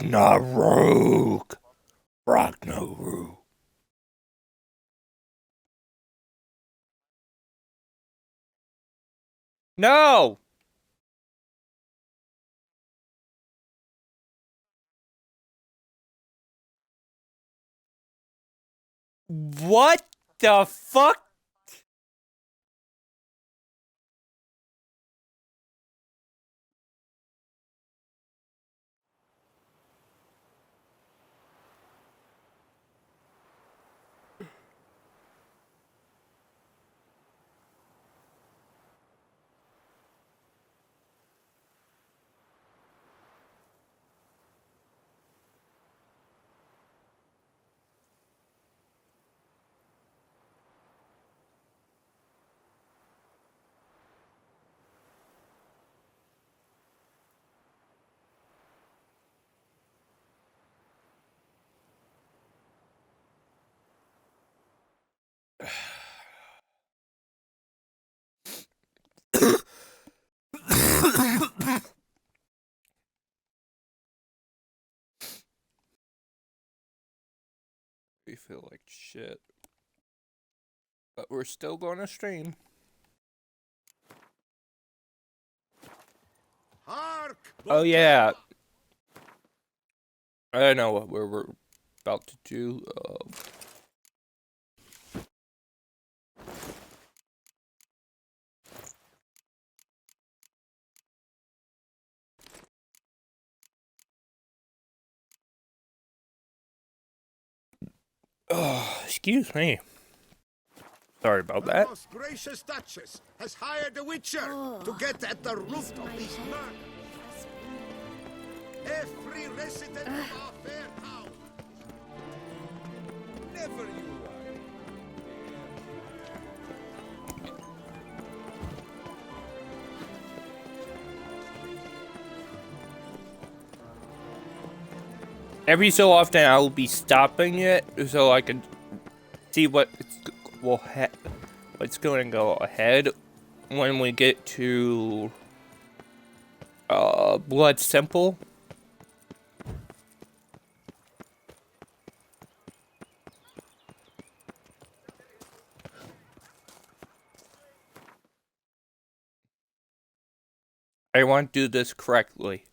Ragnarok. Ragnarok. No! What the fuck? We feel like shit. But we're still going to stream. Hark! Oh yeah. I don't know what we're about to do. Excuse me. Sorry about The that. most gracious Duchess has hired the Witcher to get at the root of these murders. Every resident of our fair town. Never you are. Every so often I will be stopping it so I can see what's going to go ahead when we get to Blood Simple. I want to do this correctly,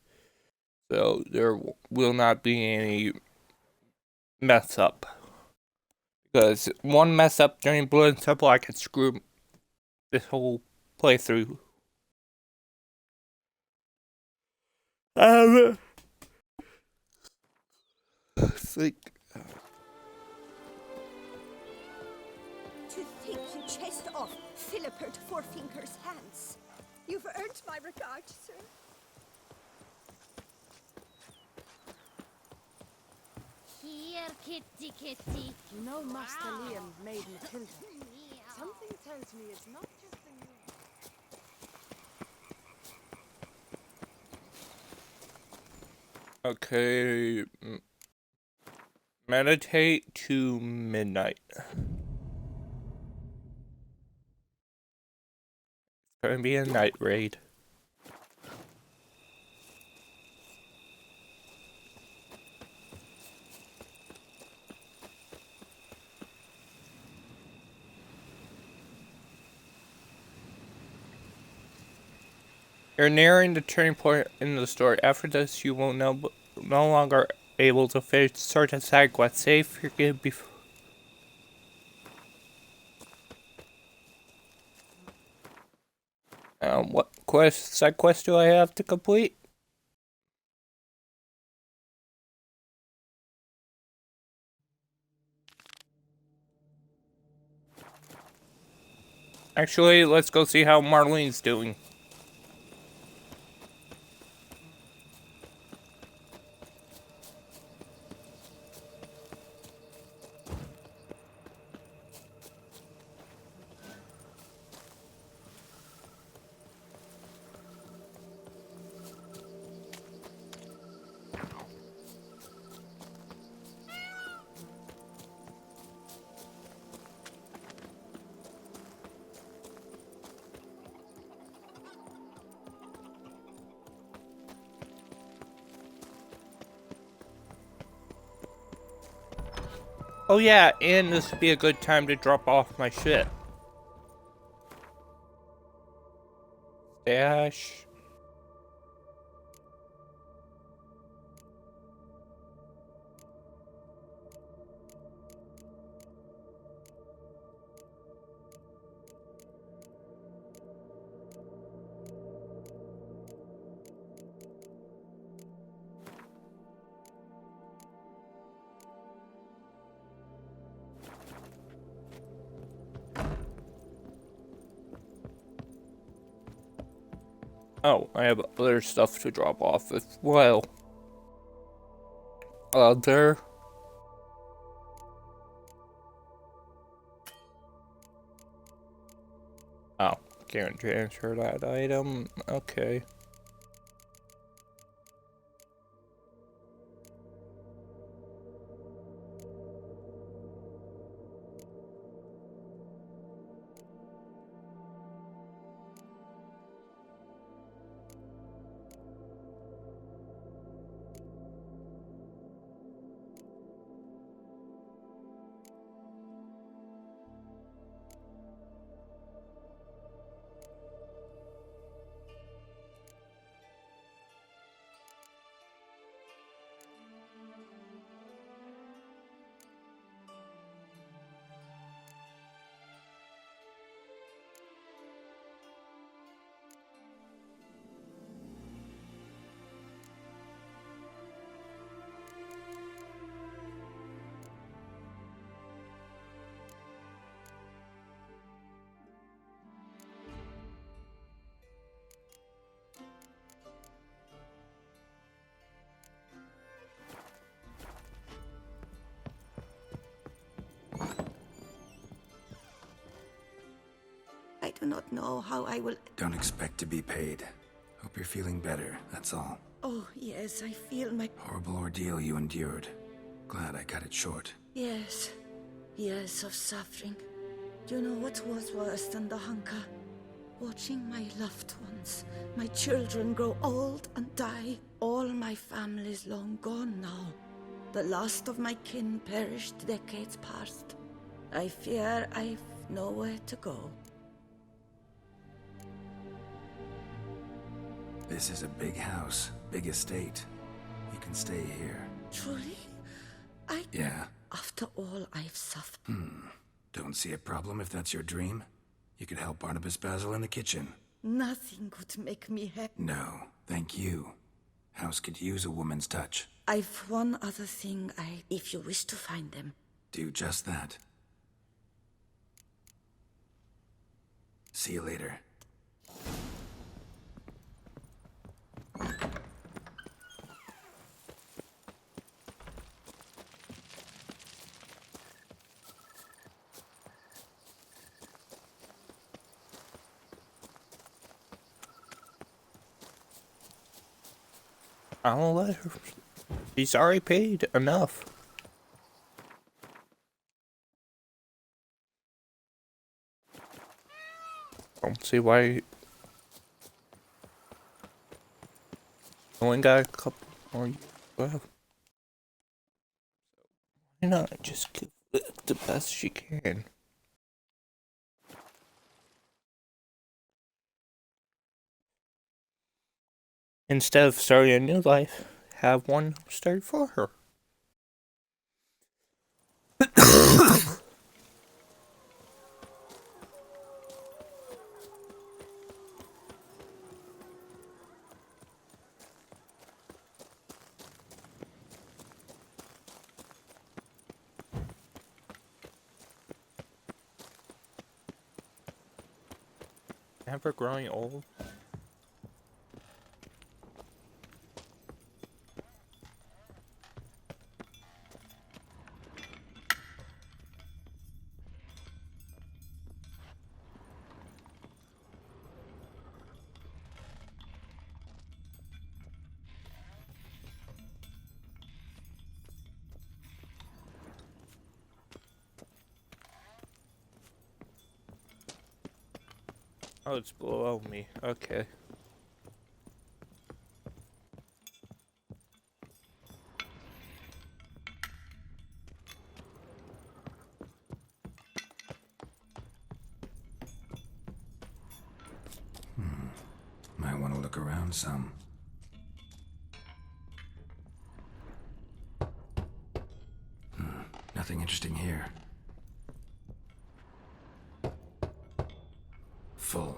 so there will not be any mess up. Because one mess up during Blood Simple, I could screw this whole playthrough. Think. To think you chased off Philippert Fourfinger's hands. You've earned my regard, sir. Here, kitty, kitty. You know Master Liam made Matilda. Something tells me it's not just a new... Okay. Meditate to midnight. It's gonna be a night raid. You're nearing the turning point in the story. After this, you will no longer able to finish certain side quests. Save your game before. What side quest do I have to complete? Actually, let's go see how Marlene's doing. Oh yeah, and this would be a good time to drop off my shit. Dash. Oh, I have other stuff to drop off as well. Other. Oh, can't transfer that item. Okay. I do not know how I will... Don't expect to be paid. Hope you're feeling better, that's all. Oh, yes, I feel my... Horrible ordeal you endured. Glad I cut it short. Yes. Years of suffering. Do you know what was worse than the hunger? Watching my loved ones, my children grow old and die. All my family's long gone now. The last of my kin perished decades past. I fear I've nowhere to go. This is a big house, big estate. You can stay here. Truly? Yeah. After all I've suffered... Don't see a problem if that's your dream. You could help Barnabas Basil in the kitchen. Nothing could make me happy. No, thank you. House could use a woman's touch. I've one other thing if you wish to find them. Do just that. See you later. I'll let her. She's already paid enough. Don't see why. Only got a couple more years left. Why not just give it the best she can? Instead of starting a new life, have one start for her. Never growing old. Oh, it's below me. Okay. look around some. Nothing interesting here. Full.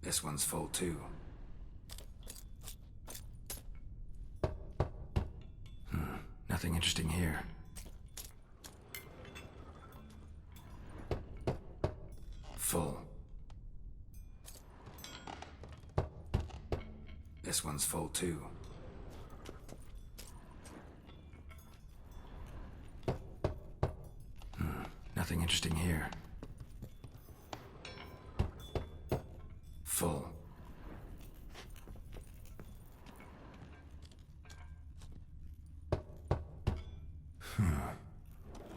This one's full too. Nothing interesting here. Full. This one's full too. Nothing interesting here. Full.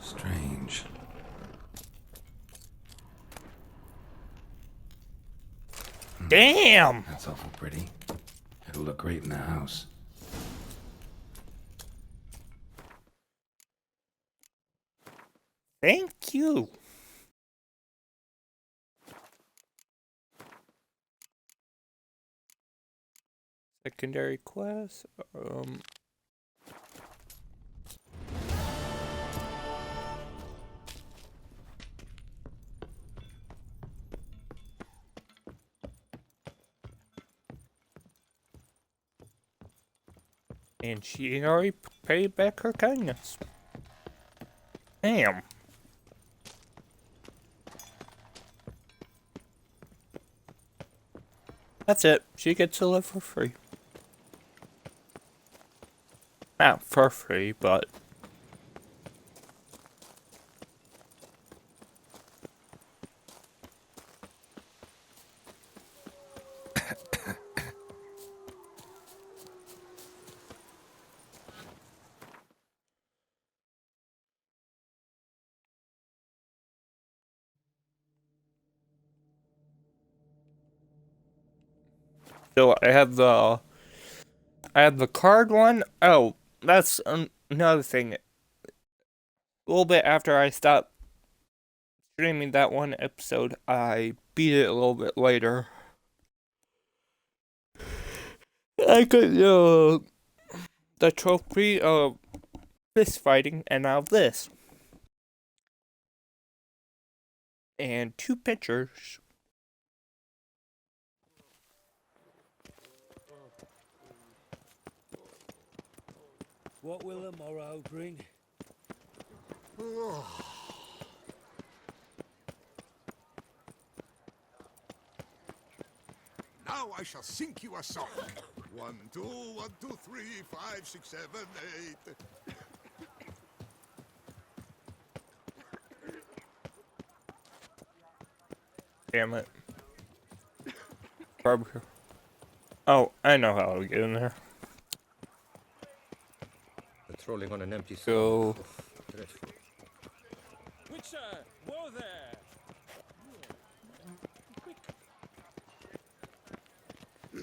Strange. Damn! That's awful pretty. It'll look great in the house. Thank you. Secondary quest. And she already paid back her kindness. Damn. That's it. She gets to live for free. Not for free, but... So I have the card one. Oh, that's another thing. A little bit after I stopped streaming that one episode, I beat it a little bit later. I got the trophy of fist fighting, and now this, and 2 pictures. What will the morrow bring? Now I shall sink you a song. 1, 2, 1, 2, 3, 5, 6, 7, 8. Damn it. Barbecue. Oh, I know how to get in there. Patrolling on an empty Go. Dreadful. Witcher, whoa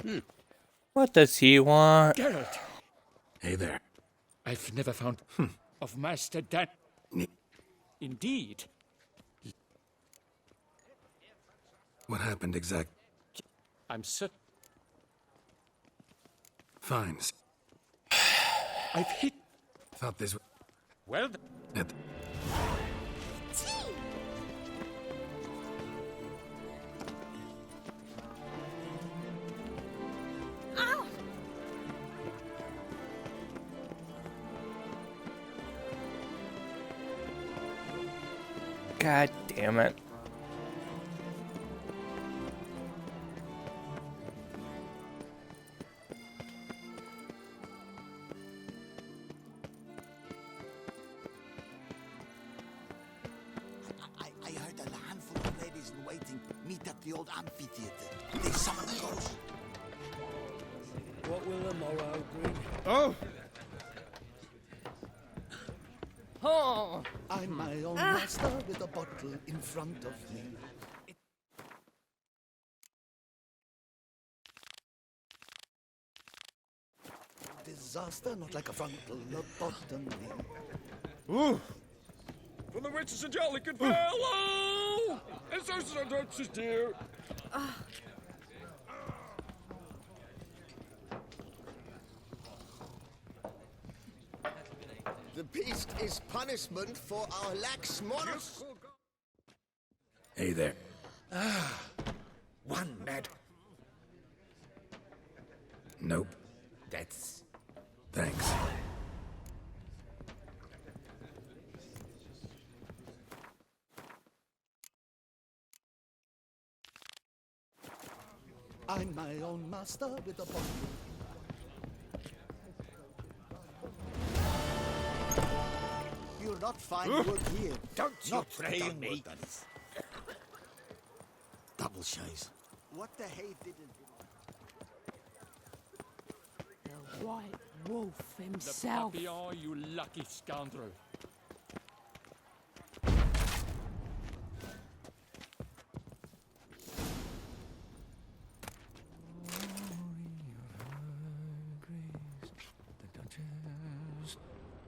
there! What does he want? Geralt, Hey there. I've never found of Master Dan. Indeed. What happened exact? I'm certain Fine. I've hit. Thought this was... Well, Ow! God damn it. I heard a handful of ladies in waiting meet at the old amphitheater. They summon the ghost. what will the morrow bring? Oh! Oh! I'm my own master with a bottle in front of me. Disaster, not like a frontal lobotomy. For the witches and jolly good fellow! The beast is punishment for our lax morals. Hey there. One mad. Nope. That's Thanks. I'm my own master with a bottle. You'll not find wood here. Don't you threaten me. Double shays. What the hay didn't... The White Wolf himself. Papillon, you lucky scoundrel.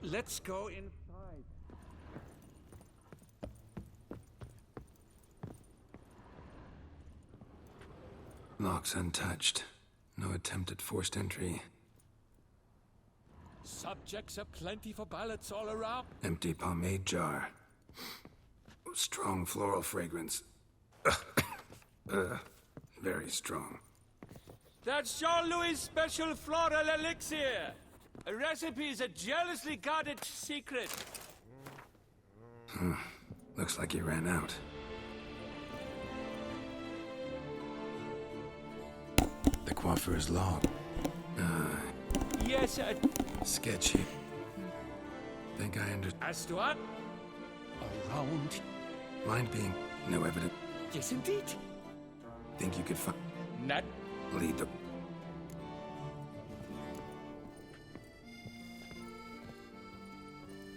Let's go inside. Lock's untouched. No attempt at forced entry. Subjects are plenty for ballots all around. Empty pomade jar. Strong floral fragrance. Very strong. That's Jean-Louis' special floral elixir. A recipe is a jealously guarded secret. Looks like he ran out. The coiffeur's log. Yes, Sketchy. Think I understand. as to what? Around. Mind being no evidence. Yes, indeed. Think you could find. Not Lead the.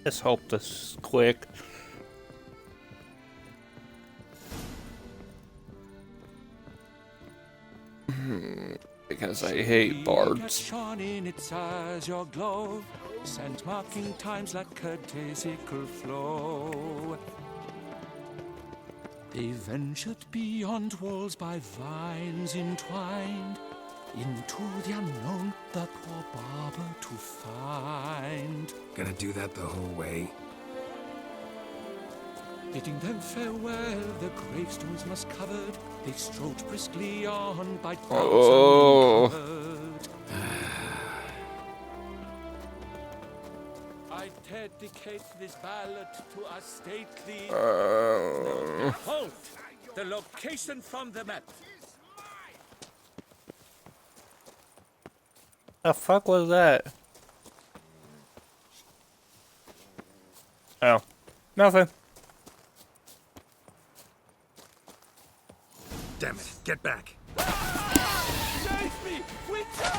Let's hope this is quick. Because I hate bards. shone in its eyes your glow, scent marking times like a daisical flow. They ventured beyond walls by vines entwined, into the unknown the poor barber to find. Gonna do that the whole way? Bidding them farewell, the gravestones must covered, they strode briskly on by Oh. uncovered. I dedicate this ballad to our stately... Behold, the location from the map. The fuck was that? Oh, nothing. Damn it, get back. Save me! Witcer!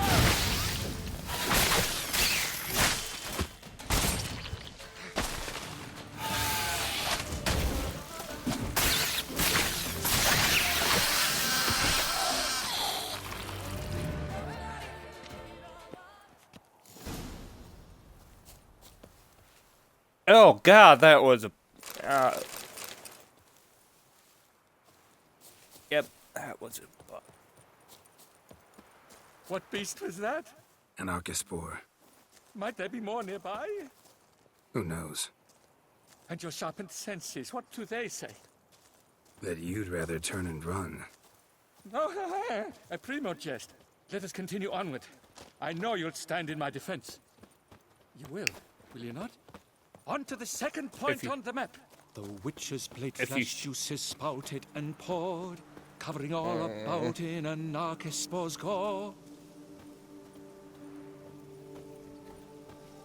Oh god, that was a... Yep, that was a... What beast was that? An archispore. Might there be more nearby? Who knows? And your sharpened senses, what do they say? That you'd rather turn and run. No, a primo jest. Let us continue onward. I know you'll stand in my defense. You will you not? On to the second point on the map. The witch's blade flash juices spouted and poured, covering all about in an archispore's gore.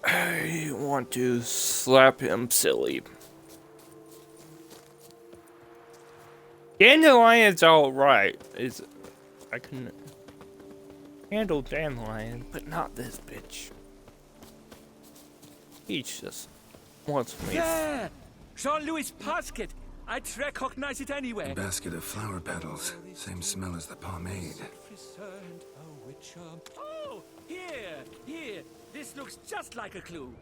I want to slap him silly. Dandelion's alright. I can handle Dandelion, but not this bitch. He just wants me. There! Jean-Louis' basket! I'd recognize it anywhere. A basket of flower petals. Same smell as the pomade. Oh, here. This looks just like a clue.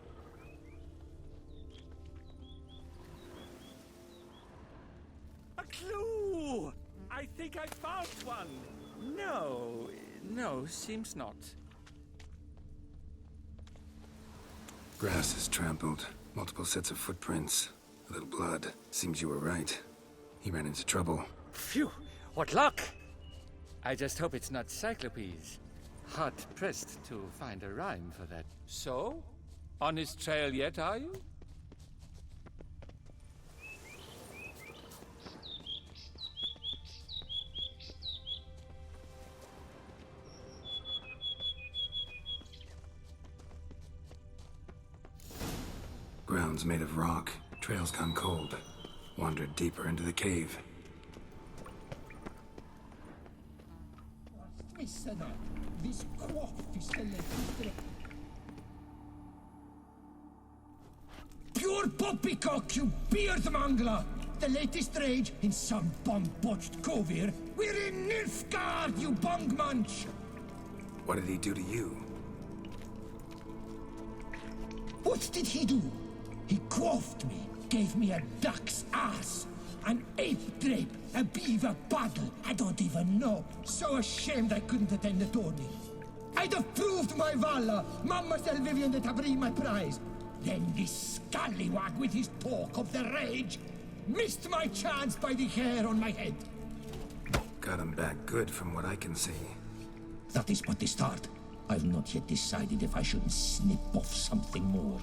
A clue! I think I found one. No, seems not. Grass is trampled. Multiple sets of footprints. A little blood. Seems you were right. He ran into trouble. Phew, what luck! I just hope it's not Cyclopes. Hard pressed to find a rhyme for that. So? On his trail yet, are you? Ground's made of rock. Trail's gone cold. Wandered deeper into the cave. This quaff is the latest. Pure poppycock, you beard mangler! The latest rage in some bomb-botched cove here. We're in Nilfgaard, you bungmunch! What did he do to you? What did he do? He quaffed me, gave me a duck's ass, an ape drape, a beaver paddle, I don't even know. So ashamed I couldn't attend the tourney. I'd have proved my valor, Mademoiselle Vivian de Tabry my prize. Then this scallywag with his talk of the rage missed my chance by the hair on my head. Got him back good from what I can see. That is but the start. I've not yet decided if I shouldn't snip off something more.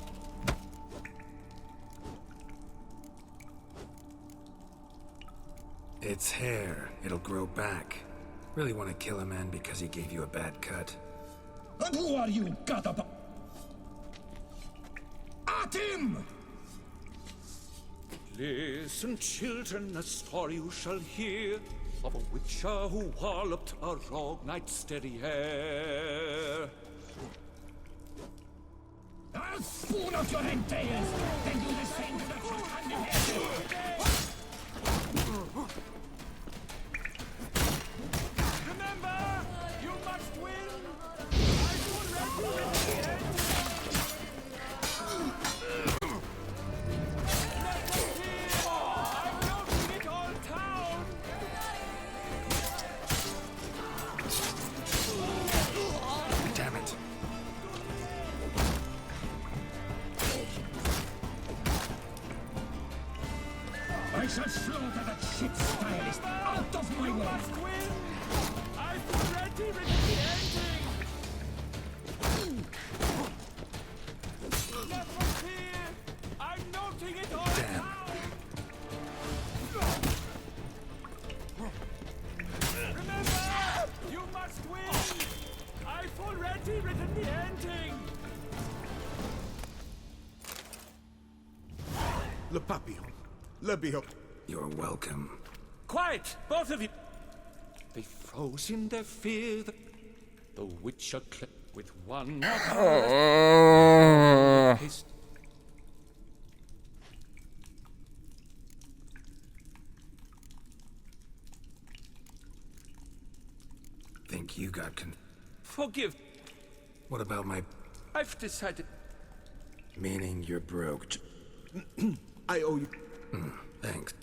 It's hair. It'll grow back. Really want to kill a man because he gave you a bad cut. And who are you, Gadaba? At him! Listen, children, a story you shall hear of a witcher who walloped a rogue knight's steady hair. I'll spoon out your entails, then do the same to the front and head. Remember, you must win! I will ready with the end! Let us hear! I'm counting it all town! Damn it. I shall slaughter that shit stylist out of my way! Must win! I'm ready with the ending! Let us hear! I'm noting it all Damn. down! Remember! You must win! I've already written the ending! Le Papillon. Le Bihop. You're welcome. Quiet! Both of you! They froze in their fear. The witcher clipped with one. His Think you got Forgive. What about my... I've decided. Meaning you're broke. I owe you. Thanks.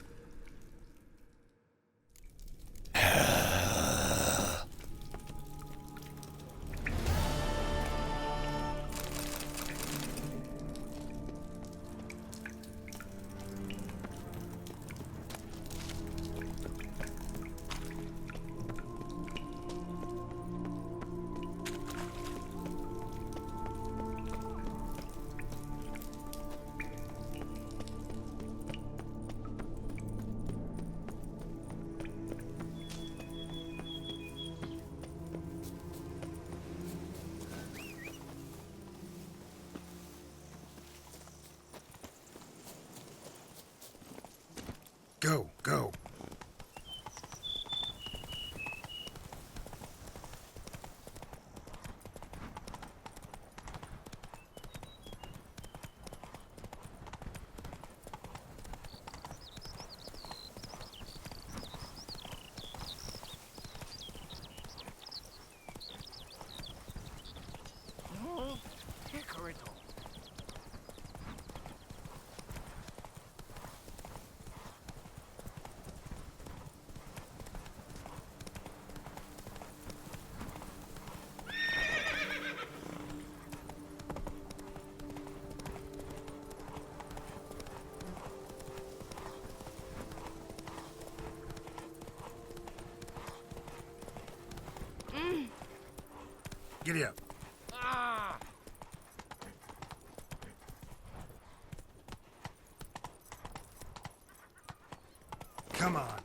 Go, go. Giddy up. Ah! Come on.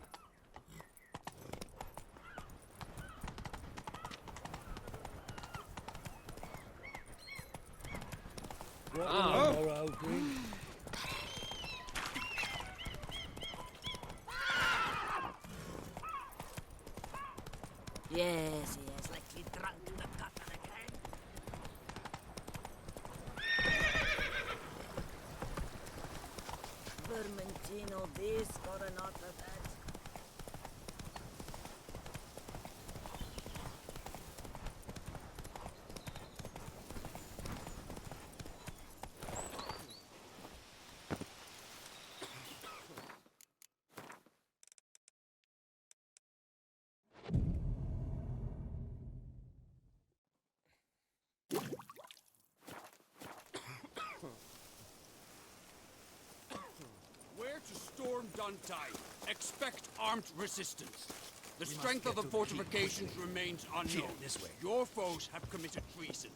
Yes, yes, like he drunk the gutter again. Vermentino, this got not of that. Where to storm Duntide? Expect armed resistance. The strength of the fortifications remains unknown. This way. Your foes have committed treason.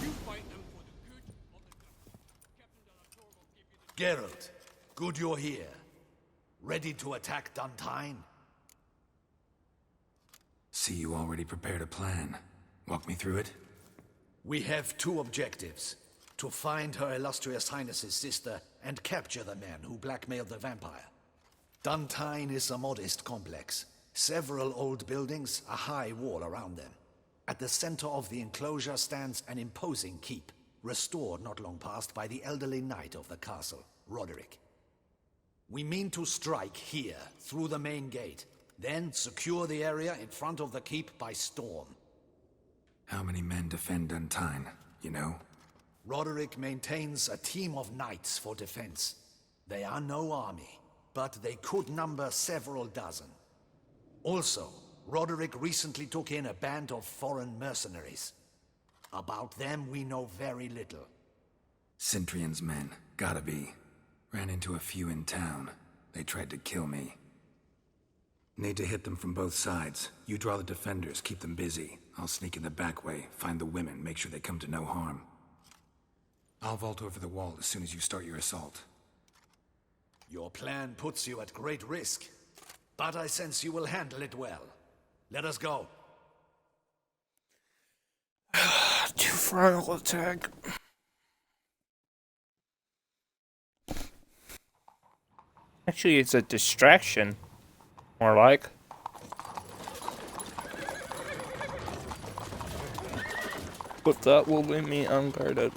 You fight them for the good of the Dutch. Captain de la Tour will give you the... Geralt, good you're here. Ready to attack Duntine? See, you already prepared a plan. Walk me through it. We have two objectives. To find Her Illustrious Highness's sister and capture the man who blackmailed the vampire. Duntine is a modest complex. Several old buildings, a high wall around them. At the center of the enclosure stands an imposing keep, restored not long past by the elderly knight of the castle, Roderick. We mean to strike here, through the main gate, then secure the area in front of the keep by storm. How many men defend Duntine, you know? Roderick maintains a team of knights for defense. They are no army, but they could number several dozen. Also, Roderick recently took in a band of foreign mercenaries. About them we know very little. Cintrian's men, gotta be. Ran into a few in town. They tried to kill me. Need to hit them from both sides. You draw the defenders, keep them busy. I'll sneak in the back way, find the women, make sure they come to no harm. I'll vault over the wall as soon as you start your assault. Your plan puts you at great risk, but I sense you will handle it well. Let us go. To frontal attack. Actually, it's a distraction. More like. But that will leave me unguarded.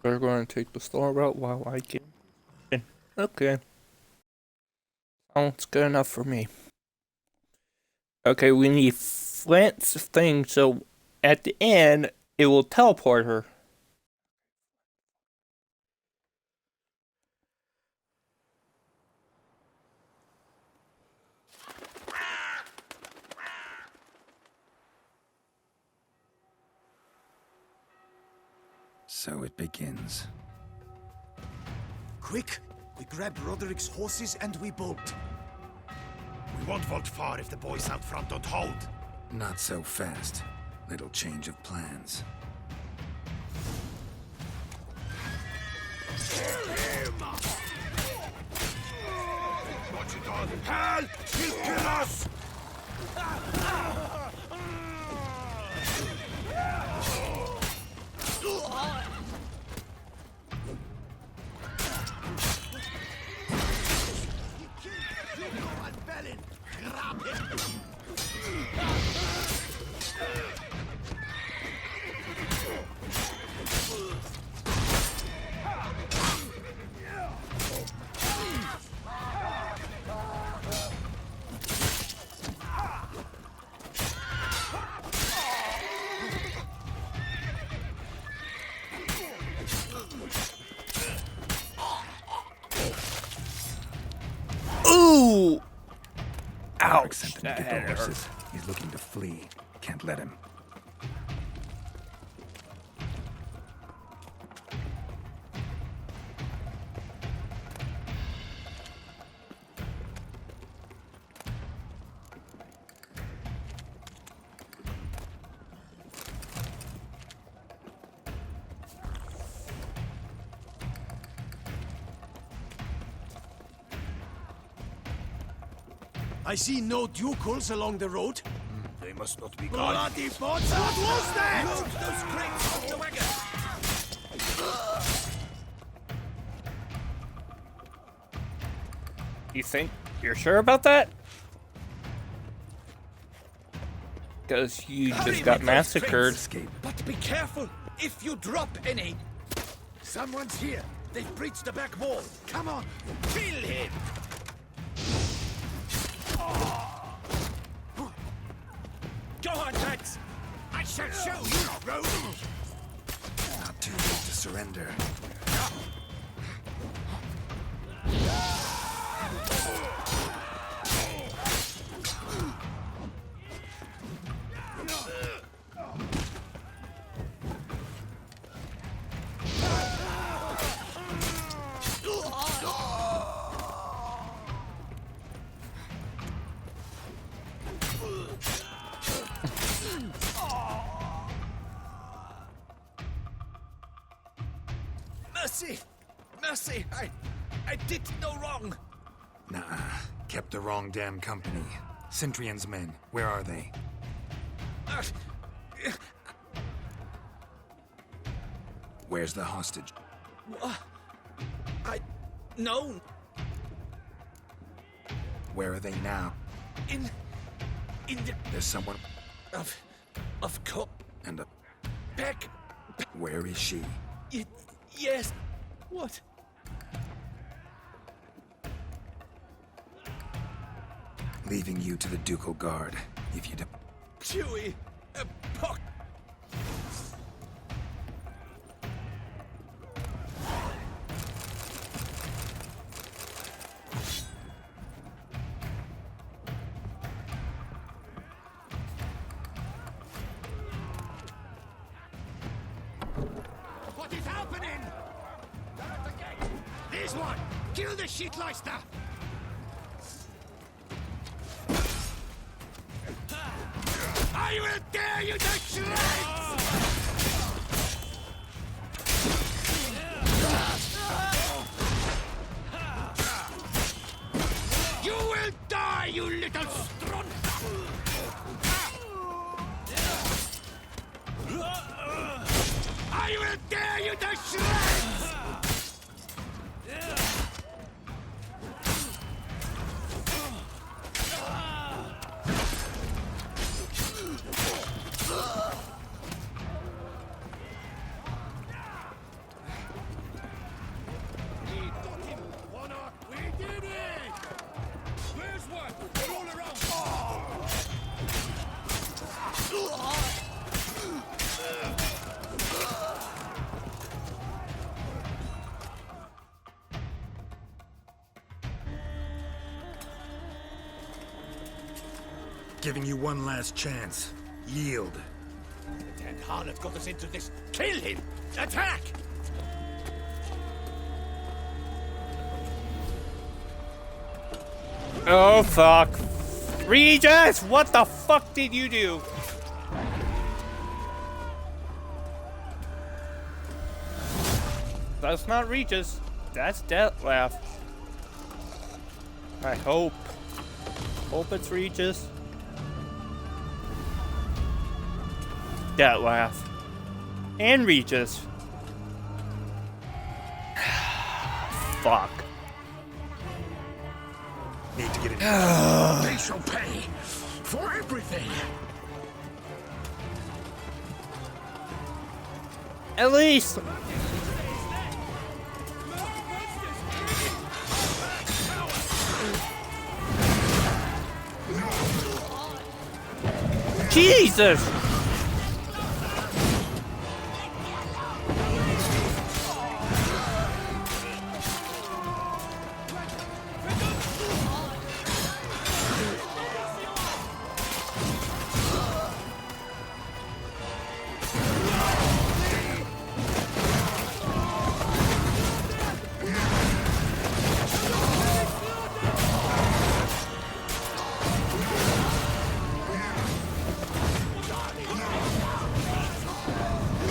We're going to take the slow route while I can. Okay. Sounds good enough for me. Okay, we need Flint's thing, so at the end, it will teleport her. So it begins. Quick! We grab Roderick's horses and we bolt. We won't vault far if the boys out front don't hold. Not so fast. Little change of plans. Watch it all! Hell! He'll kill us! Ooh! Roderick Ouch! sent them to That get the hurt. horses. He's looking to flee. Can't let him. I see no ducals along the road. They must not be gone. Bloody bots! What was that? Move those crates off the wagon! You think you're sure about that? Because you Hurry just got with those massacred. crates, but be careful if you drop any. Someone's here. They've breached the back wall. Come on, kill him! Go on, lads! I shall show you, rogue! Not too late to surrender. Mercy! Mercy! I did no wrong! Nah, kept the wrong damn company. Centrion's men, where are they? Where's the hostage? No! Where are they now? In the... There's someone Of course. and a... Back... Where is she? Yes. What? Leaving you to the Ducal Guard, if you don't... Chewie! A pock... What is happening? This one! Kill the shitleister! I will tear you to shreds! You will die, you little strunt! I will tear you to shreds! We did it! Where's one? Roll around! Giving you one last chance. Yield. The damned harlot got us into this. Kill him! Attack! Oh fuck. Regis! What the fuck did you do? That's not Regis. That's Deathlaugh. I hope. Hope it's Regis. Deathlaugh. And Regis. Fuck. Need to get it. They shall pay for everything. At least. Jesus!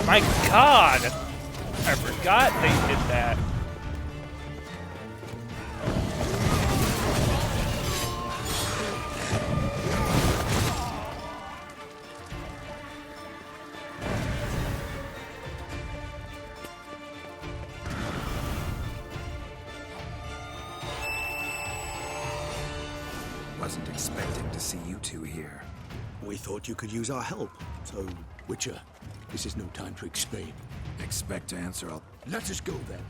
My God! I forgot they did that. Wasn't expecting to see you two here. We thought you could use our help. So, Witcher, this is no time to explain. Expect to answer all. Let us go then.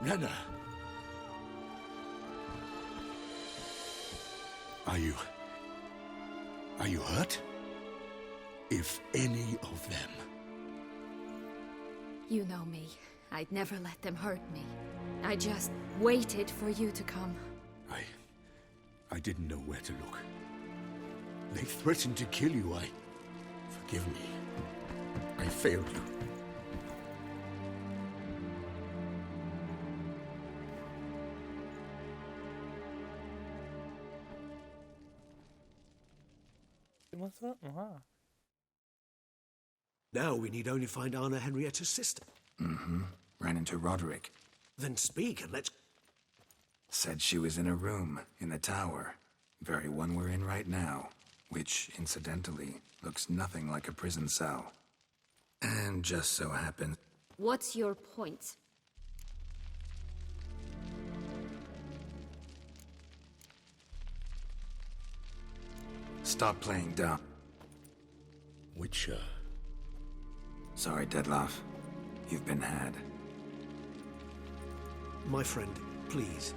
Renna! Are you hurt? If any of them. You know me. I'd never let them hurt me. I just waited for you to come. I didn't know where to look. They threatened to kill you. Forgive me. I failed you. What's up? Wow. Now we need only find Anna Henrietta's sister. Mm-hmm. Ran into Roderick. Then speak and let's... Said she was in a room in the tower. Very one we're in right now. Which, incidentally, looks nothing like a prison cell. And just so happens... What's your point? Stop playing dumb. Witcher. Sorry, Dettlaff. You've been had. My friend, please.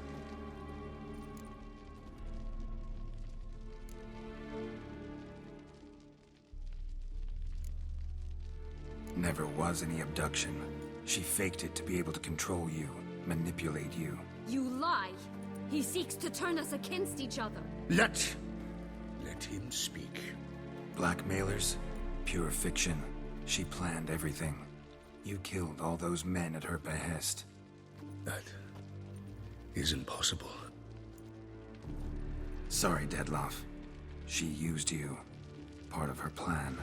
Never was any abduction. She faked it to be able to control you, manipulate you. You lie! He seeks to turn us against each other. Let him speak. Blackmailers? Pure fiction. She planned everything. You killed all those men at her behest. That isn't possible. Sorry, Dettlaff. She used you. Part of her plan.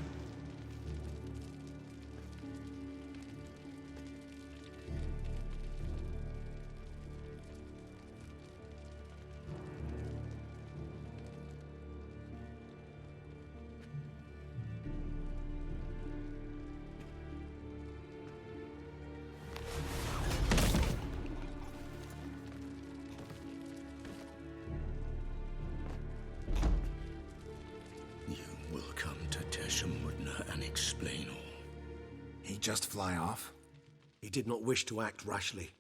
And explain all. He just fly off? He did not wish to act rashly.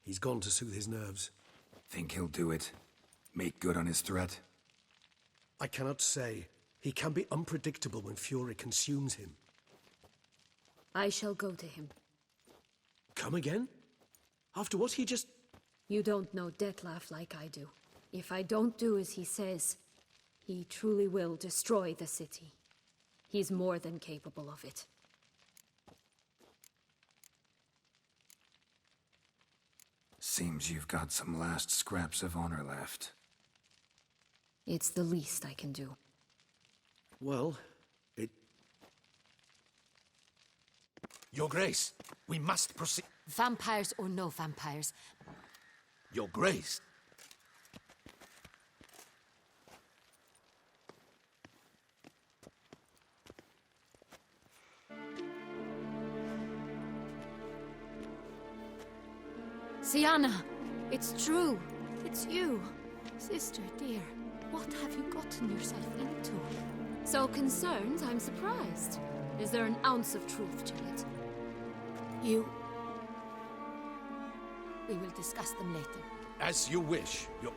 He's gone to soothe his nerves. Think he'll do it? Make good on his threat? I cannot say. He can be unpredictable when fury consumes him. I shall go to him. Come again? After what he just... You don't know Dettlaff like I do. If I don't do as he says, he truly will destroy the city. He's more than capable of it. Seems you've got some last scraps of honor left. It's the least I can do. Well, Your Grace, we must proceed. Vampires or no vampires. Your Grace. Sienna! It's true! It's you! Sister dear, what have you gotten yourself into? So concerned, I'm surprised. Is there an ounce of truth to it? We will discuss them later. As you wish, Your...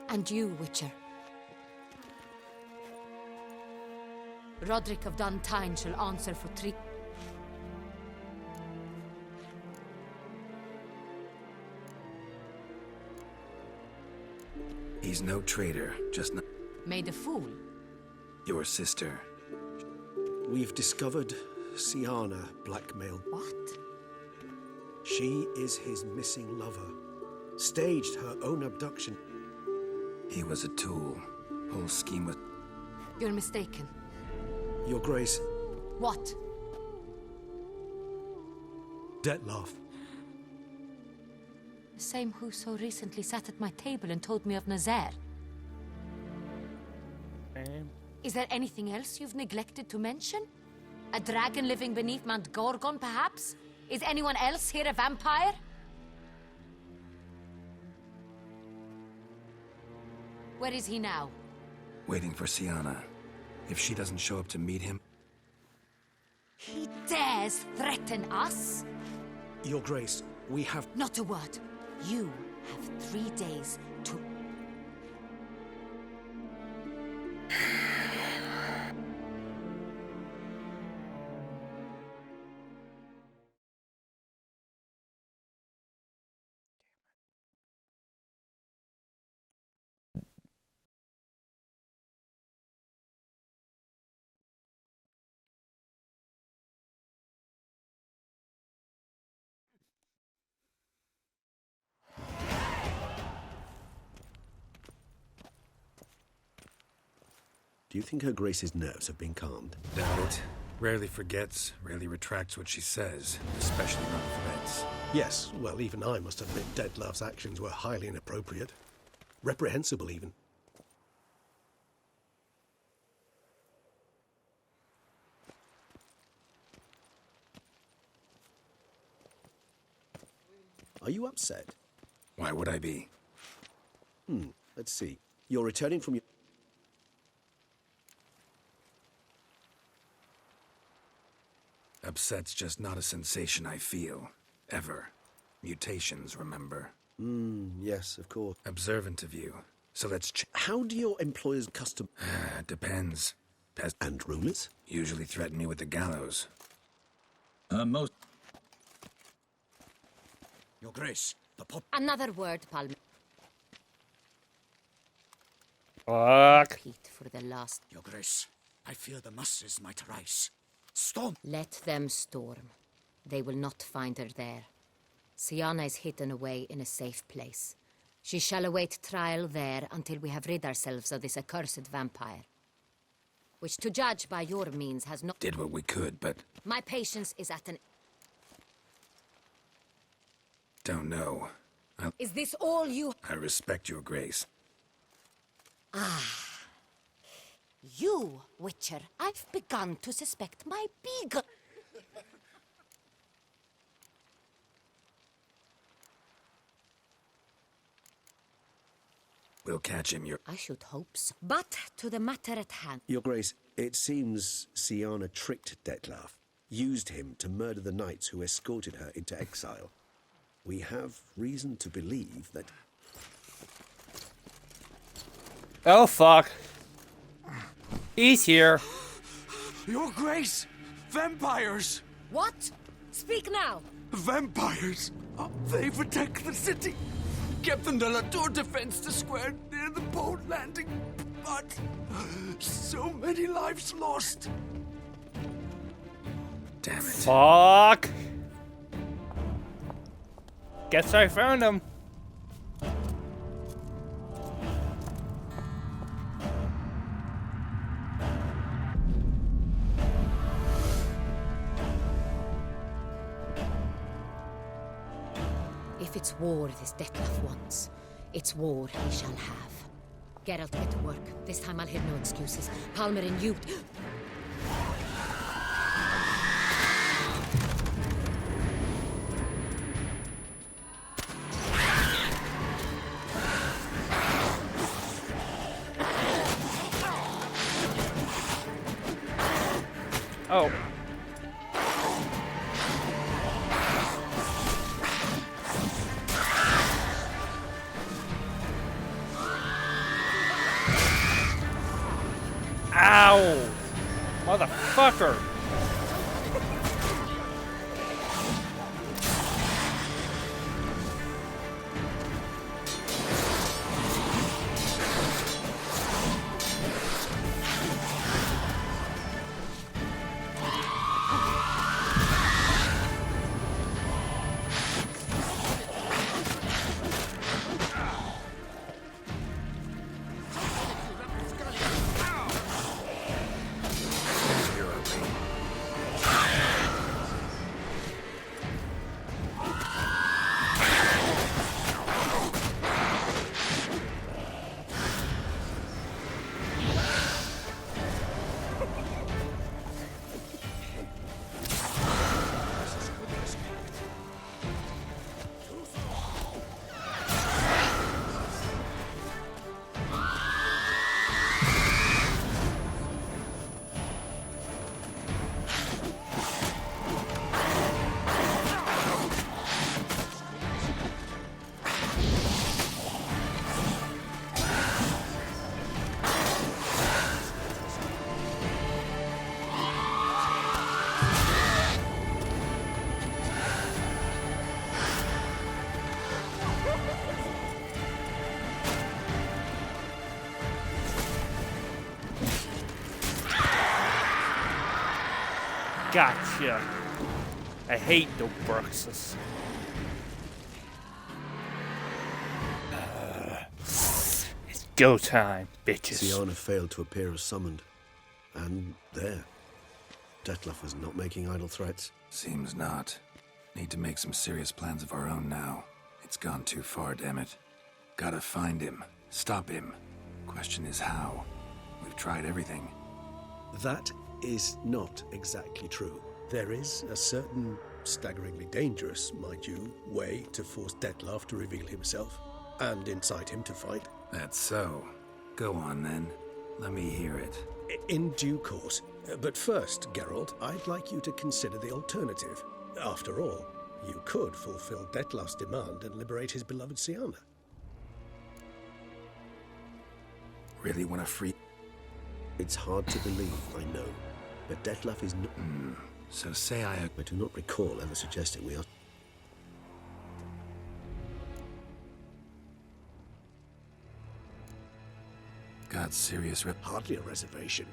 And you, Witcher. Roderick of Duntine shall answer for three... He's no traitor, just Made a fool. Your sister. We've discovered Siana blackmailed. What? She is his missing lover. Staged her own abduction. He was a tool. Whole scheme was... You're mistaken. Your Grace, What? Dettlaff. The same who so recently sat at my table and told me of Nazaire. Is there anything else you've neglected to mention? A dragon living beneath Mount Gorgon, perhaps? Is anyone else here a vampire? Where is he now? Waiting for Siana. If she doesn't show up to meet him... He dares threaten us? Your Grace, we have... Not a word. You have 3 days to... Do you think Her Grace's nerves have been calmed? Doubt it. Rarely forgets, rarely retracts what she says, especially not threats. Yes, well, even I must admit Dettlaff's actions were highly inappropriate. Reprehensible, even. Are you upset? Why would I be? Let's see. You're returning from your... Upset's just not a sensation I feel. Ever. Mutations, remember? Yes, of course. Observant of you. So let's How do your employers custom... Depends. And rulers? Usually threaten me with the gallows. Most... Your Grace, the pop... Another word, Palmer. Fuck. Repeat for the last... Your Grace, I fear the masses might rise. Storm! Let them storm. They will not find her there. Siana is hidden away in a safe place. She shall await trial there until we have rid ourselves of this accursed vampire. Which, to judge by your means, has not... Did what we could, but... My patience is at an... Don't know. Is this all you... I respect your Grace. You, Witcher, I've begun to suspect my beagle... We'll catch him, I should hope so. But to the matter at hand... Your Grace, it seems Siana tricked Dettlaff, used him to murder the knights who escorted her into exile. We have reason to believe that... Oh, fuck. He's here. Your Grace! Vampires! What? Speak now! Vampires! They protect the city! Captain de la Tour defends the square near the boat landing, but so many lives lost. Damn it. Fuck. Guess I found him. If it's war this Dettlaff wants, it's war he shall have. Geralt, get to work. This time I'll hear no excuses. Palmer and you... Oh. Ow! Motherfucker! Gotcha. I hate the Bruxes. It's go time, bitches. Siana failed to appear as summoned. And there. Dettlaff was not making idle threats. Seems not. Need to make some serious plans of our own now. It's gone too far, damn it. Gotta find him. Stop him. Question is how. We've tried everything. That is not exactly true. There is a certain, staggeringly dangerous, mind you, way to force Dettlaff to reveal himself, and incite him to fight. That's so. Go on, then. Let me hear it. In due course. But first, Geralt, I'd like you to consider the alternative. After all, you could fulfill Dettlaff's demand and liberate his beloved Siana. Really want to free... It's hard to believe, I know, but Dettlaff is not... So say I do not recall ever suggesting we are... Got serious Hardly a reservation.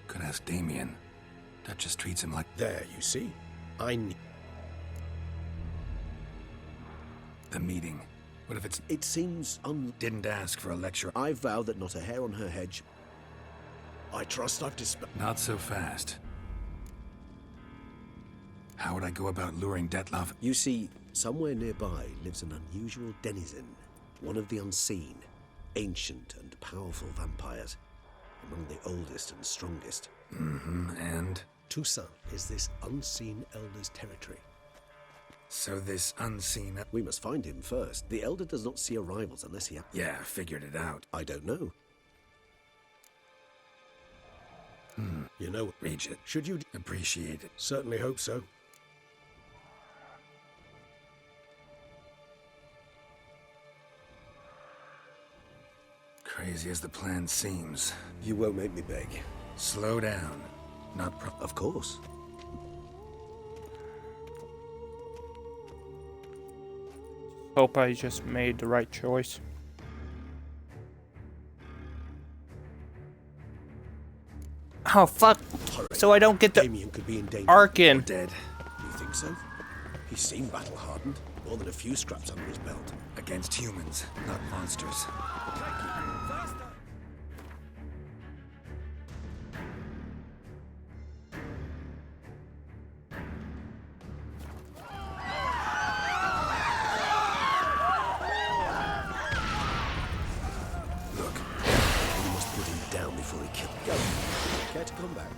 Could ask Damien. That just treats him like... There, you see? I need... The meeting. What if it's... It seems Didn't ask for a lecture. I vow that not a hair on her head... I trust I've dispelled... Not so fast. How would I go about luring Dettlaff? You see, somewhere nearby lives an unusual denizen. One of the unseen. Ancient and powerful vampires. Among the oldest and strongest. And? Toussaint is this unseen elder's territory. So this unseen... We must find him first. The elder does not see arrivals unless he... Yeah, figured it out. I don't know. You know... Reach it. Should you... Appreciate it. Certainly hope so. Crazy as the plan seems. You won't make me beg. Slow down. Not Of course. Hope I just made the right choice. Oh fuck! So I don't get the Damien could be in danger. Arkin. dead. Do you think so? He seemed battle-hardened. More than a few scraps under his belt. Against humans, not monsters. Look, we must put him down before he kills. Go. Care to come back?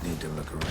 Need to look around.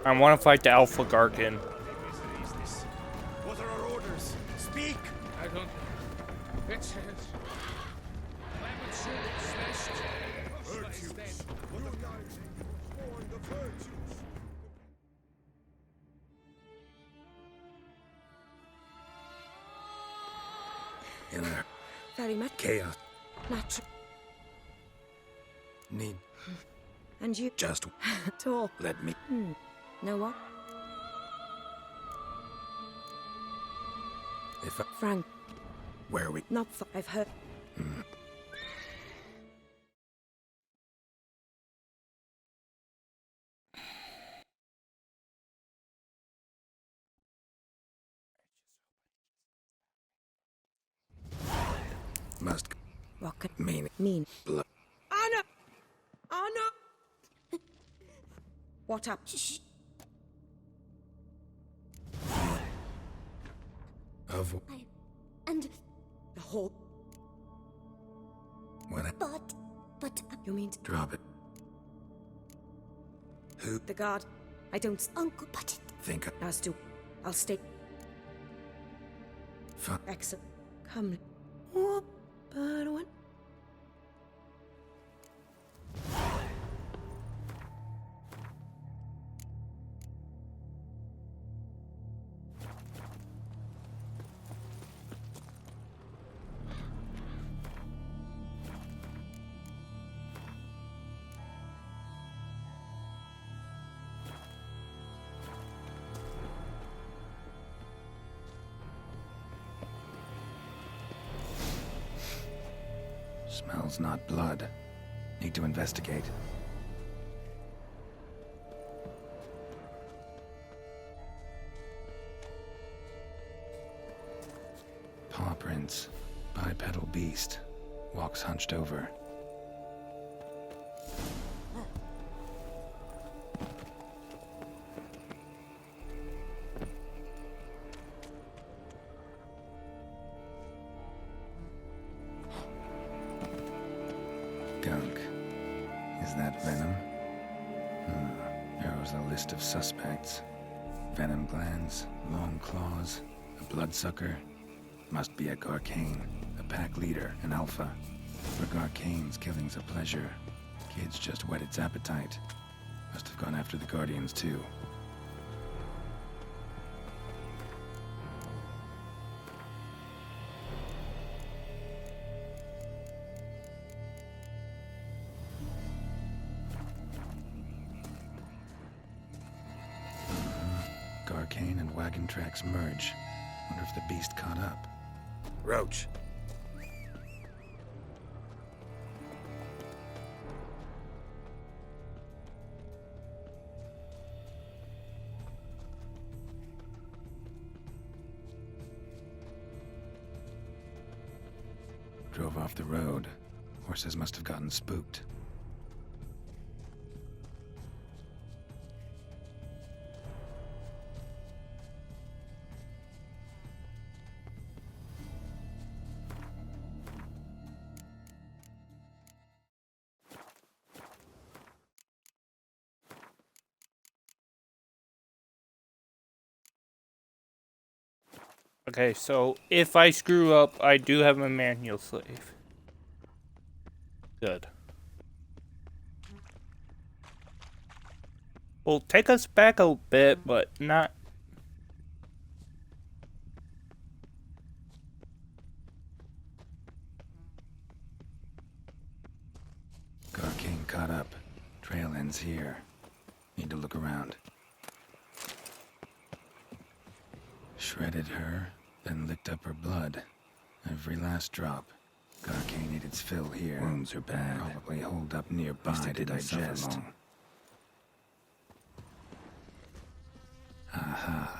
I want to fight the Alpha Gargan. What are our orders? Speak! I don't... Witcher. Virtues. United, mourn the virtues. Inner Very much. chaos. Natural. Need And you just talk. let me. Know what? If I, Frank, where we not I've heard. must What could mean blood. Anna! Anna! What up? Shh. Of And The whole. what? But. You mean Drop it. Who the guard? I don't. Uncle, but think I As do. I'll stay. Exit. Come. What? But one. Smells not blood. Need to investigate. Paw prints. Bipedal beast. Walks hunched over. Gunk. Is that venom? Narrows the list of suspects. Venom glands, long claws, a bloodsucker. Must be a Garcane, a pack leader, an alpha. For Garcane's killing's a pleasure. Kid's just whet its appetite. Must have gone after the Guardians too. Garcane and wagon tracks merge. Wonder if the beast caught up. Roach. Drove off the road. Horses must have gotten spooked. Okay, so if I screw up, I do have a manual slave. Good. Will take us back a bit, but not. Garcane caught up. Trail ends here. Need to look around. Shredded her, then licked up her blood. Every last drop. Garcane ate its fill here. Wounds are bad. Probably holed up nearby to digest. Aha.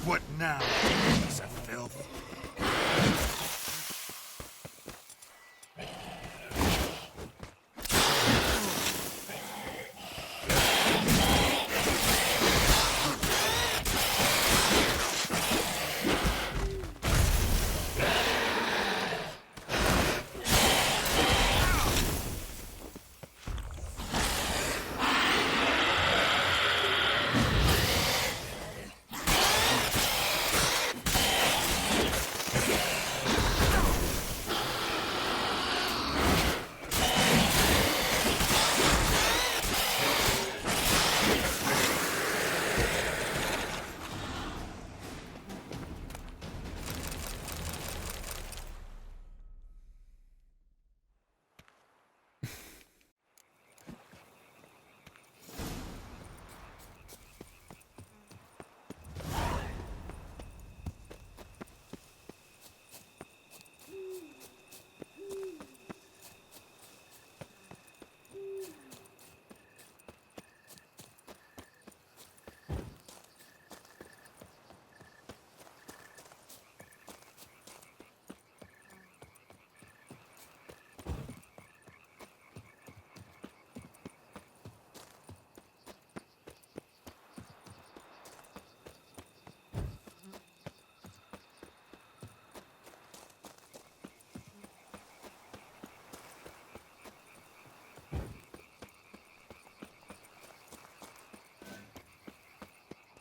What now, piece of filth?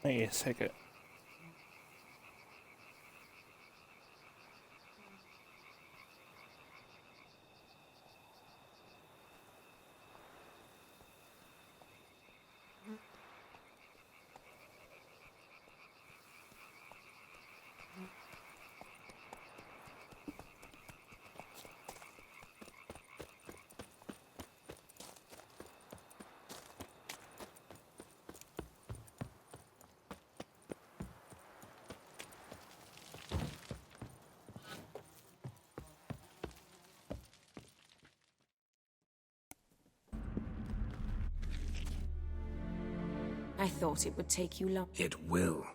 Wait a second. I thought it would take you long. It will.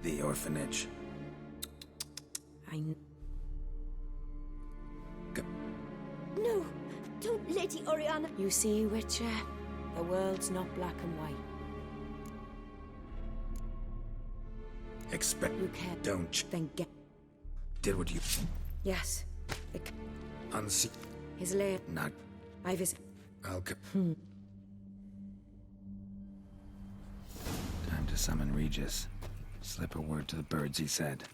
The orphanage. No, don't, Lady Oriana. You see, Witcher, the world's not black and white. Expect. You can't. Don't. Then get. Did what you. Yes. Unsee. His lair. Not. I visit. I'll. Time to summon Regis. Slip a word to the birds, he said.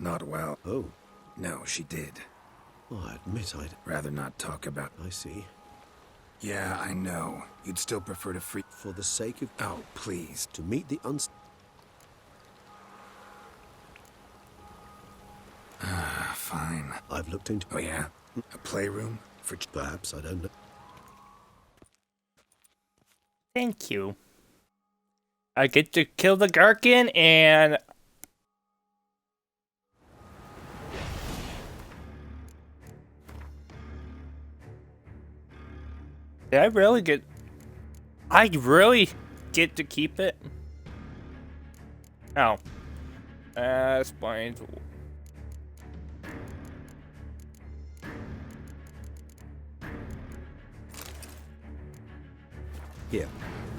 Not well. Oh. No, she did. Well, I admit I'd rather not talk about. I see. Yeah, I know. You'd still prefer to free. For the sake of. Oh, please. To meet the Fine. I've looked into. Oh, yeah? A playroom? For. Perhaps, I don't know. Thank you. I get to kill the Garkin and. Did I really get... I really get to keep it? Oh. Explains. Here.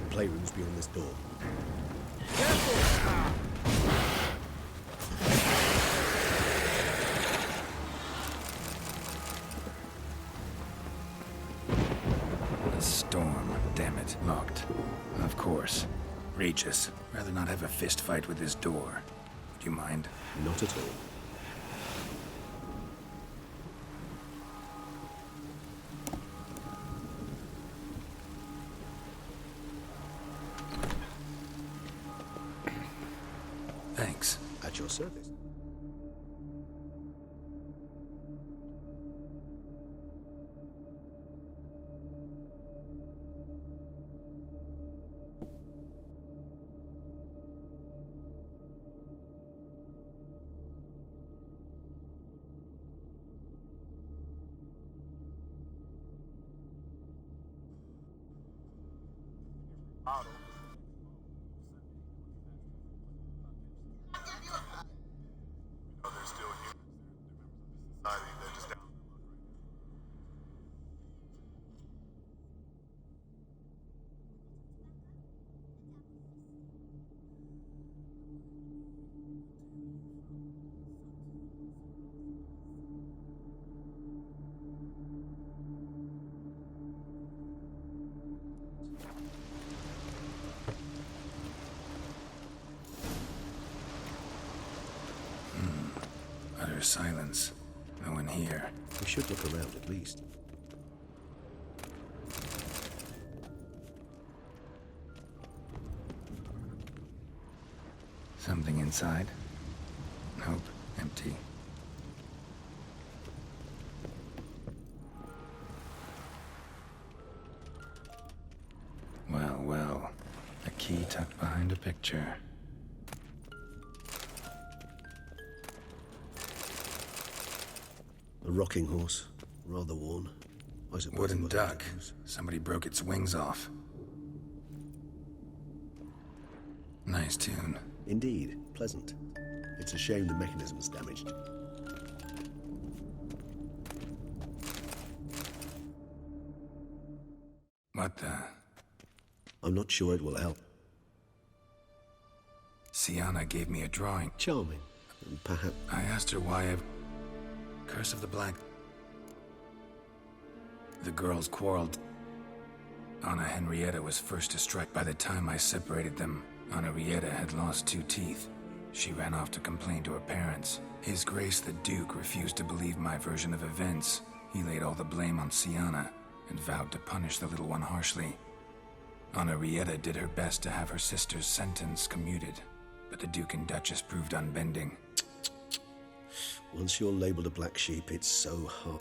The playroom's beyond this door. Storm. Damn it. Locked. Of course. Regis. Rather not have a fist fight with this door. Do you mind? Not at all. Thanks. At your service. Utter silence. No one here. We should look around at least. Something inside? Nope. Empty. Well, well. A key tucked behind a picture. A rocking horse. Rather worn. I suppose Wooden duck. Somebody broke its wings off. Nice tune. Indeed. Pleasant. It's a shame the mechanism's damaged. What the? I'm not sure it will help. Sienna gave me a drawing. Charming. Perhaps. I asked her why Curse of the Black. The girls quarreled. Anna Henrietta was first to strike. By the time I separated them, Anna Henrietta had lost 2 teeth. She ran off to complain to her parents. His Grace the Duke refused to believe my version of events. He laid all the blame on Sienna and vowed to punish the little one harshly. Anna Henrietta did her best to have her sister's sentence commuted, but the Duke and Duchess proved unbending. Once you're labeled a black sheep, it's so hard.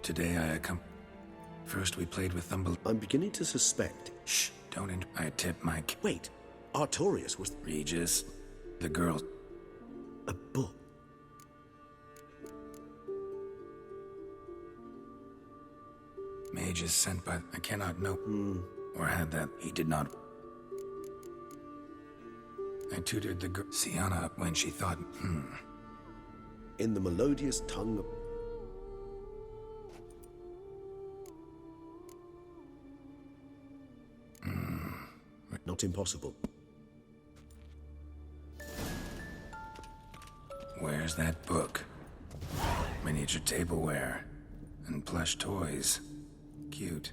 Today First we played with Thumble. I'm beginning to suspect. Shh, don't I tipped Mike. Wait, Artorias was... Regis. The girls. A book. Mages sent by... I cannot know. Or had that. He did not. I tutored the girl, Sienna, when she thought, In the melodious tongue of... Not impossible. Where's that book? Miniature tableware. And plush toys. Cute.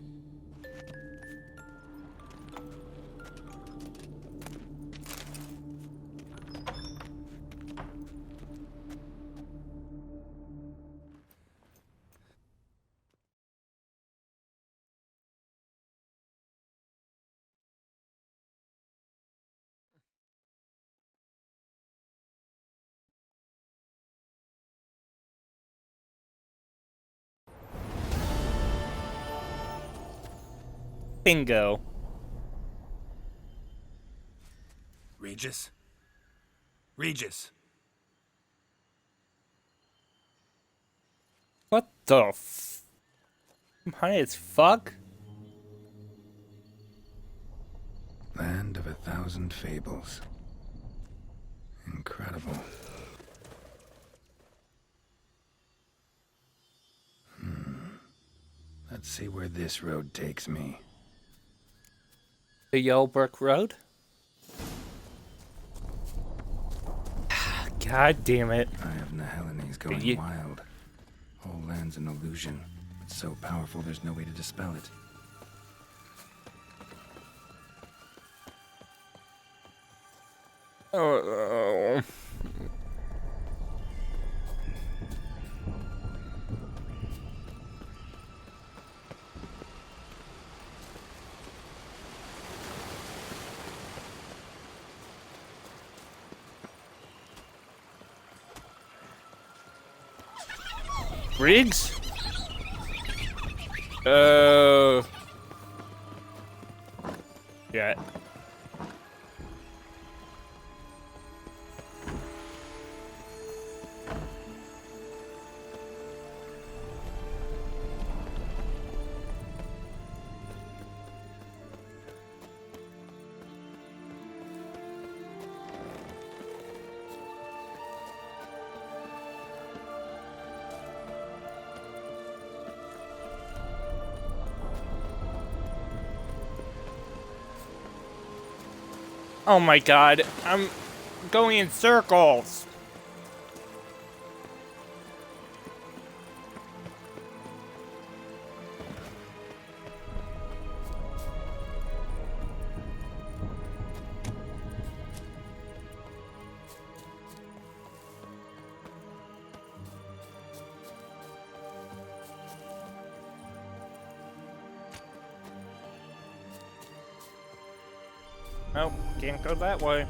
Bingo. Regis? Regis! What the f... I'm high as fuck? Land of 1,000 fables. Incredible. Let's see where this road takes me. The Yellow Brick Road? God damn it. I have Nahelines going wild. Whole land's an illusion. It's so powerful there's no way to dispel it. Oh. Briggs? Yeah. Oh my god, I'm going in circles. Nope, can't go that way.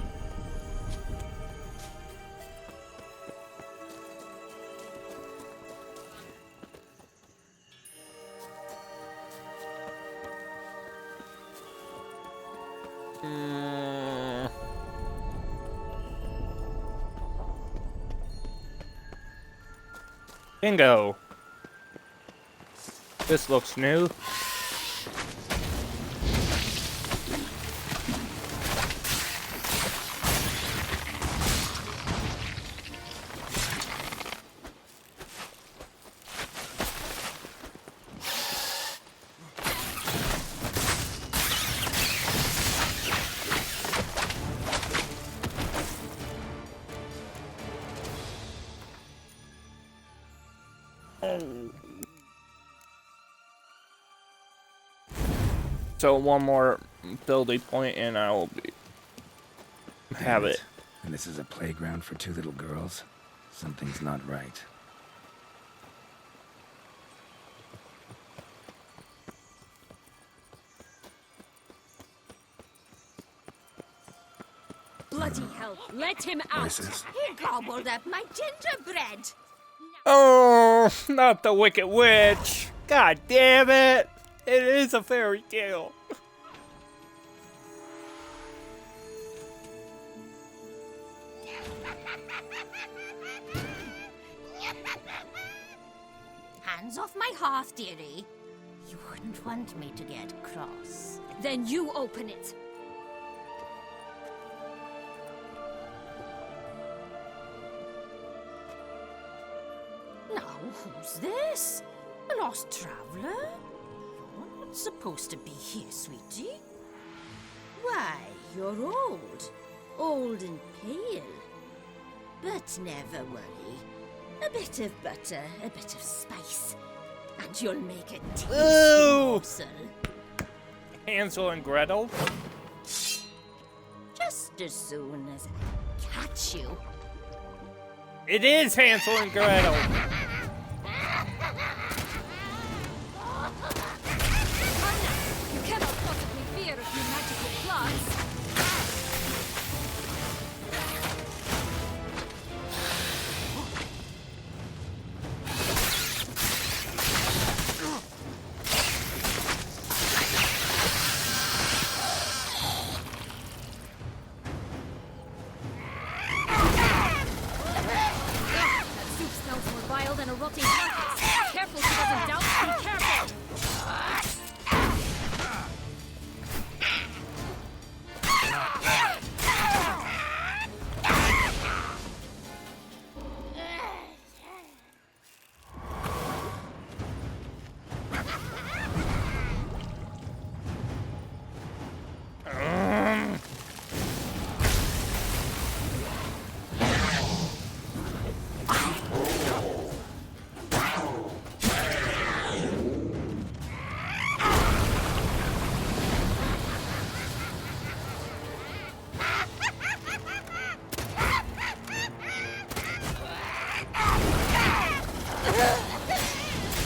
Bingo. This looks new. So one more ability point and I will have it. And this is a playground for two little girls? Something's not right. Bloody hell, let him out! Voices? He gobbled up my gingerbread! Oh, not the Wicked Witch! God damn it! It is a fairy tale. Hands off my hearth, dearie. You wouldn't want me to get cross. Then you open it. Now, who's this? A lost traveler? You're not supposed to be here, sweetie. Why, you're old. Old and pale. But never worry. A bit of butter, a bit of spice, and you'll make a tasty morsel. Hansel and Gretel? Just as soon as I catch you. It is Hansel and Gretel! Anna, you cannot possibly fear a few magical plots. Than a rotting carcass. Careful she doesn't doubt. Be careful.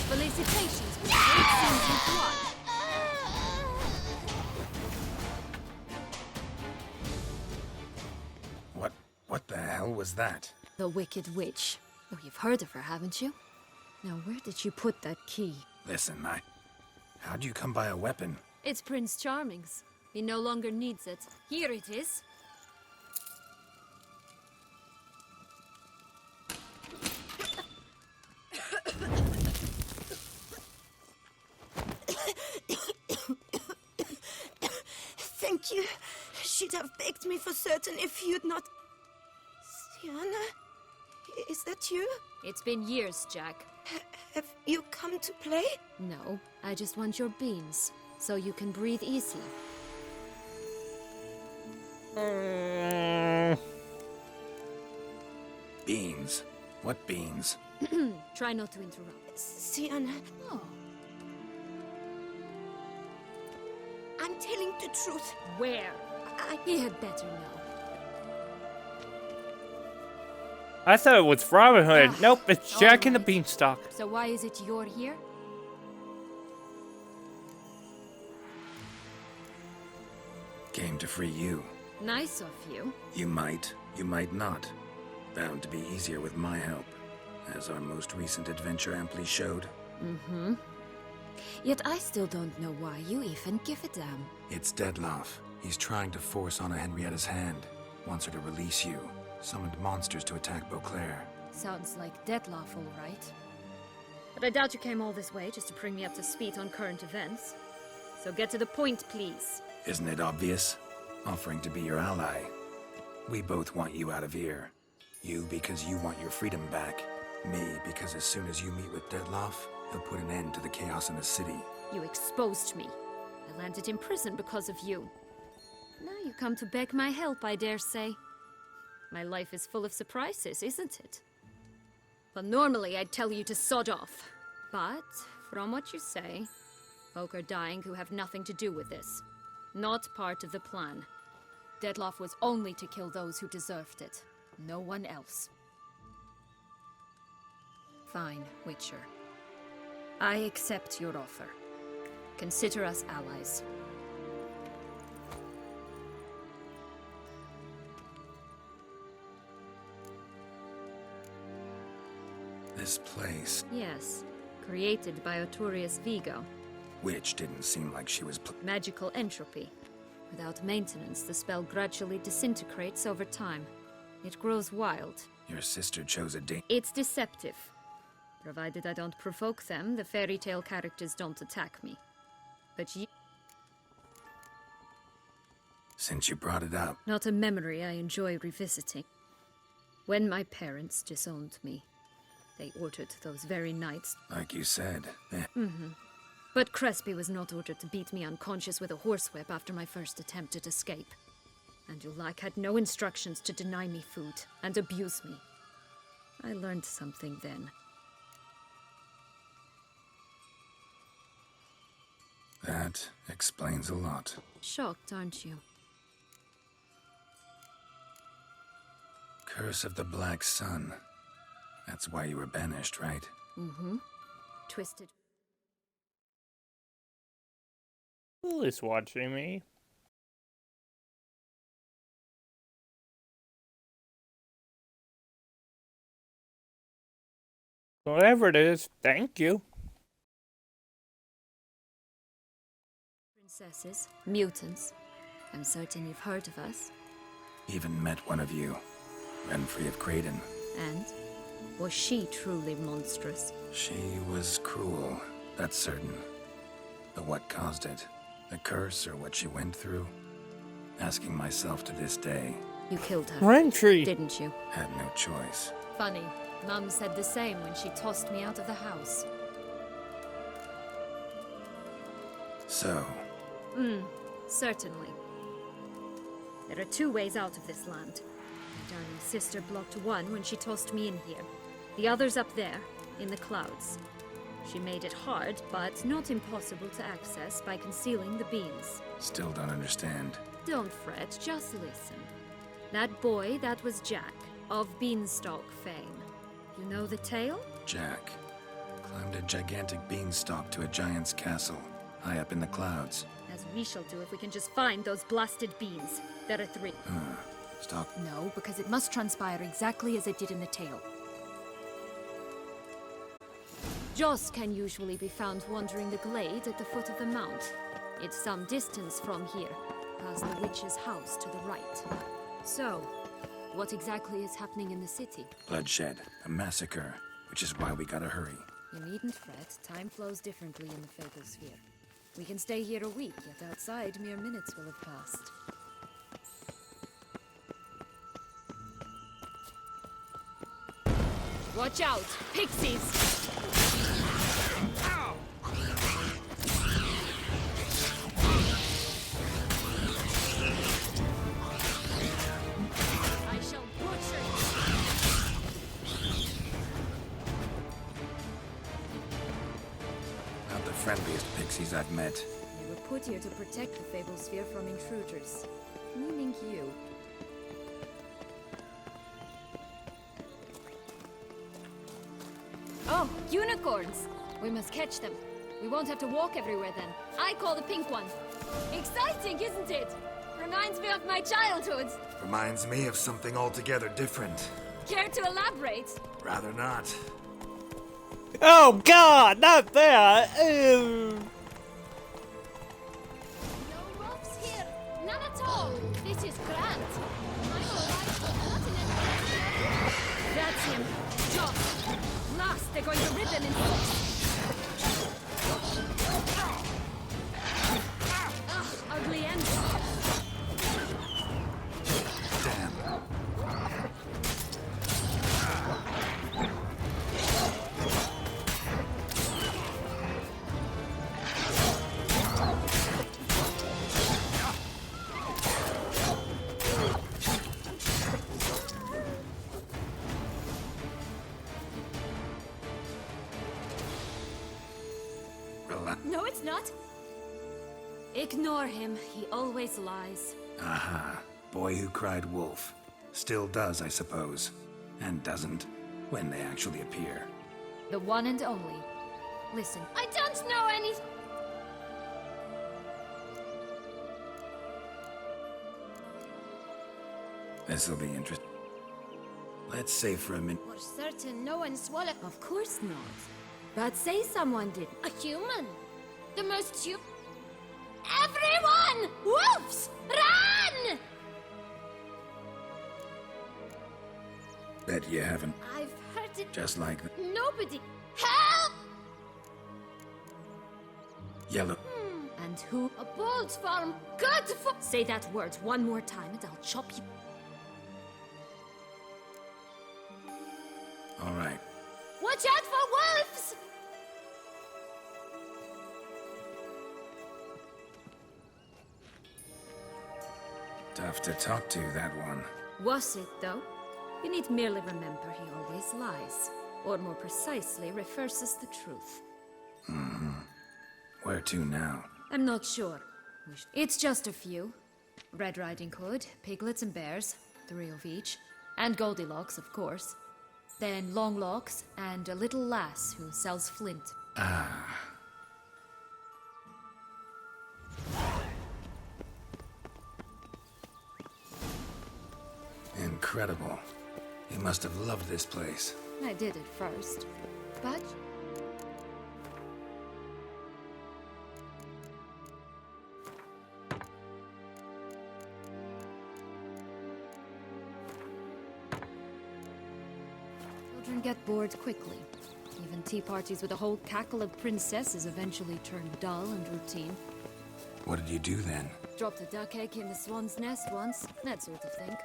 Felicitations with great scenes with blood. What the hell was that? The Wicked Witch. Oh, you've heard of her, haven't you? Now, where did she put that key? Listen, how'd you come by a weapon? It's Prince Charming's. He no longer needs it. Here it is. Thank you. She'd have begged me for certain if you'd not... Sienna? Is that you? It's been years, Jack. Have you come to play? No, I just want your beans, so you can breathe easy. Beans? What beans? Try not to interrupt. Sienna. Oh. I'm telling the truth. Where? He had better know. I thought it was Robin Hood. Ugh, Nope, it's Jack and the right. Beanstalk. So why is it you're here? Came to free you. Nice of you. You might not. Bound to be easier with my help, as our most recent adventure amply showed. Mm-hmm. Yet I still don't know why you even give a damn. It's Dettlaff. He's trying to force Anna Henrietta's hand. Wants her to release you. Summoned monsters to attack Beauclair. Sounds like Dettlaff, all right. But I doubt you came all this way just to bring me up to speed on current events. So get to the point, please. Isn't it obvious? Offering to be your ally. We both want you out of here. You because you want your freedom back. Me because as soon as you meet with Dettlaff, he'll put an end to the chaos in the city. You exposed me. I landed in prison because of you. Now you come to beg my help, I dare say. My life is full of surprises, isn't it? Well, normally I'd tell you to sod off. But, from what you say, folk are dying who have nothing to do with this. Not part of the plan. Dettlaff was only to kill those who deserved it. No one else. Fine, Witcher. I accept your offer. Consider us allies. This place, Yes. Created by Arturius Vigo. which didn't seem like she was Magical entropy. Without maintenance, the spell gradually disintegrates over time. It grows wild. Your sister chose a date. It's deceptive. Provided I don't provoke them, the fairy tale characters don't attack me. But you... Since you brought it up, Not a memory I enjoy revisiting. When my parents disowned me, they ordered those very knights. like you said, But Crespi was not ordered to beat me unconscious with a horsewhip after my first attempt at escape. And Ulak had no instructions to deny me food and abuse me. I learned something then. that explains a lot. Shocked, aren't you? Curse of the Black Sun. That's why you were banished, right? Mm-hmm. Twisted. Who is watching me? Whatever it is, thank you. Princesses, mutants. I'm certain you've heard of us. Even met one of you, Renfrey of Creighton. And? Was she truly monstrous? She was cruel, that's certain. But what caused it? The curse or what she went through? Asking myself to this day. You killed her. Renfrey! Didn't you? Had no choice. Funny. Mum said the same when she tossed me out of the house. So, Certainly. There are two ways out of this land. My darling sister blocked one when she tossed me in here. The other's up there, in the clouds. She made it hard, but not impossible to access by concealing the beams. still don't understand. Don't fret, just listen. That boy, that was Jack, of Beanstalk fame. You know the tale? Jack climbed a gigantic beanstalk to a giant's castle, high up in the clouds. As we shall do if we can just find those blasted beans. There are 3. Stalk. No, because it must transpire exactly as it did in the tale. Joss can usually be found wandering the glade at the foot of the mount. It's some distance from here, past the witch's house to the right. So, what exactly is happening in the city? Bloodshed, a massacre, which is why we gotta hurry. You needn't fret. Time flows differently in the Fable Sphere. We can stay here a week, yet outside mere minutes will have passed. Watch out! Pixies! I shall butcher Not the friendliest pixies I've met. They were put here to protect the Fable Sphere from intruders. Meaning you. Oh, unicorns! We must catch them. We won't have to walk everywhere then. I call the pink one. Exciting, isn't it? Reminds me of my childhood. Reminds me of something altogether different. Care to elaborate? Rather not. Oh God, not that! Ew. No ropes here. None at all. This is grand. I'm alright, but not in any... That's him. Joss. Last, they're going to rip him in six. Ugh, ugly end. Damn. it's not. Ignore him. He always lies. Aha. Boy who cried wolf. Still does, I suppose. And doesn't, when they actually appear. The one and only. Listen, I don't know any... This'll be interesting. Let's say for a minute. For certain, no one swallowed... Of course not. But say someone did. A human. The most Everyone! Wolves! Run! Bet you haven't. I've heard it. Just like the Nobody. Help! yellow. And who? A bold farm. Good for... Say that word one more time and I'll chop you. All right. Watch out for wolves! Tough to talk to, that one. Was it, though? You need merely remember he always lies. Or more precisely, reverses the truth. Mm-hmm. Where to now? I'm not sure. It's just a few. Red Riding Hood, piglets and bears, 3 of each. And Goldilocks, of course. Then Longlocks, and a little lass who sells flint. Ah. Incredible. You must have loved this place. I did at first. But... children get bored quickly. Even tea parties with a whole cackle of princesses eventually turn dull and routine. What did you do then? Dropped a duck egg in the swan's nest once, that sort of thing.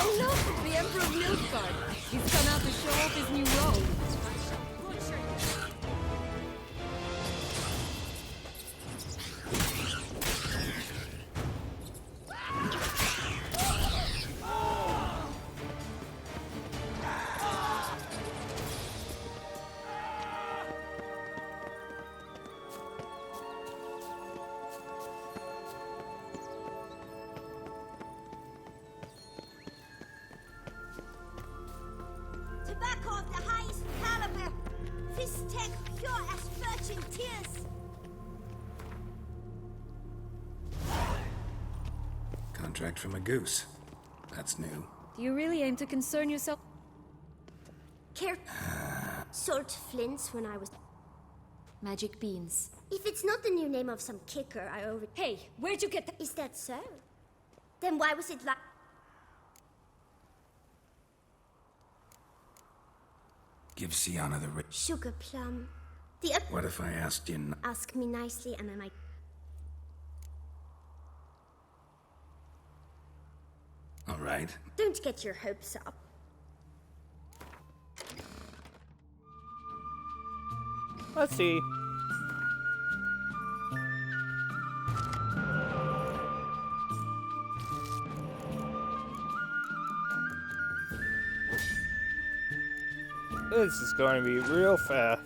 Oh look! The Emperor of Nilfgaard! He's come out to show off his new robe. Tobacco of the highest caliber. This tech pure as virgin tears. Contract from a goose. That's new. Do you really aim to concern yourself? Sold flints when I was... Magic beans. If it's not the new name of some kicker, I already... Hey, where'd you get that? Is that so? Then why was it like... Give Sienna the Sugar plum. What if I asked you Ask me nicely and I might... All right. Don't get your hopes up. Let's see. This is going to be real fast.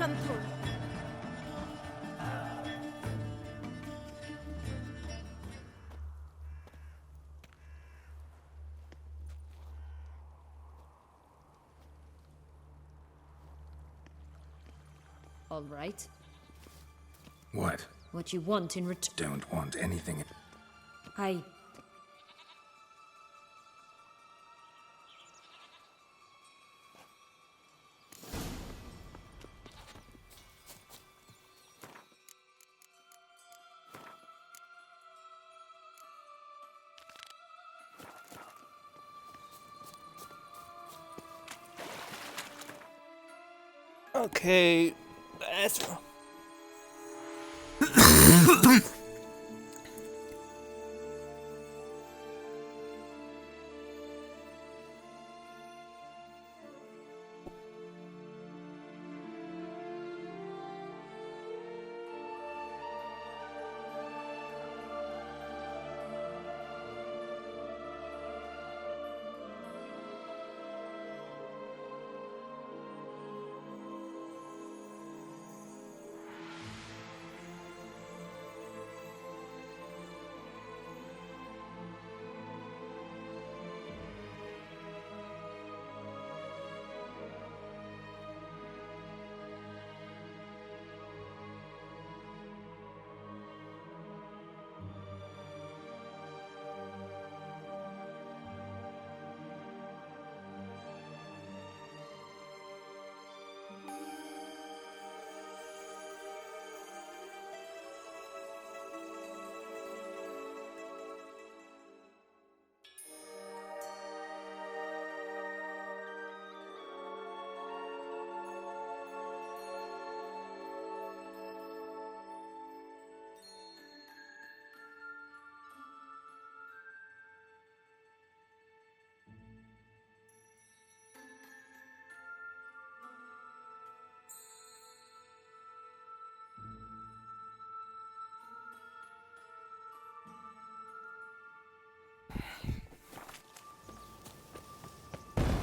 Granthor. All right. What? What you want in return? Don't want anything. I... Okay, that's...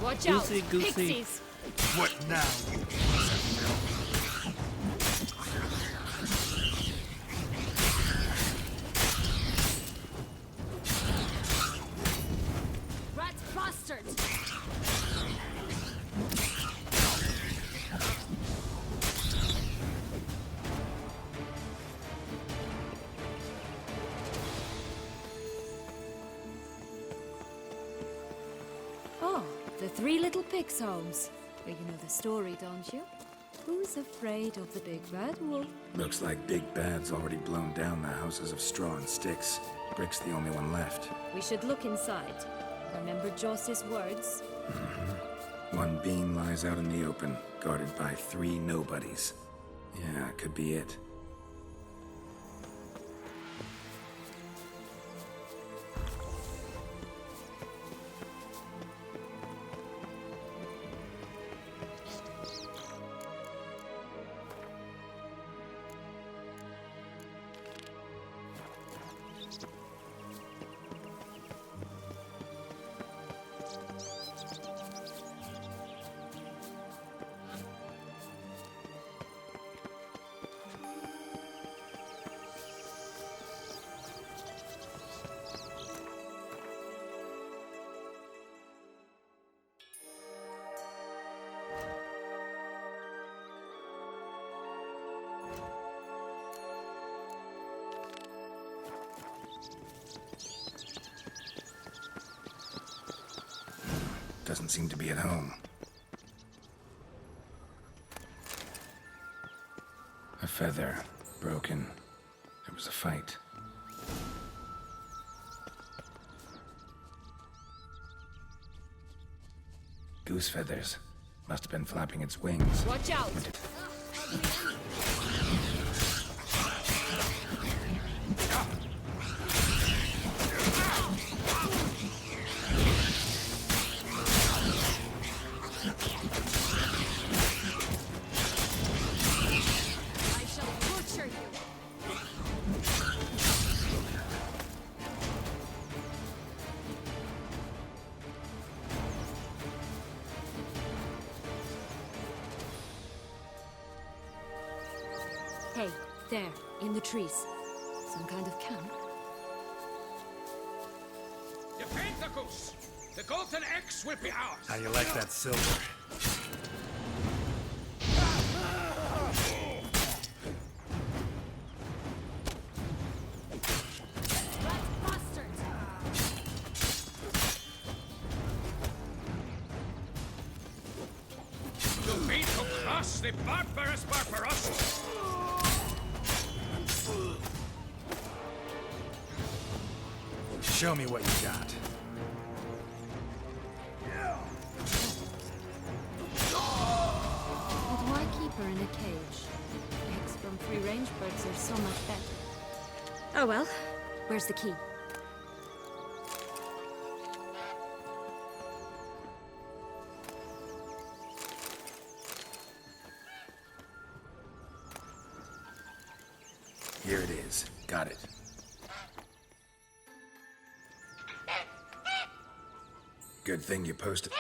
Watch Goosey, out! goosey. Pixies! What now, you Rat bastard! Oh, the three little pigs' homes. Well, you know the story, don't you? Who's afraid of the big bad wolf? Looks like Big Bad's already blown down the houses of straw and sticks. Brick's the only one left. We should look inside. Remember Joss's words? One beam lies out in the open, guarded by 3 nobodies. Yeah, could be it. Doesn't seem to be at home. A feather. Broken. There was a fight. Goose feathers. Must have been flapping its wings. Watch out! I shall torture you! there, in the trees. Some kind of camp? Defend the goose! The golden X will be ours! How you like that silver? You mean to cross the barbarous Barbarossa? Show me what you got. But why keep her in a cage? Eggs from free-range birds are so much better. Oh well, where's the key? Here it is. Got it. Good thing you posted.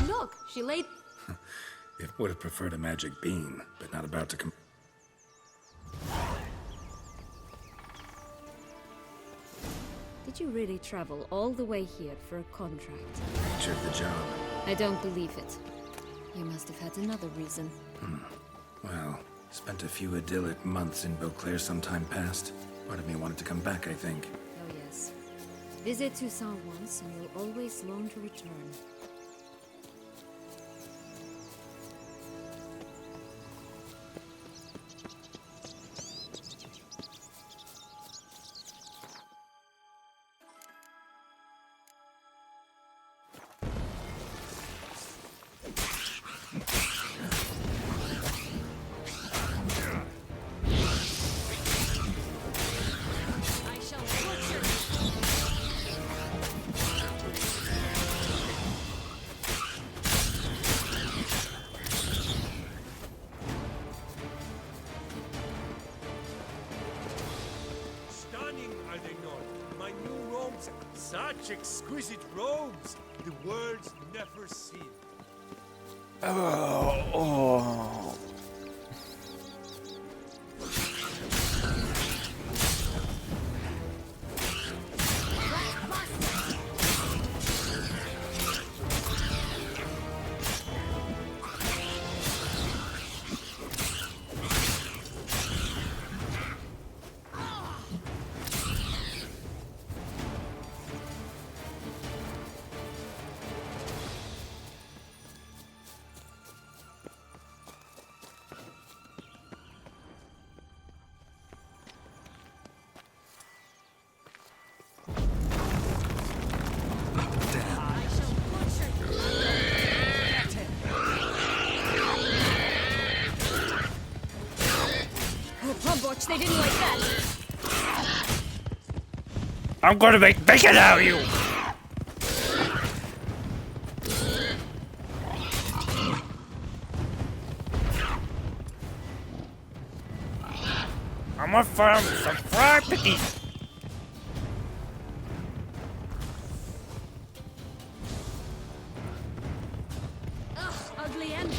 Look, she laid... It would have preferred a magic bean, but not about to come. Did you really travel all the way here for a contract? Nature of the job. I don't believe it. You must have had another reason. Well, spent a few idyllic months in Beauclair some time past. Part of me wanted to come back, I think. Oh yes. Visit Toussaint once, and you'll always long to return. Stunning, are they not? My new robes, such exquisite robes, the world's never seen. Oh. They didn't like that. I'm gonna make bacon out of you! I'm gonna find some fried pickies! Ugh, ugly end.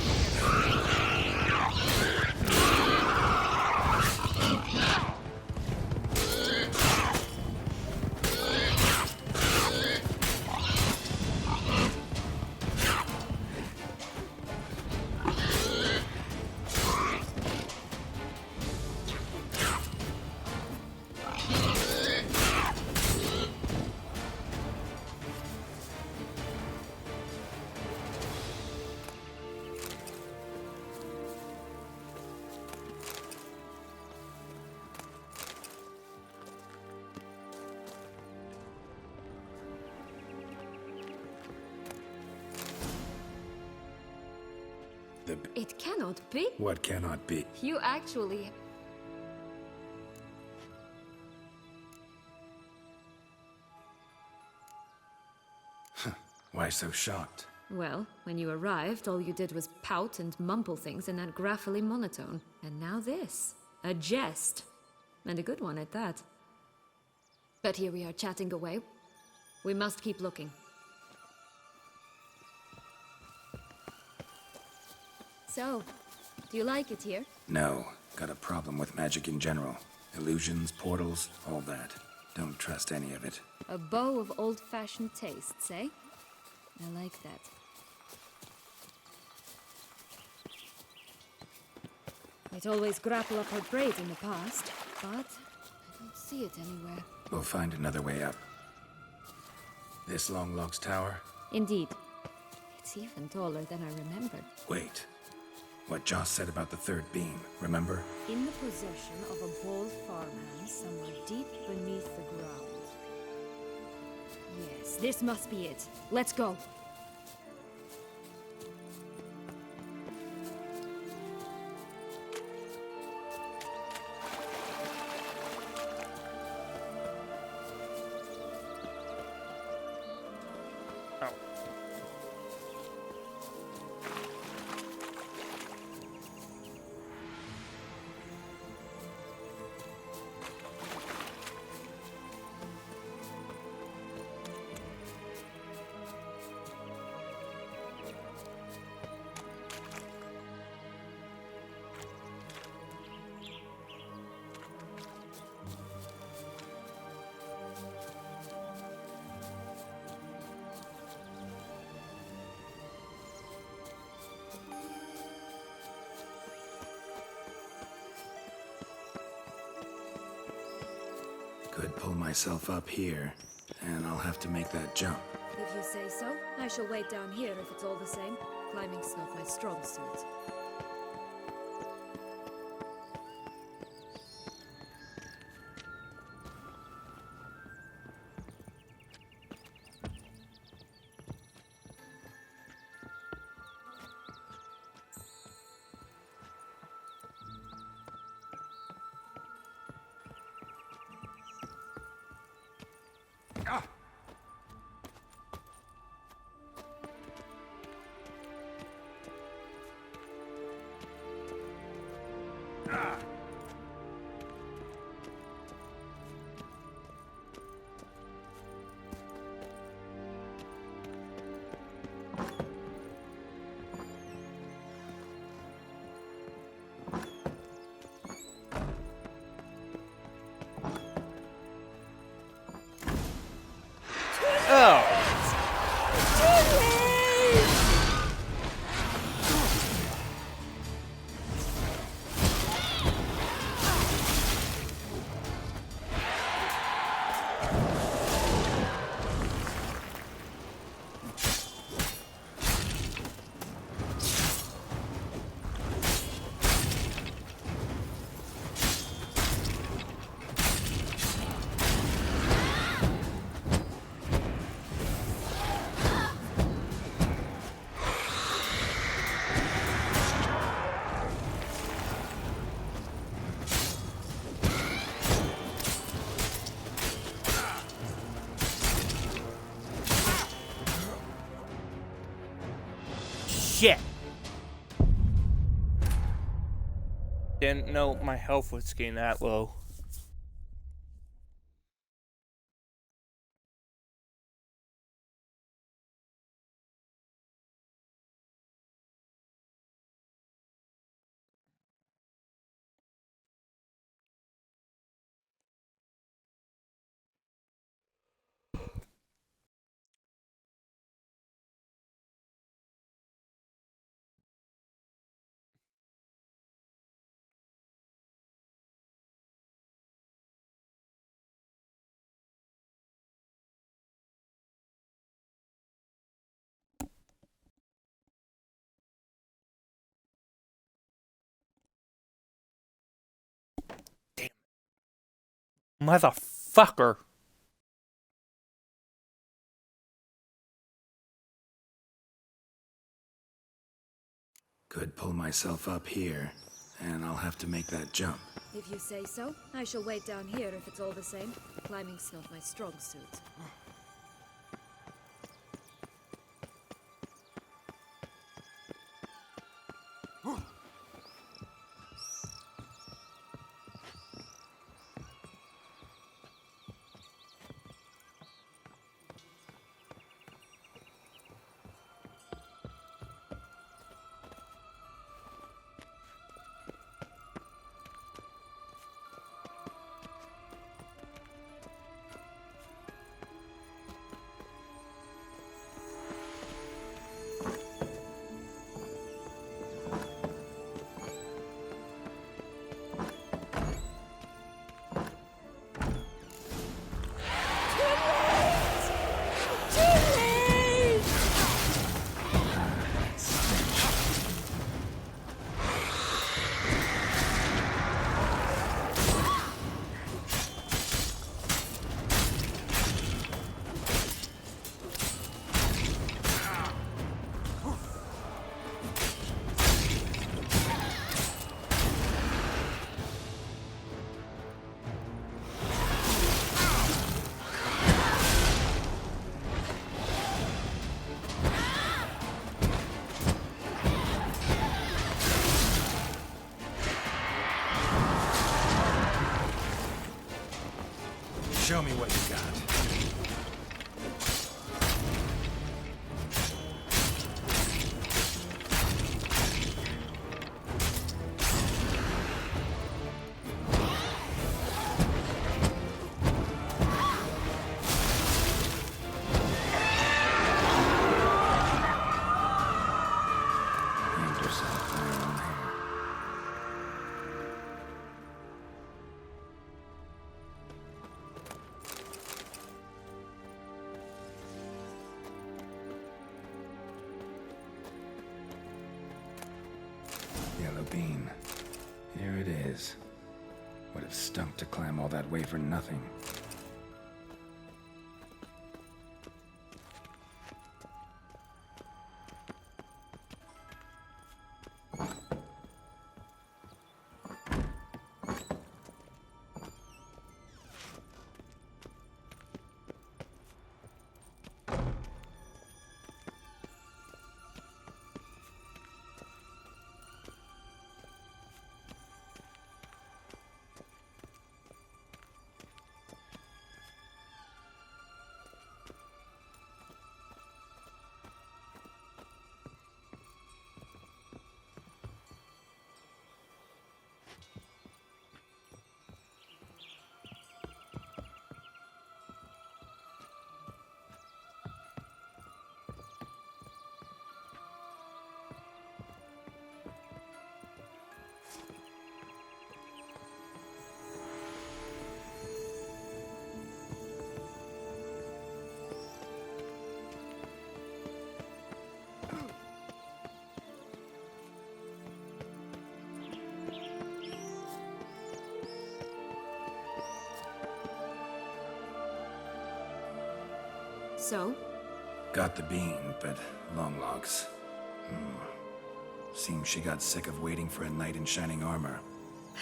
It cannot be. What cannot be? You actually... Why so shocked? Well, when you arrived, all you did was pout and mumble things in that graphily monotone. And now this. A jest. And a good one at that. But here we are chatting away. We must keep looking. So, Do you like it here? No, got a problem with magic in general. Illusions, portals, all that. Don't trust any of it. A bow of old-fashioned tastes, eh? I like that. It always grapple up her braid in the past, but I don't see it anywhere. We'll find another way up. This Longlock's tower? Indeed. It's even taller than I remembered. Wait. What Joss said about the third beam, remember? In the possession of a bold farmhand somewhere deep beneath the ground. Yes, this must be it. Let's go. Could pull myself up here, and I'll have to make that jump. If you say so, I shall wait down here if it's all the same. Climbing's not my strong suit. Shit! Didn't know my health was getting that low. Motherfucker. Could pull myself up here, and I'll have to make that jump. If you say so, I shall wait down here if it's all the same. Climbing's not my strong suit. Show me what you got. Yellow bean. Here it is. Would have stunk to climb all that way for nothing. So? Got the bean, but long logs. Seems she got sick of waiting for a knight in shining armor.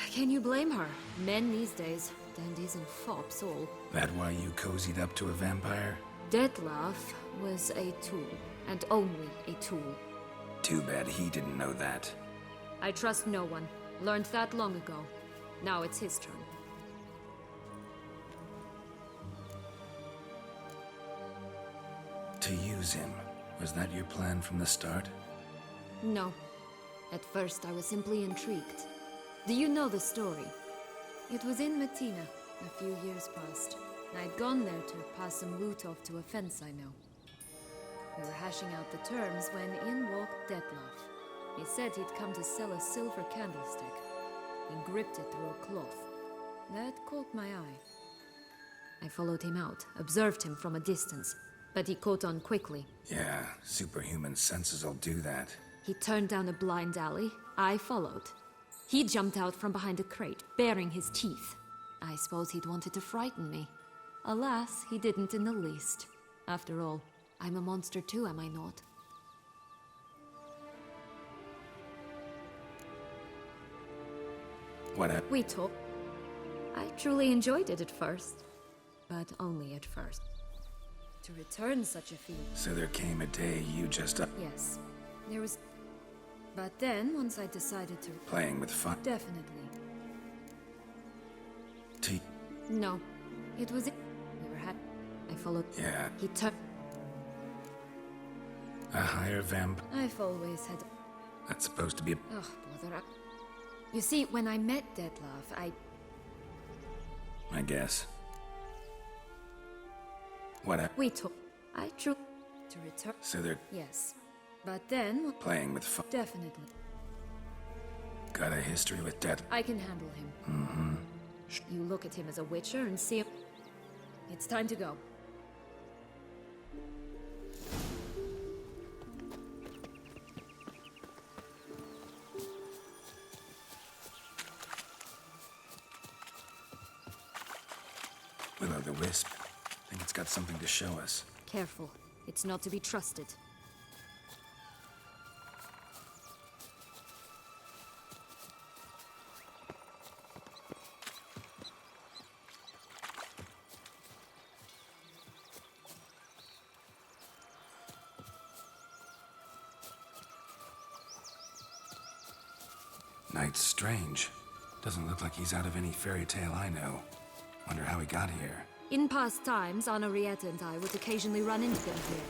Can you blame her? Men these days, dandies and fops all. That why you cozied up to a vampire? Detlef was a tool, and only a tool. Too bad he didn't know that. I trust no one. Learned that long ago. Now it's his turn. To use him. Was that your plan from the start? No. At first, I was simply intrigued. Do you know the story? It was in Mettina, a few years past. I'd gone there to pass some loot off to a fence I know. We were hashing out the terms when in walked Detlef. He said he'd come to sell a silver candlestick. He gripped it through a cloth. That caught my eye. I followed him out, observed him from a distance, but he caught on quickly. Yeah, superhuman senses will do that. He turned down a blind alley. I followed. He jumped out from behind a crate, baring his teeth. I suppose he'd wanted to frighten me. Alas, he didn't in the least. After all, I'm a monster too, am I not? What We talked. I truly enjoyed it at first. But only at first. To return such a feat. So there came a day you just... Yes. There was... But then, once I decided to... Playing with fun. Definitely. No. It was... We were I followed... Yeah. He turned... A higher vamp? I've always had... That's supposed to be a... Ugh, bother. You see, when I met Detlef, I guess. What We talked. I drew... To return... So they're... Yes. But then... Playing with fun. Definitely. Got a history with death. I can handle him. Mm-hmm. You look at him as a Witcher and see him... It's time to go. Will-o'-the-wisp. Think it's got something to show us. Careful. It's not to be trusted. Knight's strange. Doesn't look like he's out of any fairy tale I know. Wonder how he got here. In past times, Anarietta and I would occasionally run into them here.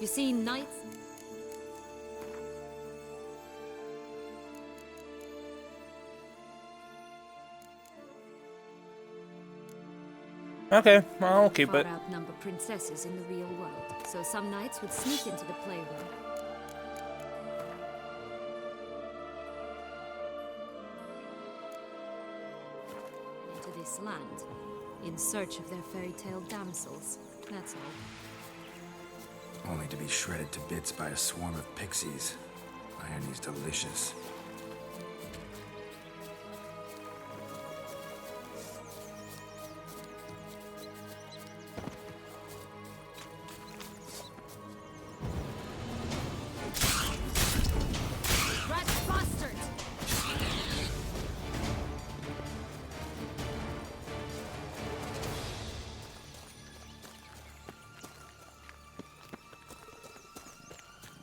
You see, knights... Okay, I'll keep it. far outnumber princesses in the real world, so some knights would sneak into the playroom. Into this land, in search of their fairy tale damsels. That's all. Only to be shredded to bits by a swarm of pixies. Irony's delicious. Rat bastard!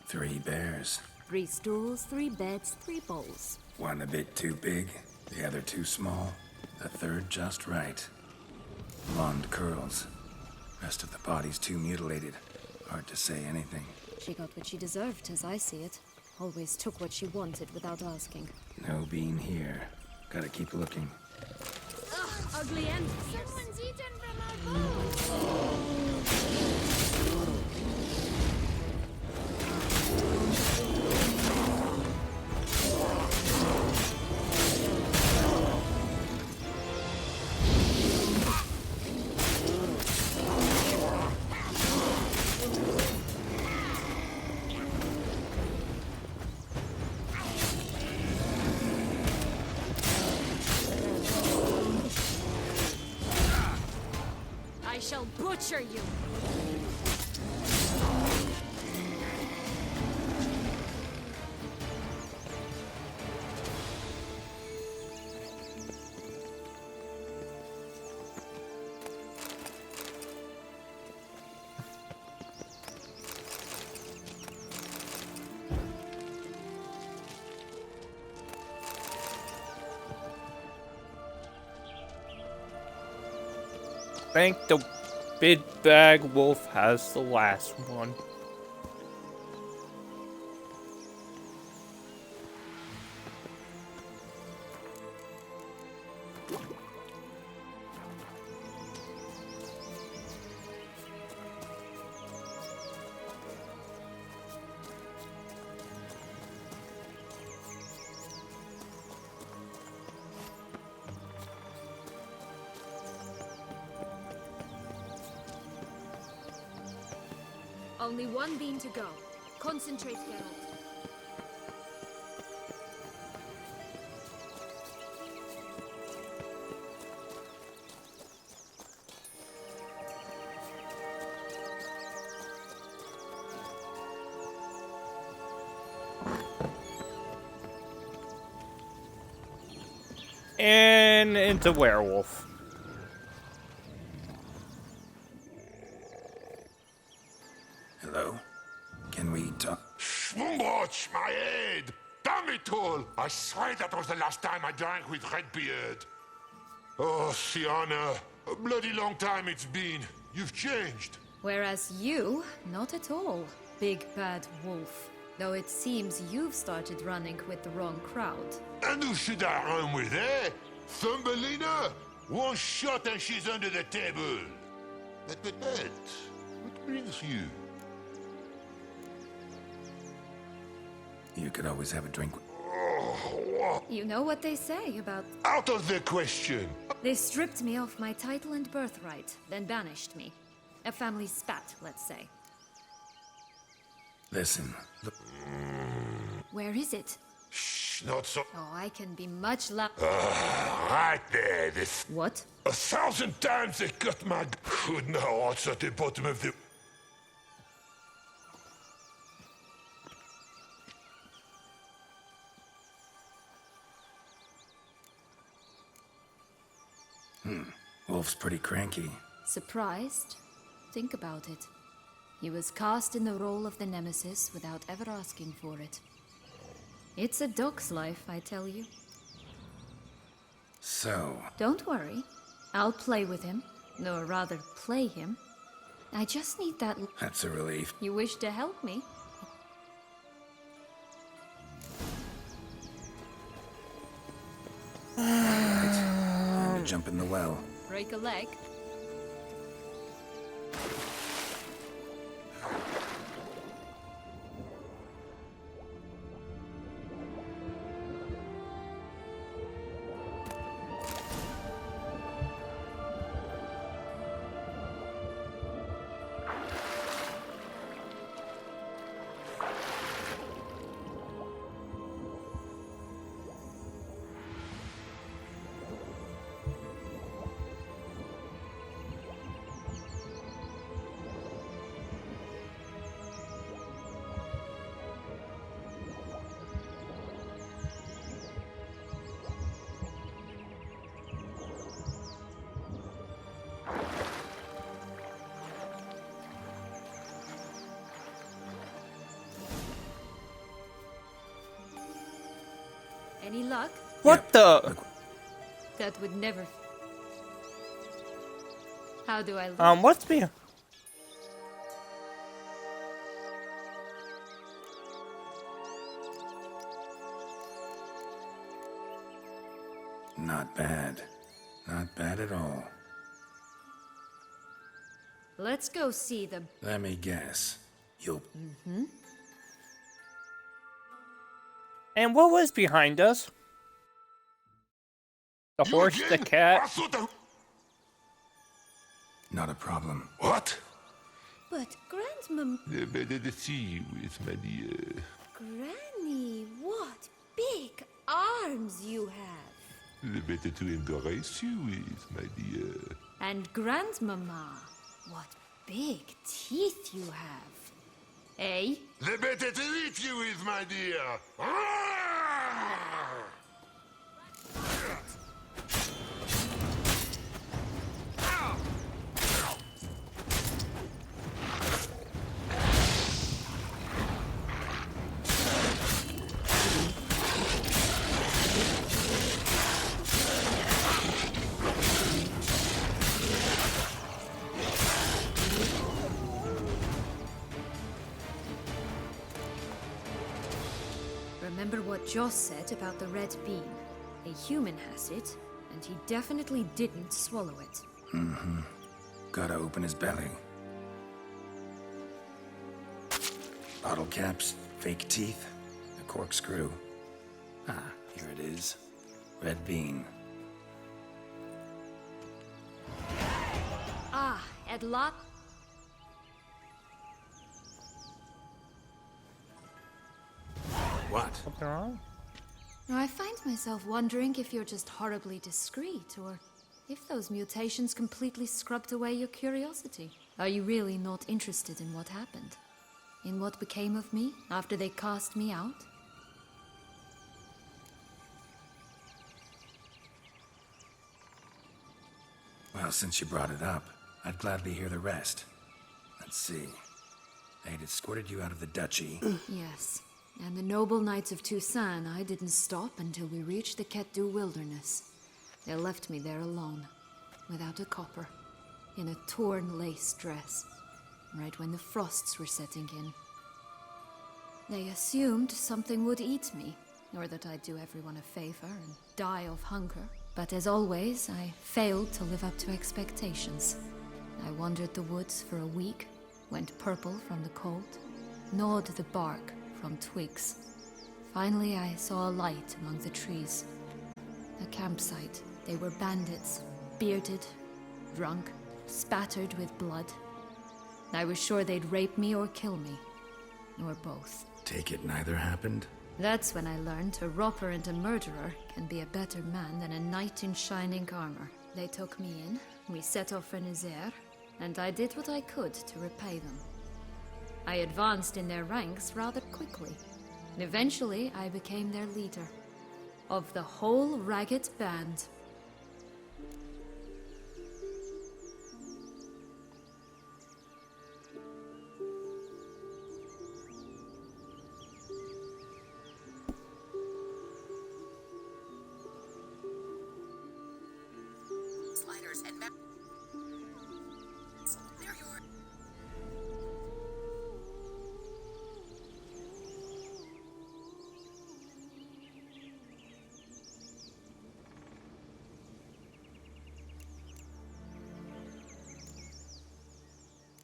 Three bears. 3 stools, 3 beds, 3 bowls. One a bit too big, the other too small, the third just right. Blonde curls. Rest of the body's too mutilated. Hard to say anything. She got what she deserved, as I see it. Always took what she wanted without asking. No bean here. Gotta keep looking. Ugh, ugly end. Someone's eaten from our bowl. I shall butcher you! I think the big bag wolf has the last one. Only one bean to go. Concentrate, Geralt. And into werewolf. Hello? Can we talk? Schwumbroch, my head! Damn it all! I swear that was the last time I drank with Redbeard. Oh, Sienna, a bloody long time it's been. You've changed. Whereas you, not at all, big bad wolf. Though it seems you've started running with the wrong crowd. And who should I run with, eh? Thumbelina? One shot and she's under the table. But, what brings you? You could always have a drink with... You know what they say about... Out of the question! They stripped me of my title and birthright, then banished me. A family spat, let's say. Listen, look... Where is it? Shh, not so... Oh, I can be much loud. Right there, this... What? 1,000 times they cut my... Good now, it's at the bottom of the... Wolf's pretty cranky. Surprised? Think about it. He was cast in the role of the Nemesis without ever asking for it. It's a dog's life, I tell you. So... Don't worry. I'll play with him. Or rather, play him. I just need that... That's a relief. You wish to help me? Right. Time to jump in the well. Break a leg? Any luck? What the? That would never... How do I look? What's behind? Not bad. Not bad at all. Let's go see the... Let me guess. You'll... Mm-hmm. And what was behind us? The horse, the cat. Not a problem. What? But Grandmam... Better to see you with my dear. Granny, what big arms you have. Better to embrace you with my dear. And Grandmama, what big teeth you have. Eh? The better to eat you with, my dear. Remember what Joss said about the red bean? A human has it, and he definitely didn't swallow it. Mm-hmm. Gotta open his belly. Bottle caps, fake teeth, a corkscrew. Ah, here it is. Red bean. Ah, Edlot. What? Something wrong? I find myself wondering if you're just horribly discreet, or if those mutations completely scrubbed away your curiosity. Are you really not interested in what happened? In what became of me after they cast me out? Well, since you brought it up, I'd gladly hear the rest. Let's see. They'd escorted you out of the duchy. Yes. And the noble knights of Toussaint, I didn't stop until we reached the Ketdu wilderness. They left me there alone, without a copper, in a torn lace dress, right when the frosts were setting in. They assumed something would eat me, or that I'd do everyone a favor and die of hunger. But as always, I failed to live up to expectations. I wandered the woods for a week, went purple from the cold, gnawed the bark from twigs. Finally, I saw a light among the trees. A campsite. They were bandits, bearded, drunk, spattered with blood. I was sure they'd rape me or kill me, or both. Take it neither happened? That's when I learned a robber and a murderer can be a better man than a knight in shining armor. They took me in, we set off for Nazaire, and I did what I could to repay them. I advanced in their ranks rather quickly. Eventually, I became their leader. Of the whole ragged band. Sliders and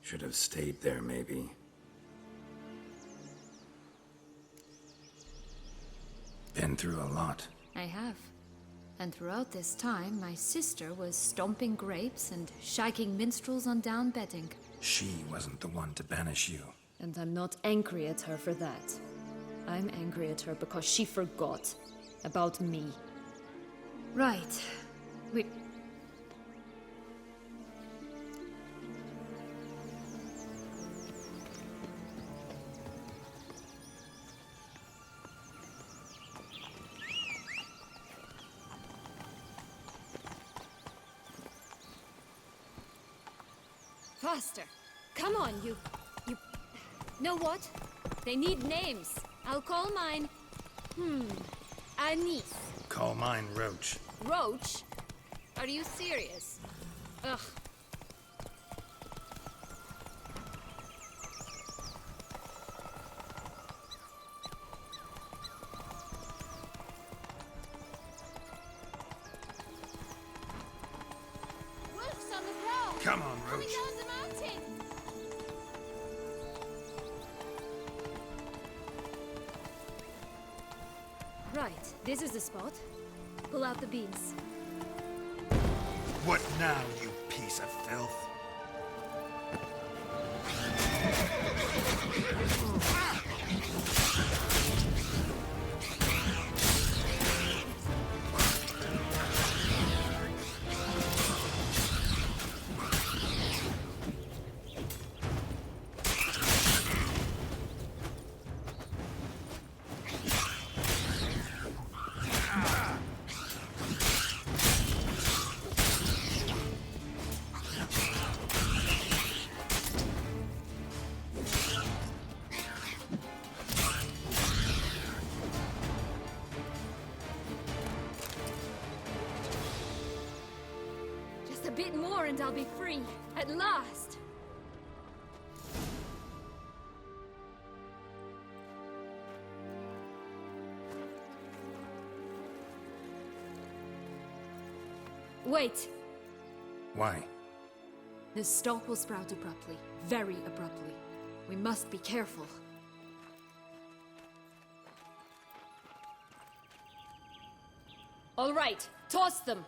Should have stayed there, maybe. Been through a lot. I have. And throughout this time, my sister was stomping grapes and shagging minstrels on down bedding. She wasn't the one to banish you. And I'm not angry at her for that. I'm angry at her because she forgot about me. Right. We... Faster! Come on, you... Know what? They need names. I'll call mine... Anise. Call mine Roach. Roach? Are you serious? Ugh. Wolves on the road! Come on, Coming Roach. down the mountain! Right, this is the spot. Pull out the beams. What now, you piece of filth? Just a bit more and I'll be free. At last! Wait! Why? The stalk will sprout abruptly. Very abruptly. We must be careful. All right, toss them!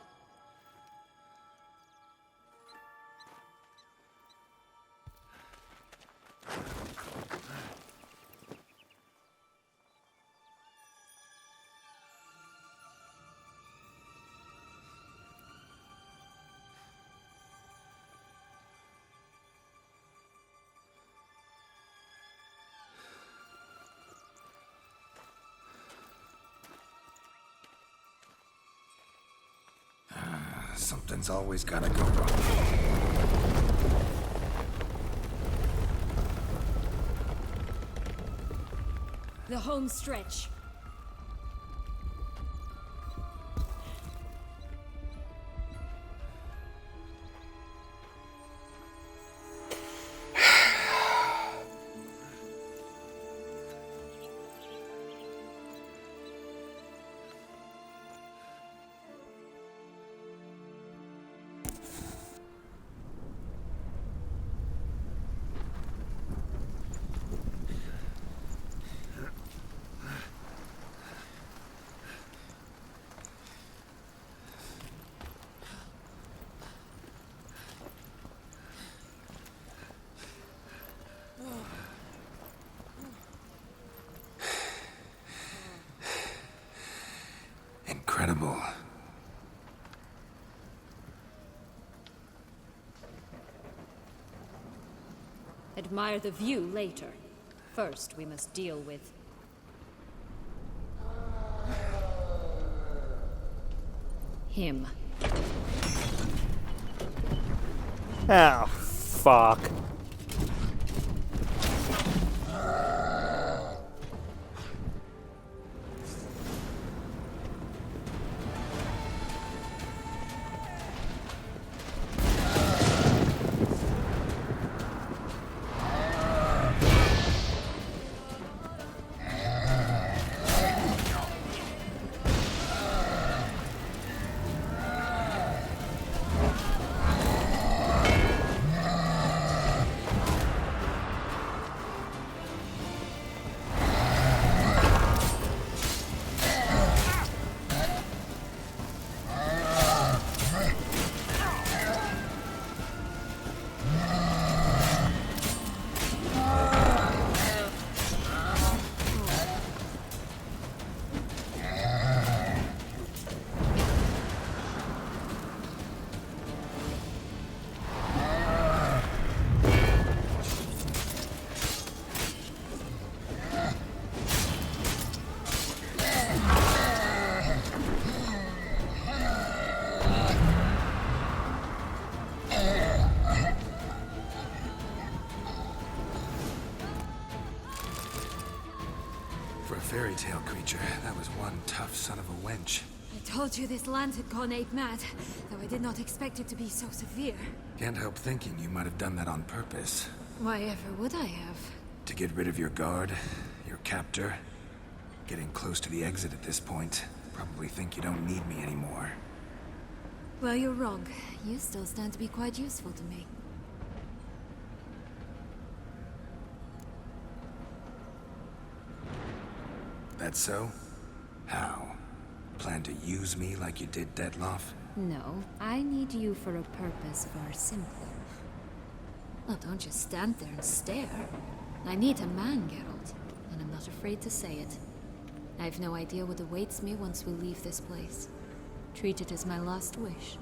Something's always gotta go wrong. The home stretch. Incredible. Admire the view later. First, we must deal with... him. Oh, fuck. tail creature. That was one tough son of a wench. I told you this land had gone ape mad, though I did not expect it to be so severe. Can't help thinking you might have done that on purpose. Why ever would I have? To get rid of your guard, your captor. Getting close to the exit at this point. Probably think you don't need me anymore. Well, you're wrong. You still stand to be quite useful to me. That so? How? Plan to use me like you did Detloff? No, I need you for a purpose far simpler. Well, don't just stand there and stare. I need a man, Geralt, and I'm not afraid to say it. I've no idea what awaits me once we leave this place. Treat it as my last wish.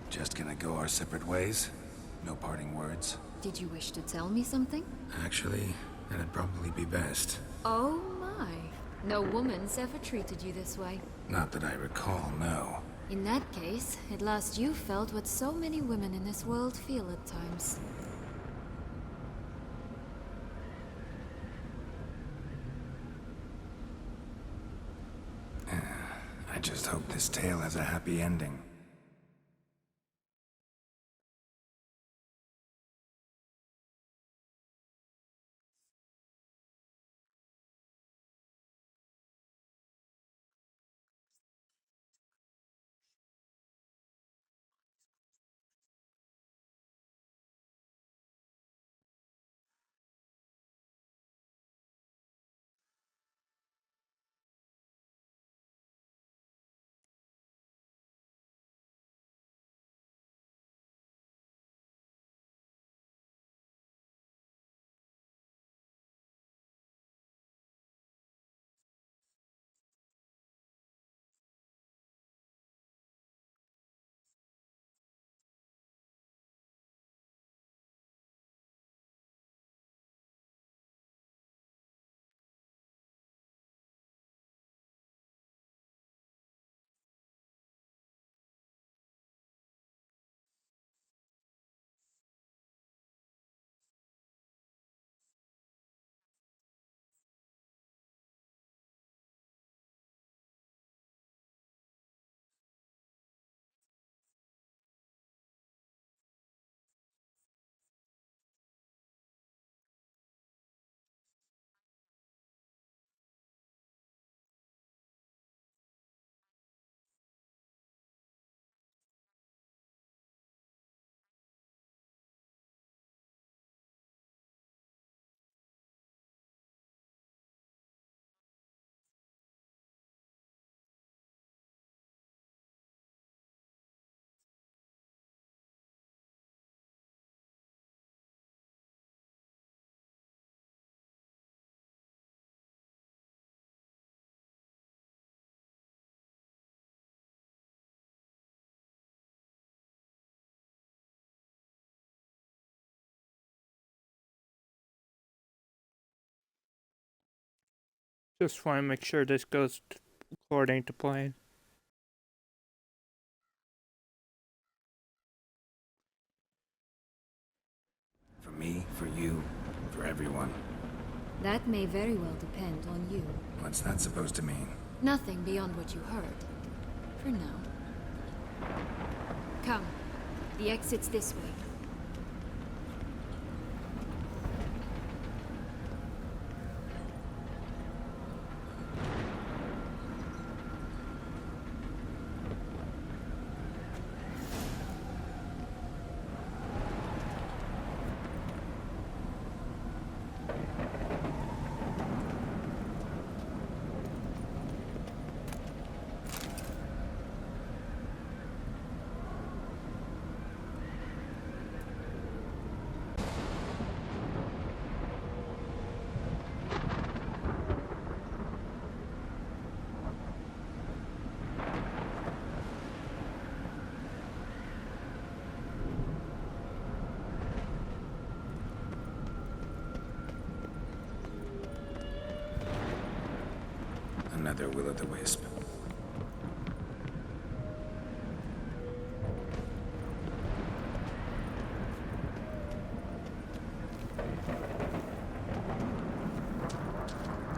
Just gonna go our separate ways? No parting words? Did you wish to tell me something? Actually, that'd probably be best. Oh my. No woman's ever treated you this way. Not that I recall, no. In that case, at last you felt what so many women in this world feel at times. I just hope this tale has a happy ending. Just want to make sure this goes according to plan. For me, for you, for everyone. That may very well depend on you. What's that supposed to mean? Nothing beyond what you heard. For now. Come. The exit's this way. Another will-o'-the-wisp.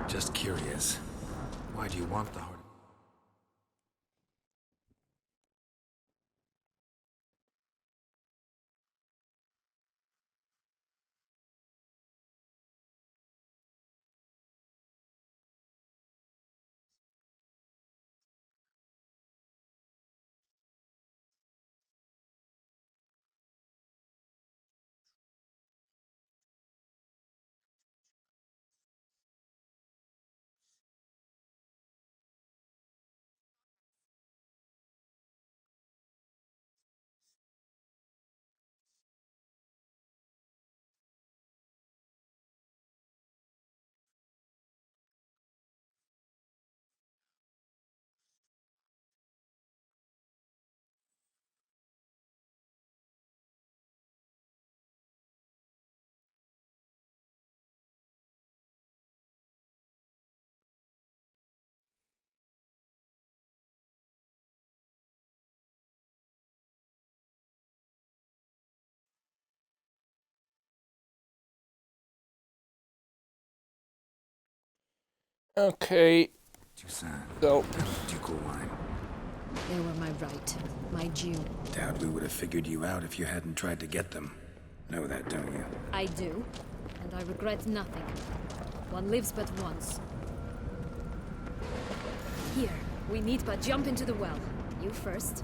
Just curious. Why do you want the heart? Okay. So. Ducal wine. They were my right. My due. Doubt we would have figured you out if you hadn't tried to get them. Know that, don't you? I do. And I regret nothing. One lives but once. Here, we need but jump into the well. You first.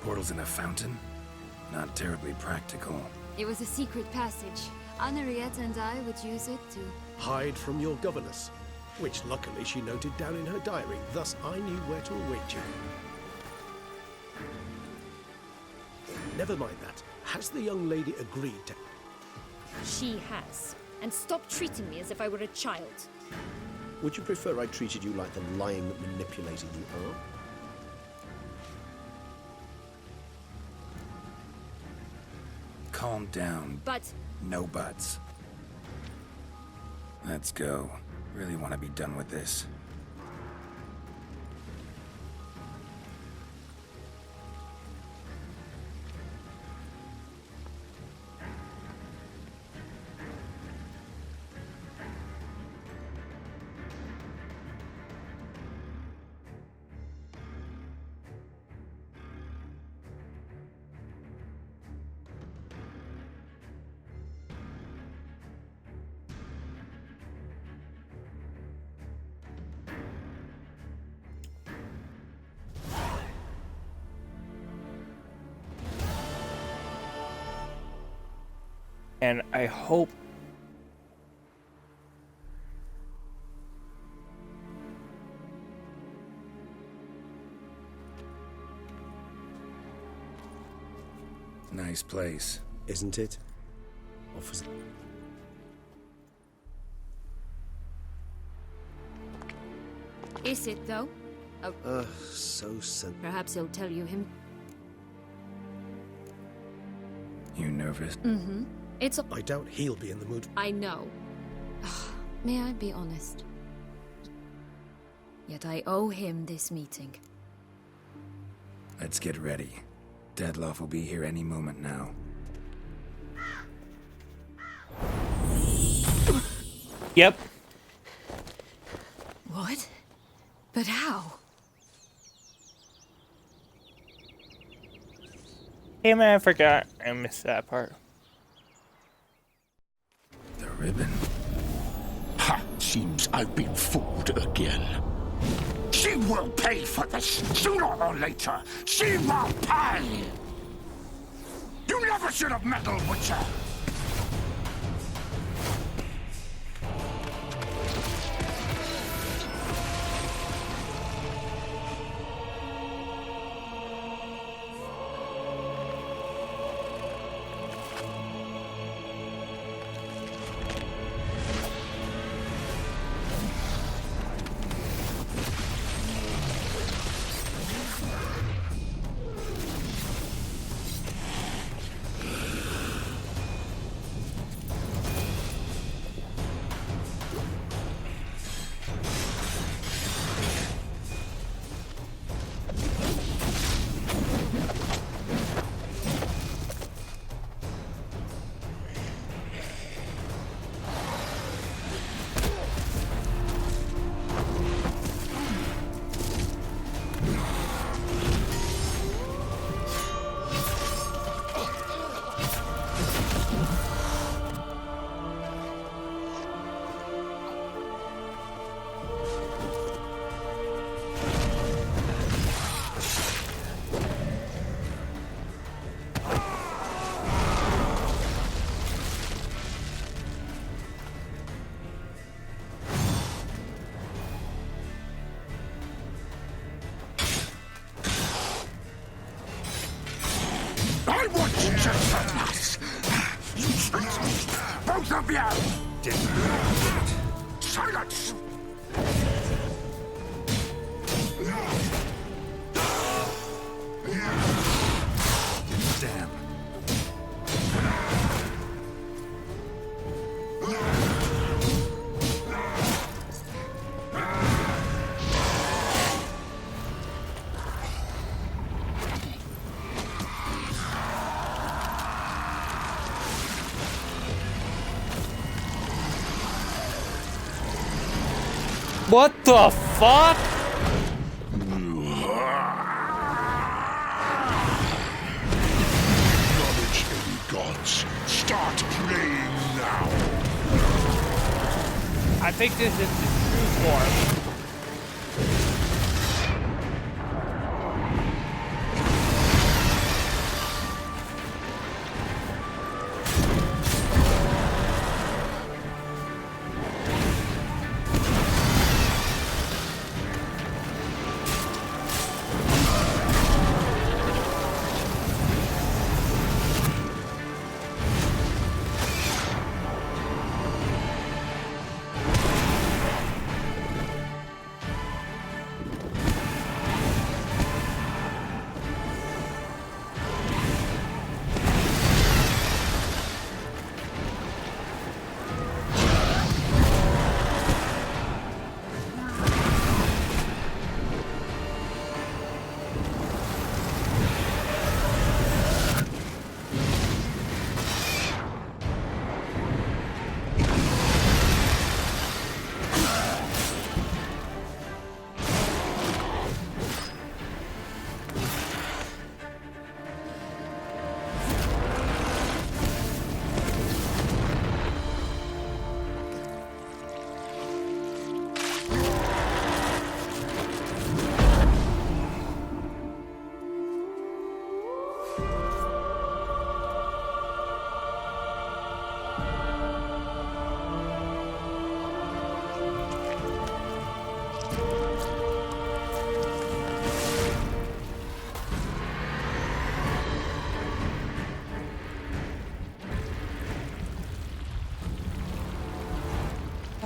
Portals in a fountain? Not terribly practical. It was a secret passage. Henriette and I would use it to... Hide from your governess, which luckily she noted down in her diary, thus I knew where to await you. Never mind that. Has the young lady agreed to... She has. And stop treating me as if I were a child. Would you prefer I treated you like the lying manipulator you are? Calm down. But... No buts. Let's go. Really want to be done with this. And I hope Nice place. Isn't it? Offers... Is it, though? So sad. Perhaps he'll tell you him. You nervous? Mm-hmm. It's a... I doubt he'll be in the mood. I know. May I be honest? Yet I owe him this meeting. Let's get ready. Deadloff will be here any moment now. Yep. What? But how? Hey man, I forgot. I missed that part. The ribbon. Ha! Seems I've been fooled again. She will pay for this, sooner or later. She will pay! You never should have meddled, Witcher! I want you to us! Both of you! Silence! Damn. What the fuck? Knowledge, any gods. Start playing now. I think this is the true form.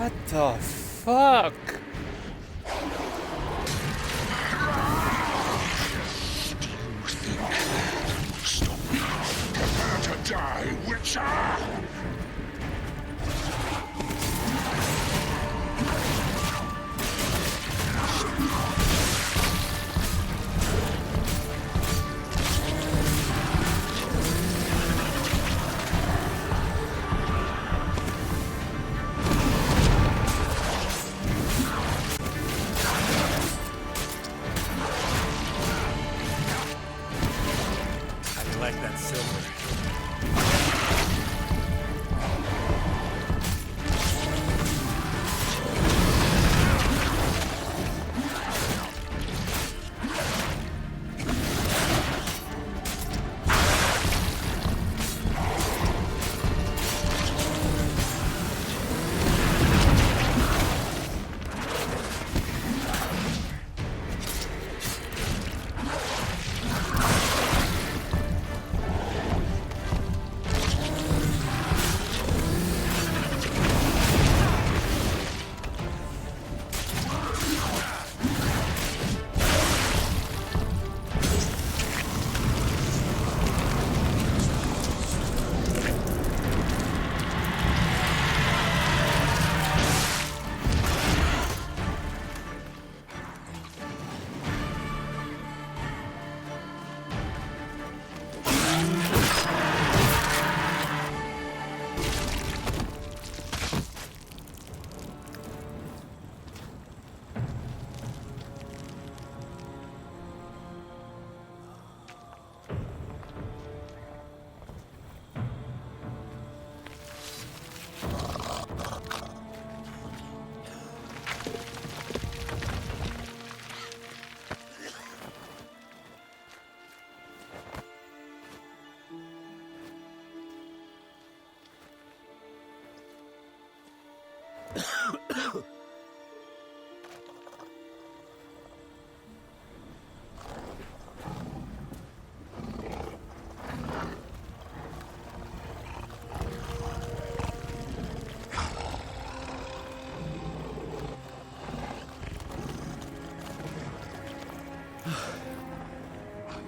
What the fuck? Prepare to die, Witcher! I like that silver.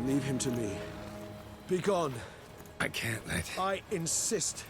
Leave him to me. Be gone. I can't let... I insist.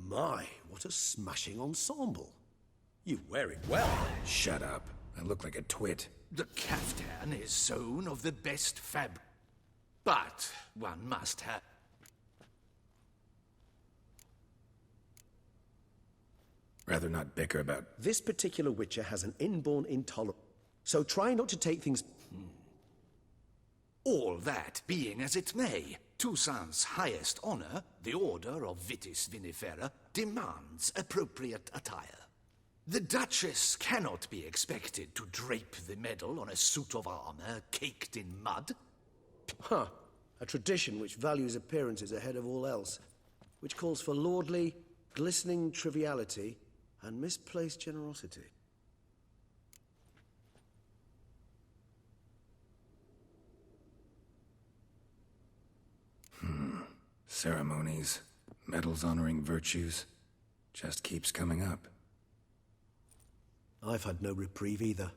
My, what a smashing ensemble. You wear it well. Shut up. I look like a twit. The caftan is sewn of the best fabric. But one must have... Rather not bicker about... This particular Witcher has an inborn intolerance, so try not to take things... All that being as it may, Toussaint's highest honor, the Order of Vitis Vinifera, demands appropriate attire. The Duchess cannot be expected to drape the medal on a suit of armor caked in mud. Huh. A tradition which values appearances ahead of all else, which calls for lordly, glistening triviality and misplaced generosity. Ceremonies, medals honoring virtues, just keeps coming up. I've had no reprieve either.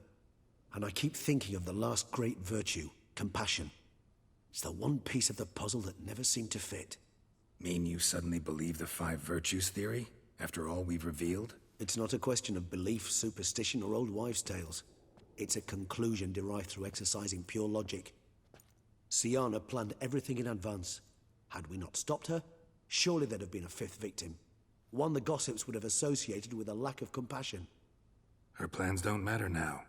And I keep thinking of the last great virtue, compassion. It's the one piece of the puzzle that never seemed to fit. Mean you suddenly believe the 5 virtues theory, after all we've revealed? It's not a question of belief, superstition, or old wives' tales. It's a conclusion derived through exercising pure logic. Siana planned everything in advance. Had we not stopped her, surely there'd have been a 5th victim. One the gossips would have associated with a lack of compassion. Her plans don't matter now.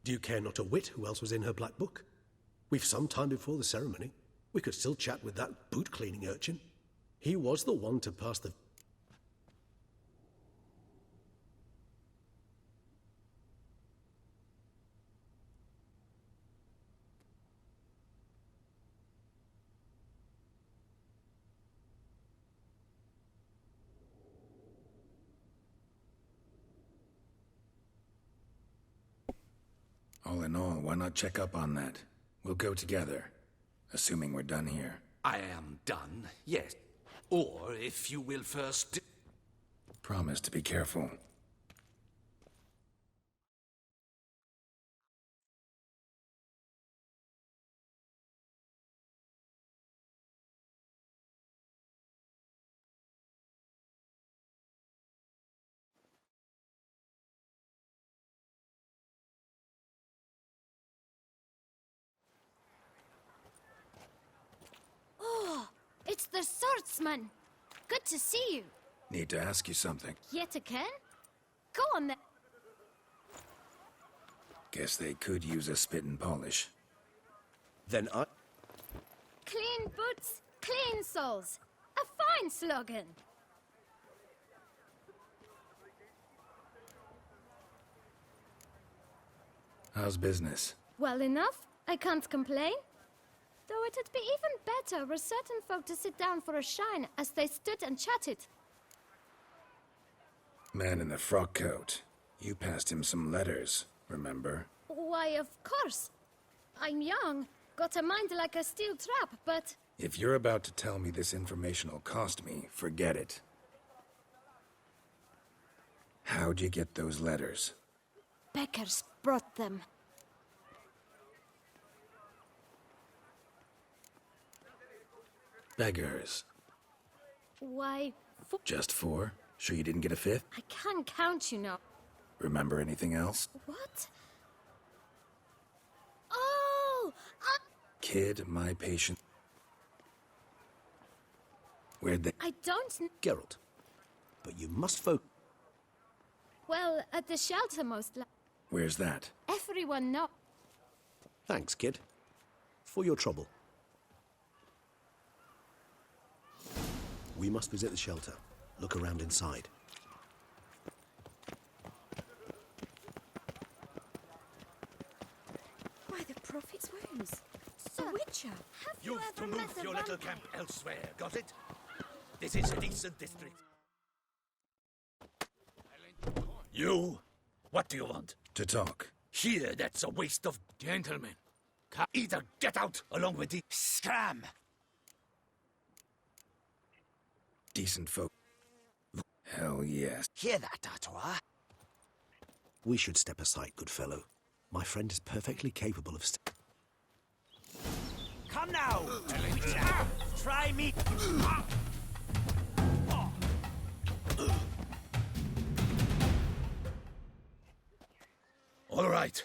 Do you care not a whit who else was in her black book? We've some time before the ceremony. We could still chat with that boot-cleaning urchin. He was the one to pass the... All in all, why not check up on that? We'll go together, assuming we're done here. I am done, yes. Or, if you will first... Promise to be careful. Oh, it's the swordsman. Good to see you. Need to ask you something. Yet again? Go on then. Guess they could use a spit and polish. Then I... Clean boots, clean souls. A fine slogan. How's business? Well enough. I can't complain. Though it'd be even better were certain folk to sit down for a shine as they stood and chatted. Man in the frock coat. You passed him some letters, remember? Why, of course. I'm young, got a mind like a steel trap, but... If you're about to tell me this information will cost me, forget it. How'd you get those letters? Beggars brought them. Beggars. Why, Just 4? Sure you didn't get a 5th? I can't count, you know. Remember anything else? What? Oh! Kid, my patient. Where'd they... I don't... Geralt. But you must focus. Well, at the shelter most likely. Where's that? Everyone knows. Thanks, kid. For your trouble. We must visit the shelter. Look around inside. By the prophet's wounds. The Witcher. Have you You've to ever move met a your little vampire? camp elsewhere, got it? This is a decent district. You? What do you want? To talk. Here, that's a waste of... Gentlemen. Either get out along with the... Scram! Decent folk. Hell yes. Hear that, Artois? We should step aside, good fellow. My friend is perfectly capable of... Come now, Witcher. Try me. All right.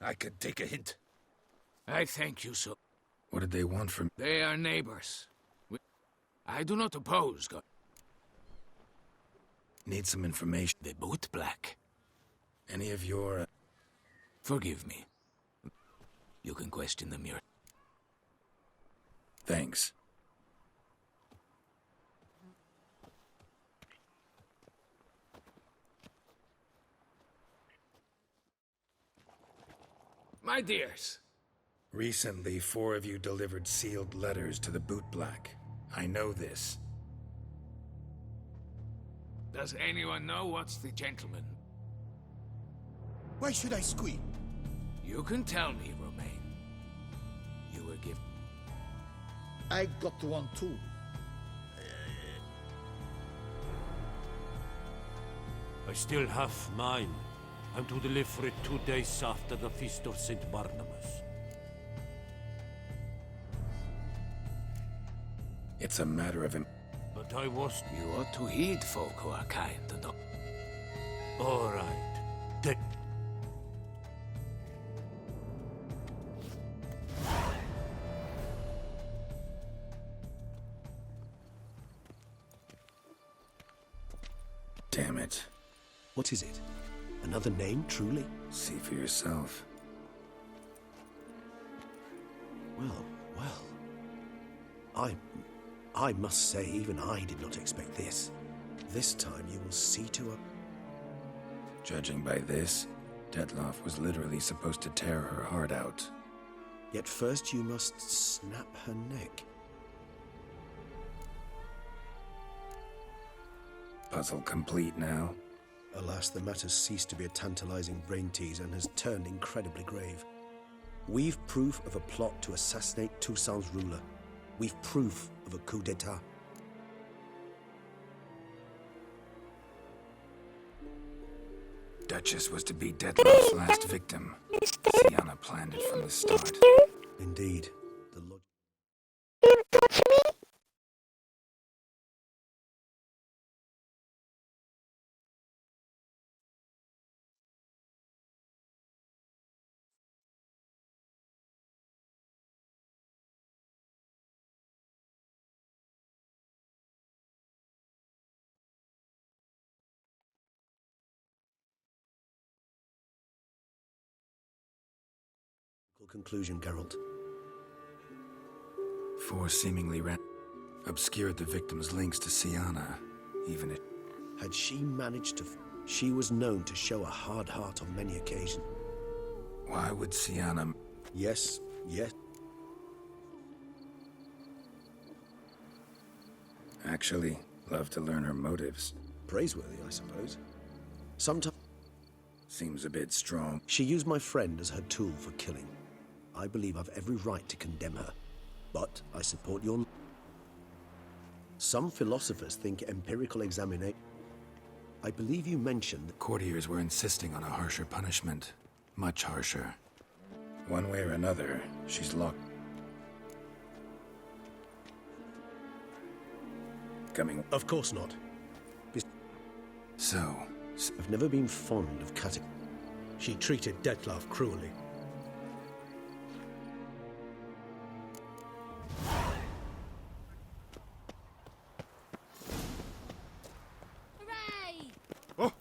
I can take a hint. I thank you, sir. What did they want from... They are neighbors. I do not oppose, God. Need some information. They both black. Any of your... Forgive me. You can question them yourself. Thanks. My dears. Recently, 4 of you delivered sealed letters to the bootblack. I know this. Does anyone know what's the gentleman? Why should I squeal? You can tell me, Romain. You were given. I got one too. I still have mine. I'm to deliver it 2 days after the Feast of St. Barnabas. It's a matter of him. But I was... You ought to heed folk who are kind and... All right. Damn it. What is it? Another name, truly? See for yourself. Well, I must say, even I did not expect this. This time you will see to a... Judging by this, Detloff was literally supposed to tear her heart out. Yet first you must snap her neck. Puzzle complete now. Alas, the matter's ceased to be a tantalizing brain tease and has turned incredibly grave. We've proof of a plot to assassinate Toussaint's ruler. We've proof of a coup d'etat. Duchess was to be Detloff's last victim. Sienna planned it from the start. Indeed. The conclusion, Geralt. 4 seemingly obscured the victim's links to Sienna, even it. Had she managed to... She was known to show a hard heart on many occasions. Why would Sienna... Yes. Actually, love to learn her motives. Praiseworthy, I suppose. Sometimes... Seems a bit strong. She used my friend as her tool for killing. I believe I've every right to condemn her. But I support your... Some philosophers think empirical examination... I believe you mentioned... Courtiers were insisting on a harsher punishment. Much harsher. One way or another, she's locked. Coming... Of course not. So... I've never been fond of cutting. She treated Detloff cruelly. Hooray! Oh!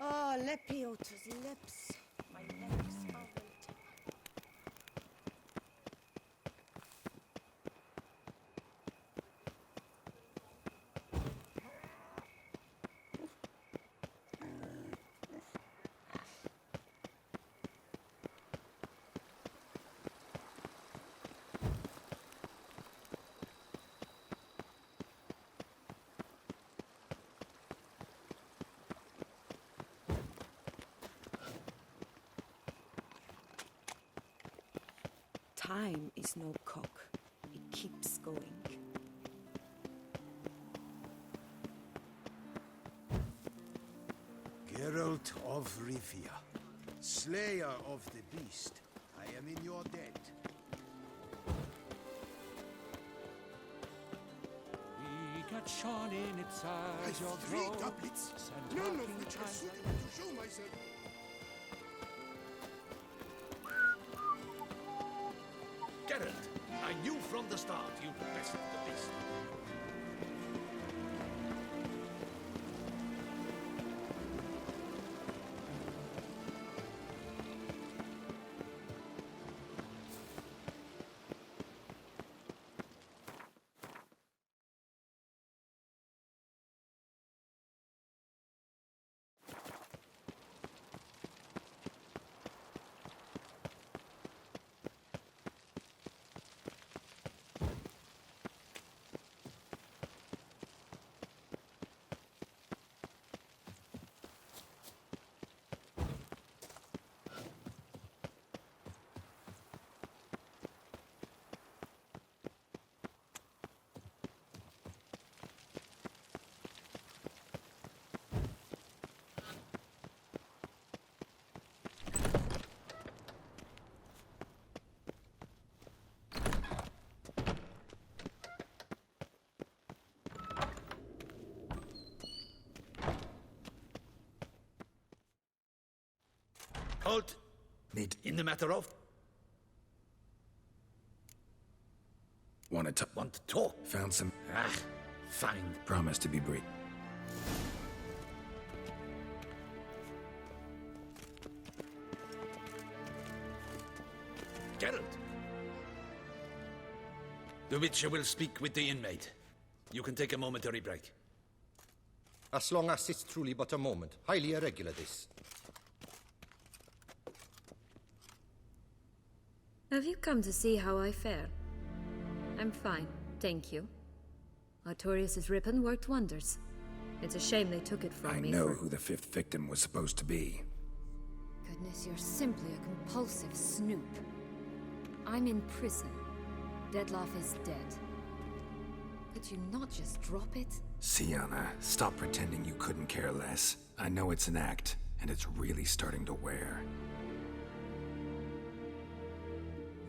Oh, Lepiota's lips. My neck's are wilted. Time is no cock. It keeps going. Geralt of Rivia, slayer of the beast, I am in your debt. We got shone in its eyes, your 3 glow, doublets, and none of talking which are times suitable to show myself. Geralt, I knew from the start you'd best the beast. Halt! Need in the matter of? Want to talk? Found some. Ah, fine. Promise to be brief. Geralt! The Witcher will speak with the inmate. You can take a momentary break. As long as it's truly but a moment. Highly irregular, this. Have you come to see how I fare? I'm fine, thank you. Artorius' ribbon worked wonders. It's a shame they took it from me. I know who the 5th victim was supposed to be. Goodness, you're simply a compulsive snoop. I'm in prison. Dettlaff is dead. Could you not just drop it? Sienna, stop pretending you couldn't care less. I know it's an act, and it's really starting to wear.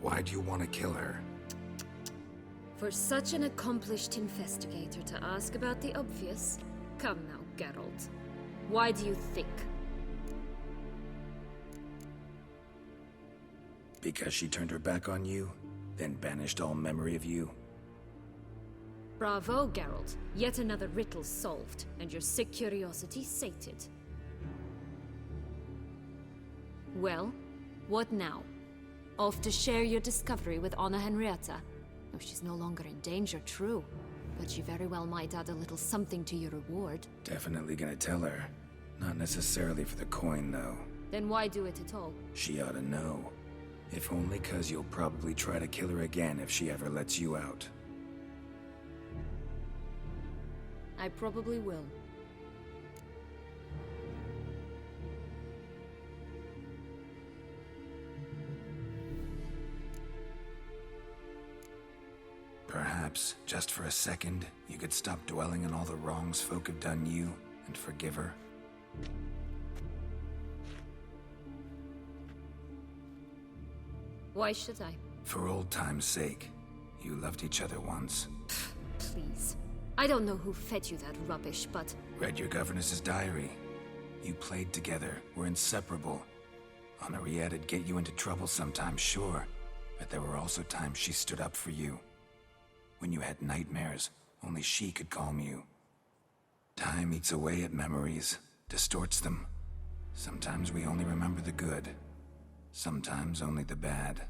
Why do you want to kill her? For such an accomplished investigator to ask about the obvious? Come now, Geralt. Why do you think? Because she turned her back on you, then banished all memory of you? Bravo, Geralt. Yet another riddle solved, and your sick curiosity sated. Well, what now? Off to share your discovery with Anna Henrietta? Oh, she's no longer in danger, true. But she very well might add a little something to your reward. Definitely gonna tell her. Not necessarily for the coin, though. Then why do it at all? She ought to know. If only 'cause you'll probably try to kill her again if she ever lets you out. I probably will. Perhaps, just for a second, you could stop dwelling on all the wrongs folk have done you and forgive her. Why should I? For old time's sake. You loved each other once. Please. I don't know who fed you that rubbish, but... Read your governess's diary. You played together, were inseparable. Henriette'd get you into trouble sometimes, sure. But there were also times she stood up for you. When you had nightmares, only she could calm you. Time eats away at memories, distorts them. Sometimes we only remember the good. Sometimes only the bad.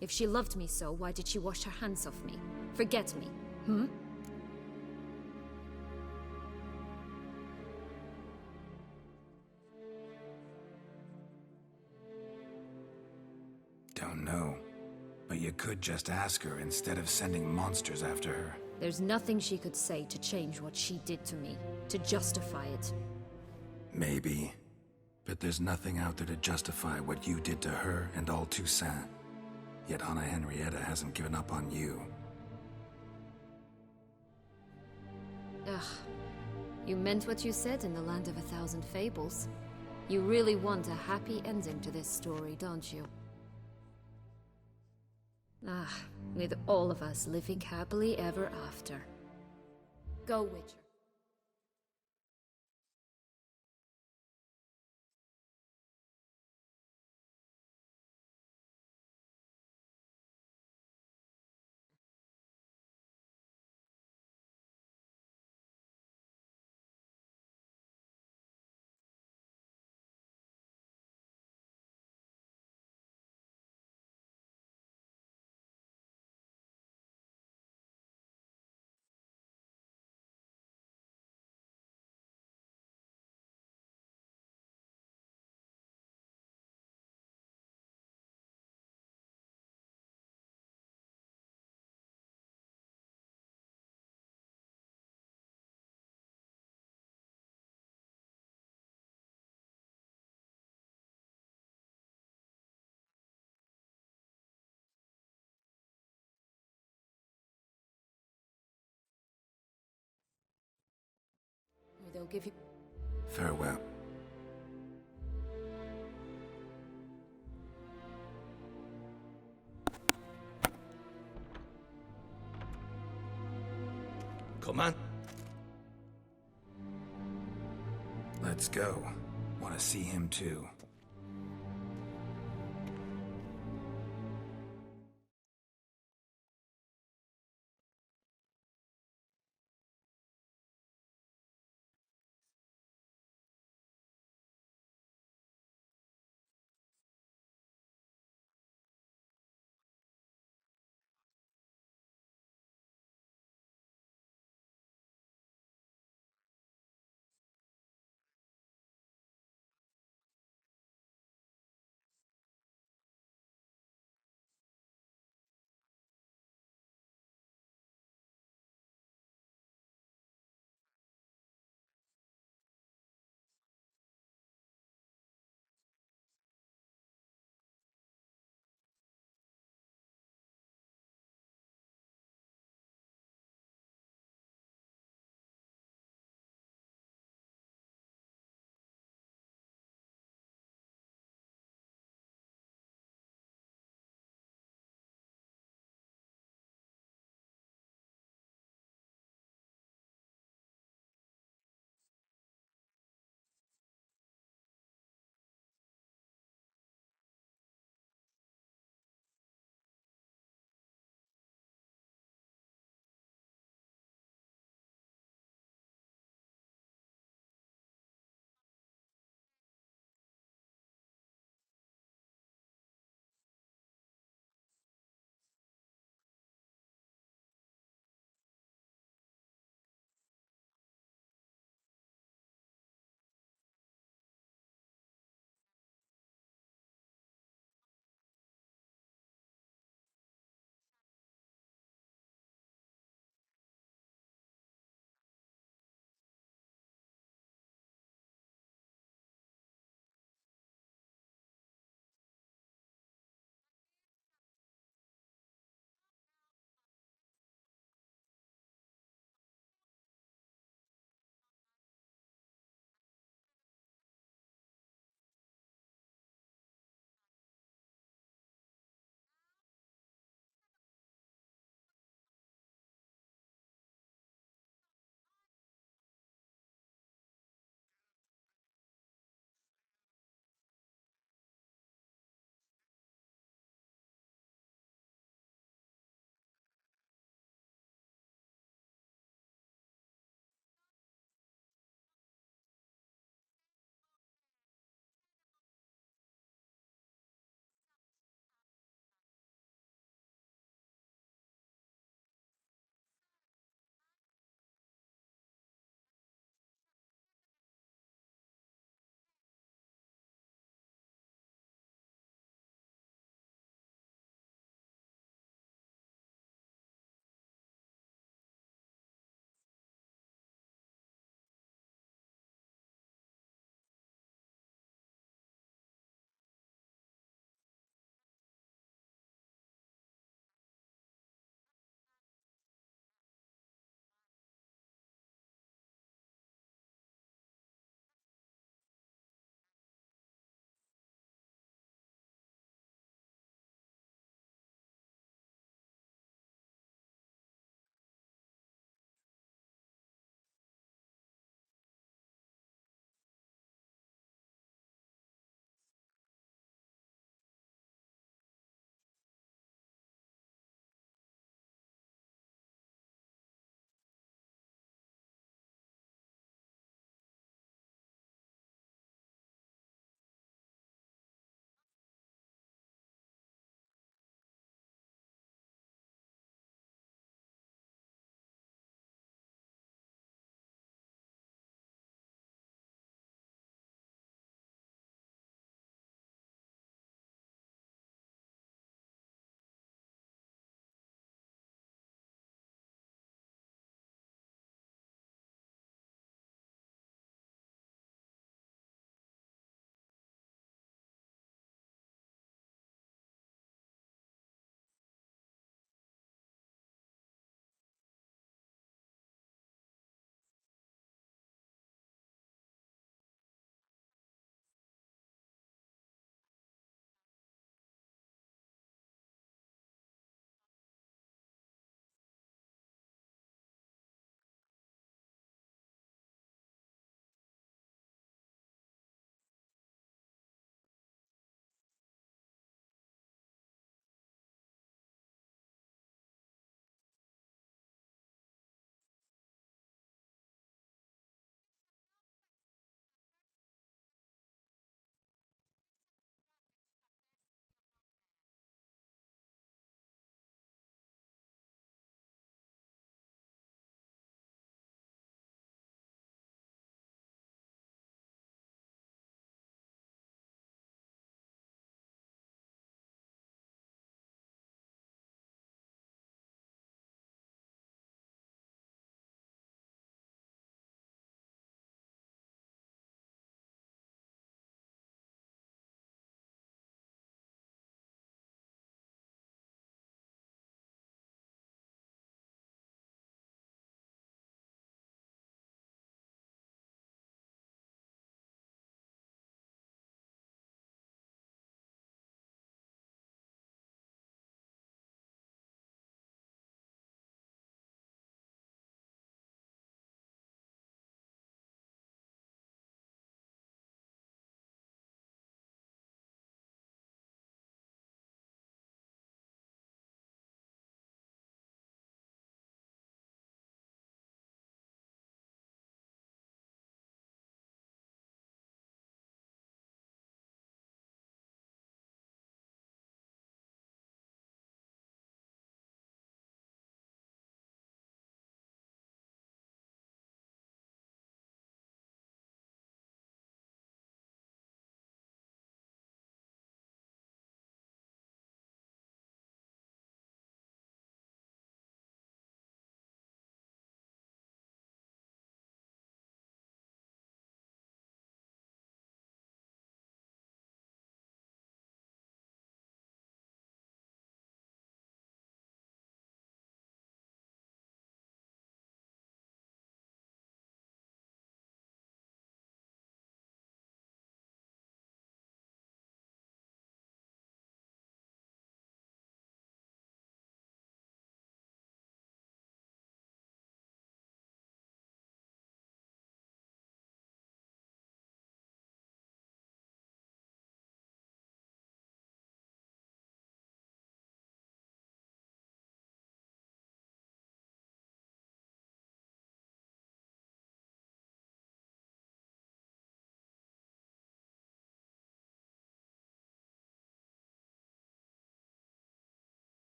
If she loved me so, why did she wash her hands off me? Forget me, hmm? Don't know. But you could just ask her instead of sending monsters after her. There's nothing she could say to change what she did to me, to justify it. Maybe. But there's nothing out there to justify what you did to her and all Toussaint. Yet Anna Henrietta hasn't given up on you. Ugh. You meant what you said in the Land of a Thousand Fables. You really want a happy ending to this story, don't you? Ah, with all of us living happily ever after. Go, Witcher. Or they'll give you... Farewell. Come on. Let's go. Want to see him too.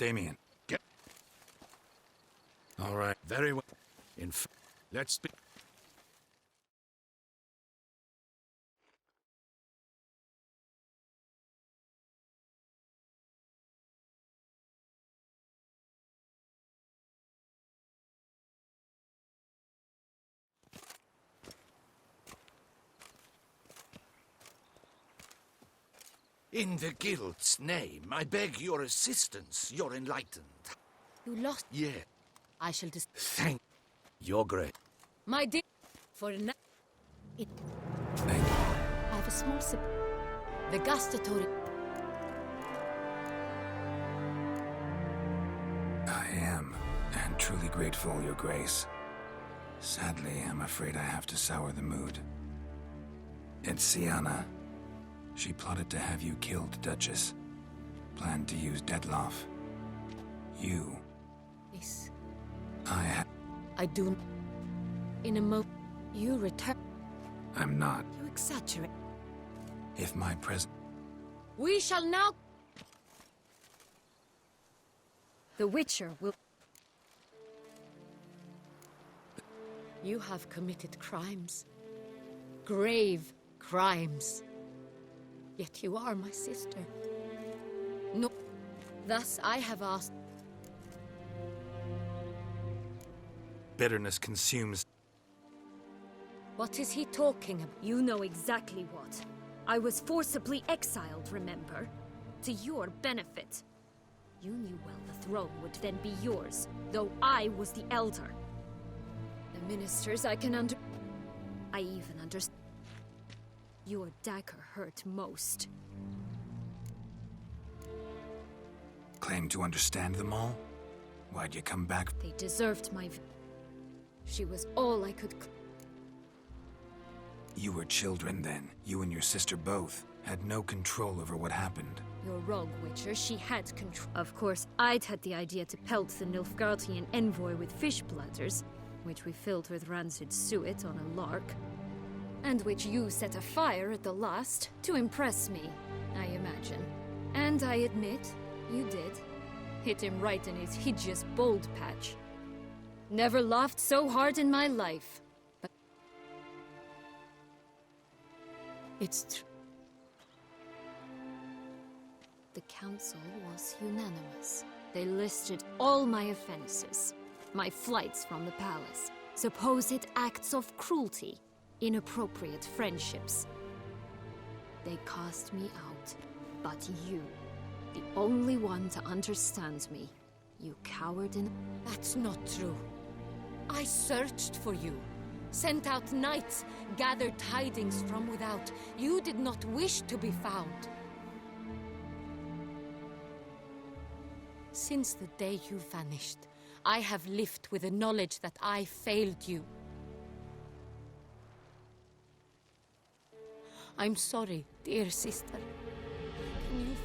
Damien, get... All right, Very well. Let's be... In the guild's name, I beg your assistance, your enlightened. You lost. Yeah. I shall just. Thank your grace. My dear. For now. I have a small sip. The gustatory. I am, and truly grateful, Your Grace. Sadly, I'm afraid I have to sour the mood. It's Sienna. She plotted to have you killed, Duchess. Planned to use Detloff. You. This. I do. In a you return. I'm not. You exaggerate. If my presence... We shall now... The Witcher will... You have committed crimes. Grave crimes. Yet you are my sister. No. Thus I have asked... Bitterness consumes... What is he talking about? You know exactly what. I was forcibly exiled, remember? To your benefit. You knew well the throne would then be yours, though I was the elder. The ministers I even understand. Your dagger hurt most. Claim to understand them all? Why'd you come back? They deserved my... She was all I could... You were children then. You and your sister both had no control over what happened. You're wrong, Witcher. She had control. Of course, I'd had the idea to pelt the Nilfgaardian envoy with fish bladders, which we filled with rancid suet on a lark, and which you set afire at the last to impress me, I imagine. And I admit, you did. Hit him right in his hideous bald patch. Never laughed so hard in my life. But it's true. The council was unanimous. They listed all my offenses. My flights from the palace, supposed acts of cruelty, inappropriate friendships. They cast me out, but you, the only one to understand me, you coward in... That's not true. I searched for you, sent out knights, gathered tidings from without. You did not wish to be found. Since the day you vanished, I have lived with the knowledge that I failed you. I'm sorry, dear sister. Can you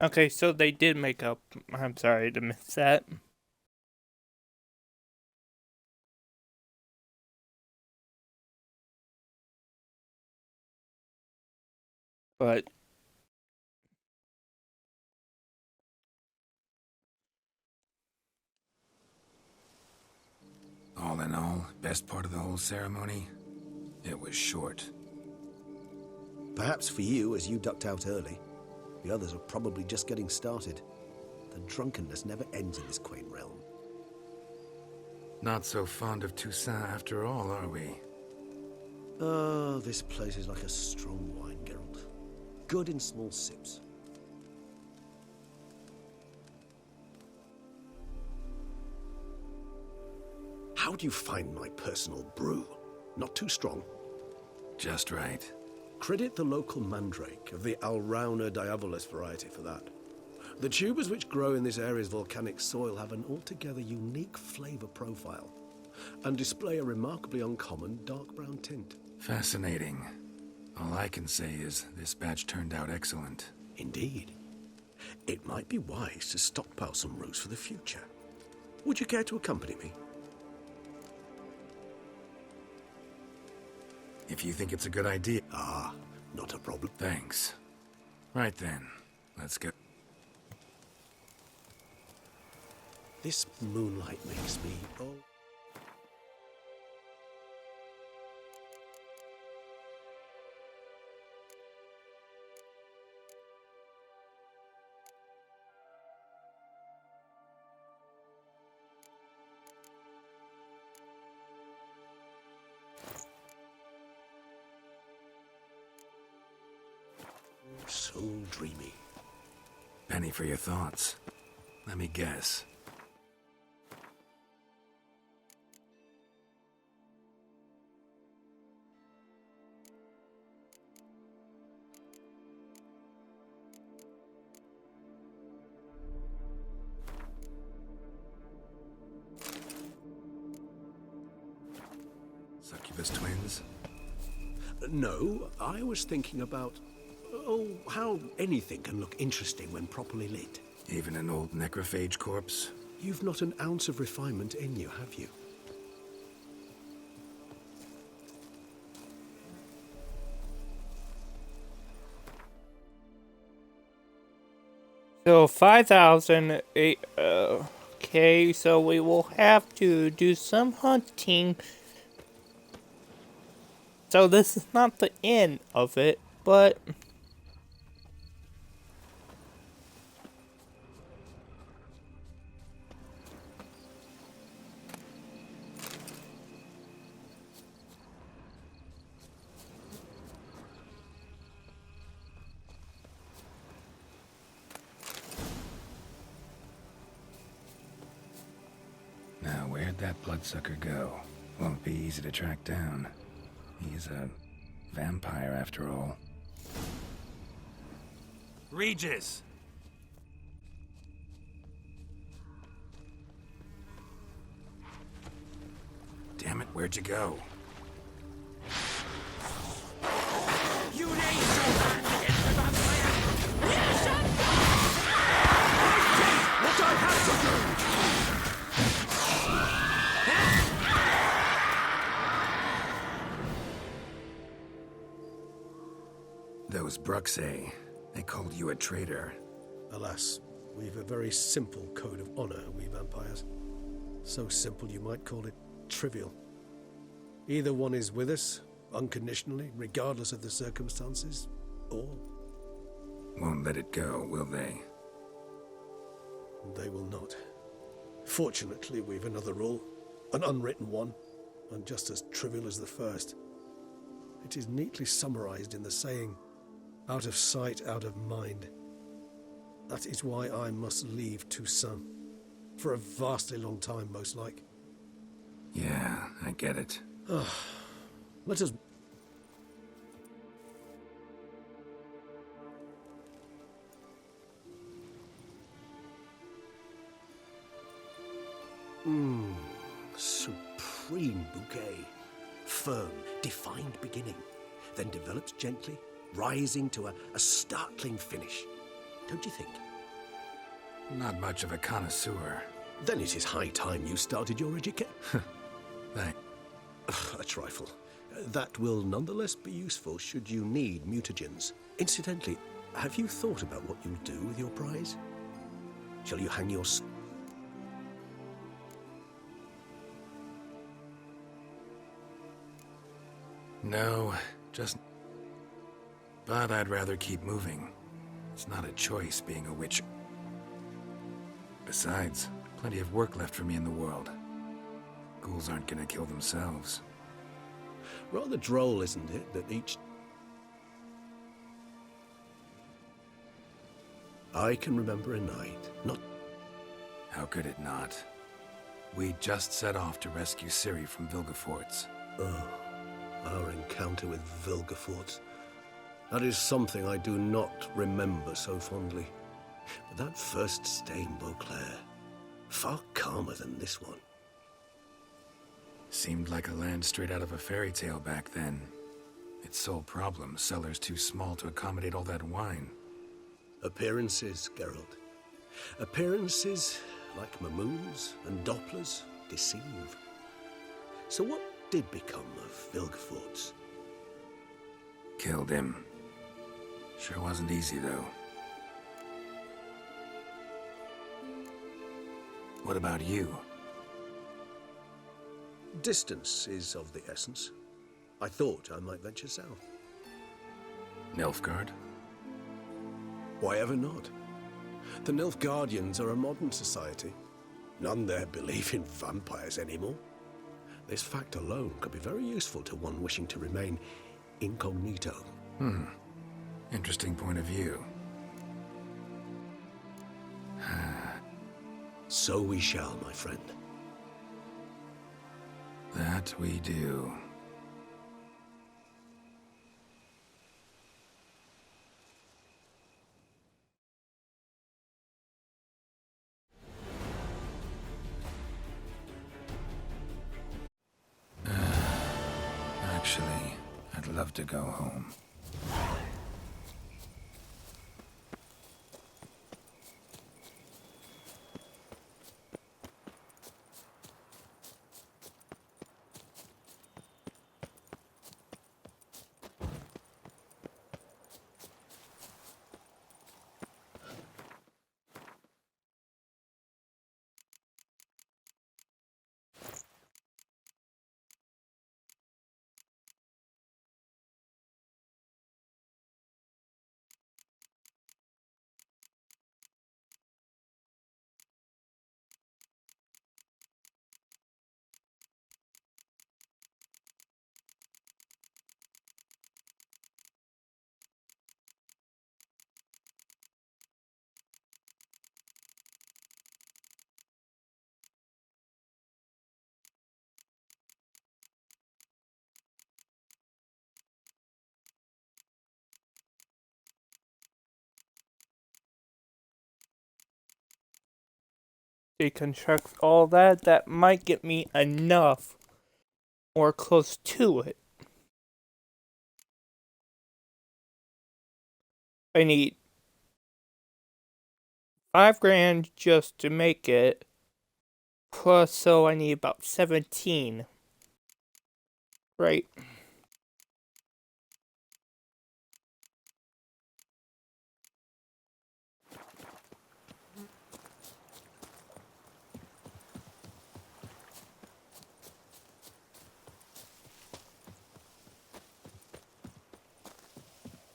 Okay, so they did make up. I'm sorry to miss that. But All in all, best part of the whole ceremony? It was short. Perhaps for you, as you ducked out early. The others are probably just getting started. The drunkenness never ends in this quaint realm. Not so fond of Toussaint after all, are we? Oh, this place is like a strong wine, Geralt. Good in small sips. How do you find my personal brew? Not too strong? Just right. Credit the local mandrake of the Alrauna diavolis variety for that. The tubers which grow in this area's volcanic soil have an altogether unique flavor profile and display a remarkably uncommon dark brown tint. Fascinating. All I can say is this batch turned out excellent. Indeed. It might be wise to stockpile some roots for the future. Would you care to accompany me? If you think it's a good idea. Ah, not a problem. Thanks. Right then, let's go. This moonlight makes me... Oh. So dreamy. Penny for your thoughts. Let me guess. Succubus twins? No, I was thinking about... Oh, how anything can look interesting when properly lit. Even an old necrophage corpse? You've not an ounce of refinement in you, have you? so 5,008. Okay, so we will have to do some hunting. So this is not the end of it, but now where'd that bloodsucker go? Won't be easy to track down. He's a vampire after all. Regis! Damn it, where'd you go? You raised your hand against the vampire! What I have to do! Those Bruxay, they called you a traitor. Alas, we've a very simple code of honor, we vampires. So simple you might call it trivial. Either one is with us, unconditionally, regardless of the circumstances, or... Won't let it go, will they? They will not. Fortunately, we've another rule, an unwritten one, and just as trivial as the first. It is neatly summarized in the saying, out of sight, out of mind. That is why I must leave Toussaint. For a vastly long time, most like. Yeah, I get it. Let us... Supreme bouquet. Firm, defined beginning. Then develops gently, rising to a startling finish. Don't you think? Not much of a connoisseur. Then it is high time you started your education. Thanks. A trifle. That will nonetheless be useful should you need mutagens. Incidentally, have you thought about what you'll do with your prize? Shall you hang your... No, just... But I'd rather keep moving. It's not a choice being a witcher. Besides, plenty of work left for me in the world. Ghouls aren't gonna kill themselves. Rather droll, isn't it, that each... I can remember a night, not... How could it not? We just set off to rescue Ciri from Vilgefortz. Oh, our encounter with Vilgefortz. That is something I do not remember so fondly. But that first stay in Beauclair, far calmer than this one. Seemed like a land straight out of a fairy tale back then. Its sole problem, cellars too small to accommodate all that wine. Appearances, Geralt. Appearances, like Mamoons and Dopplers, deceive. So what did become of Vilgefortz? Killed him. Sure wasn't easy, though. What about you? Distance is of the essence. I thought I might venture south. Nilfgaard? Why ever not? The Nilfgaardians are a modern society. None there believe in vampires anymore. This fact alone could be very useful to one wishing to remain incognito. Interesting point of view. So we shall, my friend. That we do. Actually, I'd love to go home. Deconstruct all that. That might get me enough or close to it. I need $5,000 just to make it. Plus, so I need about 17. Right.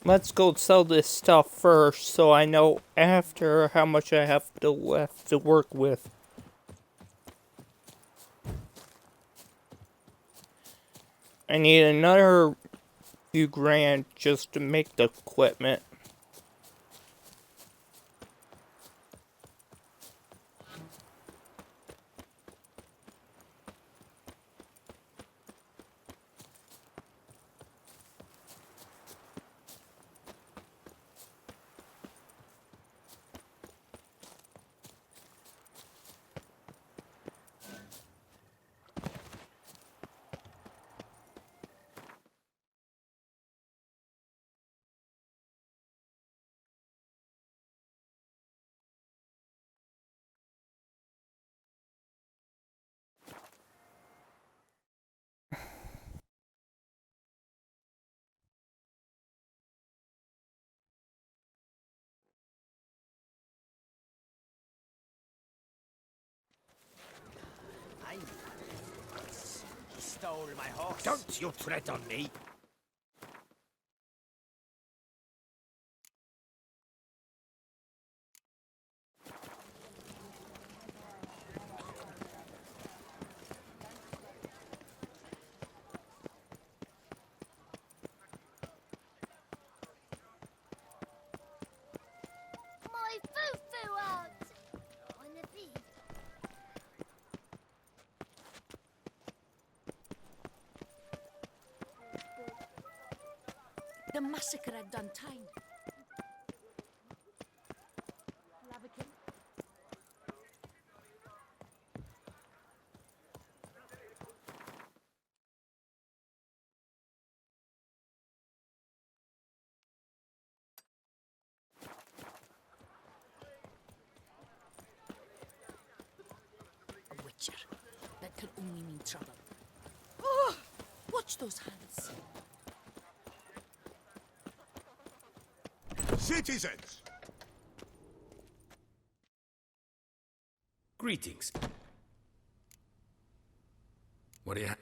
Let's go sell this stuff first so I know after how much I have left to work with. I need another few grand just to make the equipment. stole my horse. Don't you tread on me! My foo-foo out! On the feet. The massacre at Duntine. A Witcher. That could only mean trouble. Oh! Watch those hands. Citizens! Greetings. What do you have?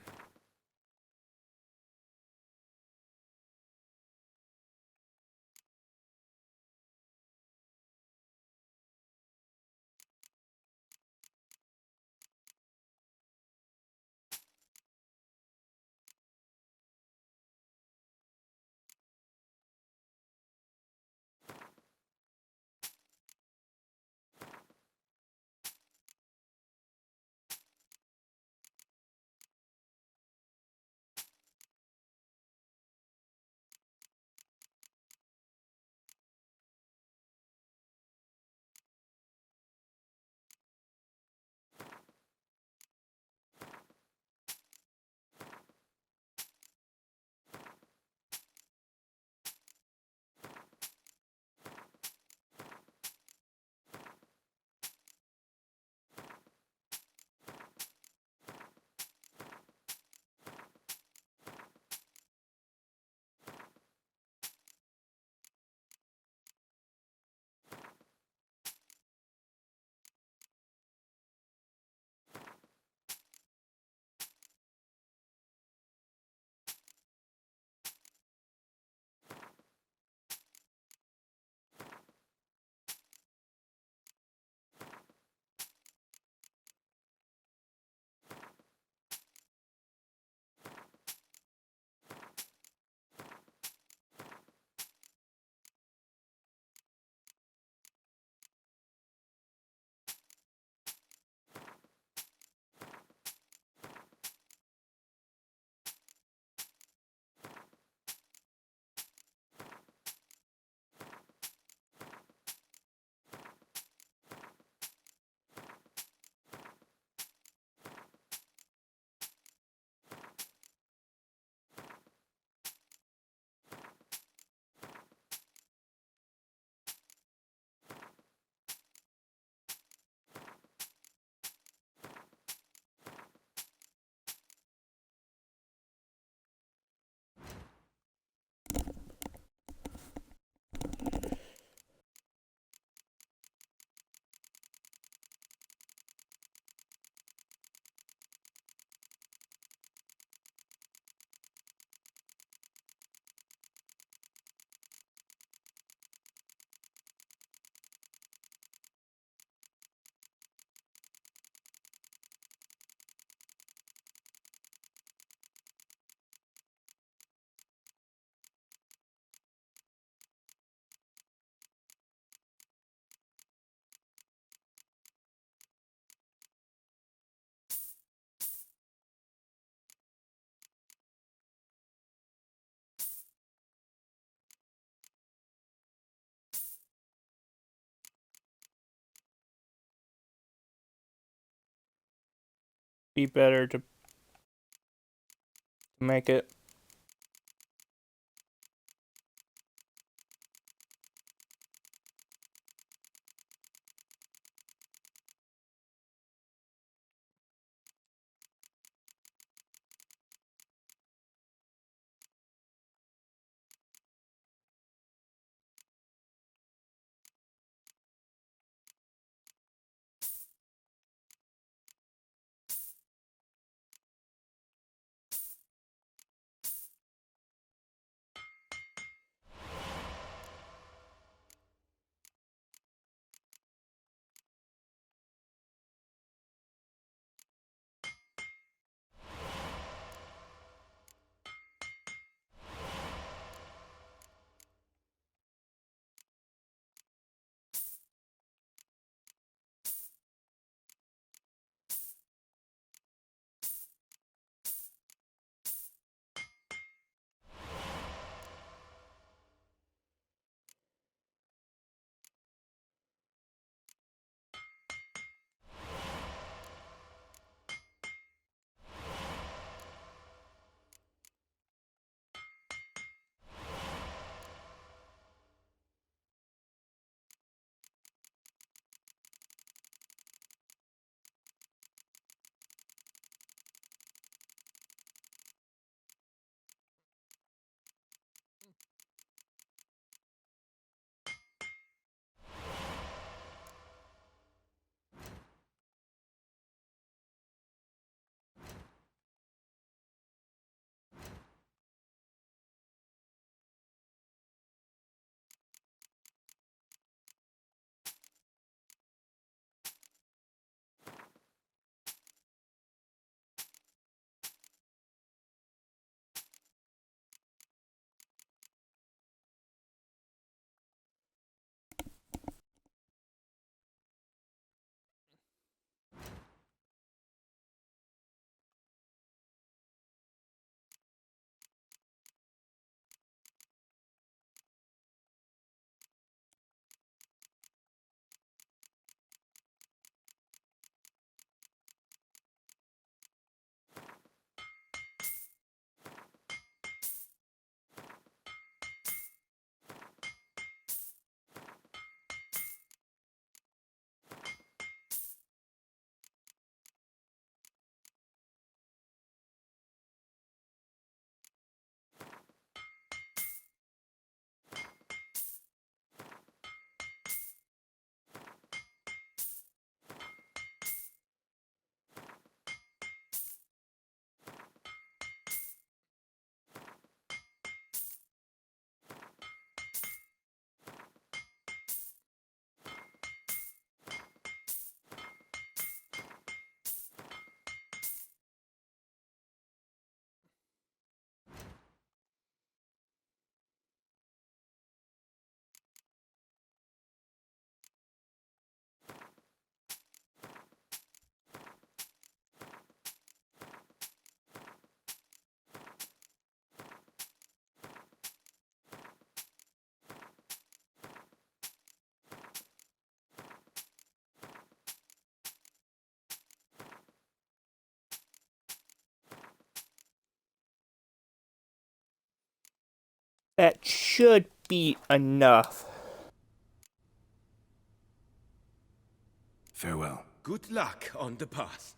Be better to make it. That should be enough. Farewell. Good luck on the path.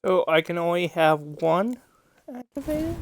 So I can only have one activated?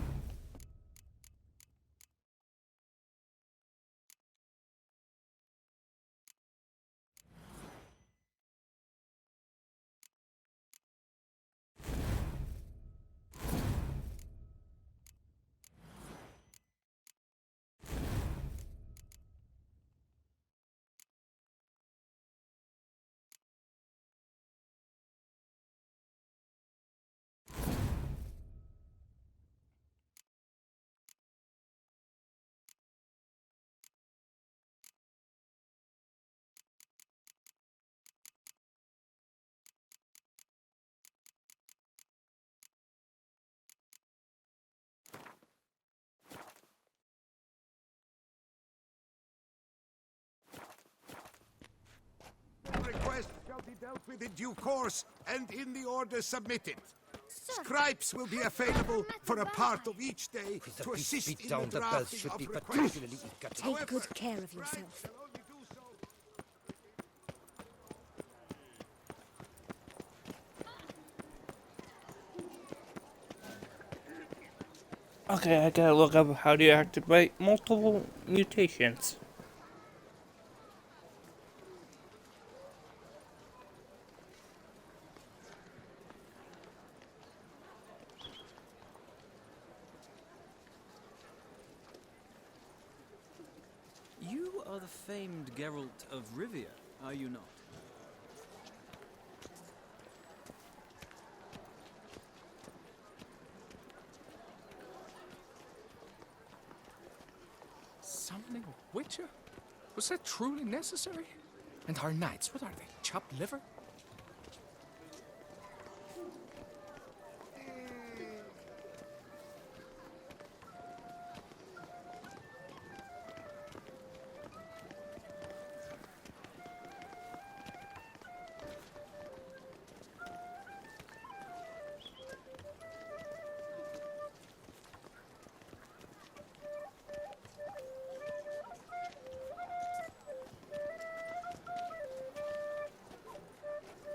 Request shall be dealt with in due course and in the order submitted. Scribes will be available for a part of each day to assist in the drafting of requests. Take good care of yourself. Okay, I gotta look up how to activate multiple mutations. You are the famed Geralt of Rivia, are you not? Summoning a Witcher? Was that truly necessary? And our knights, what are they? Chopped liver?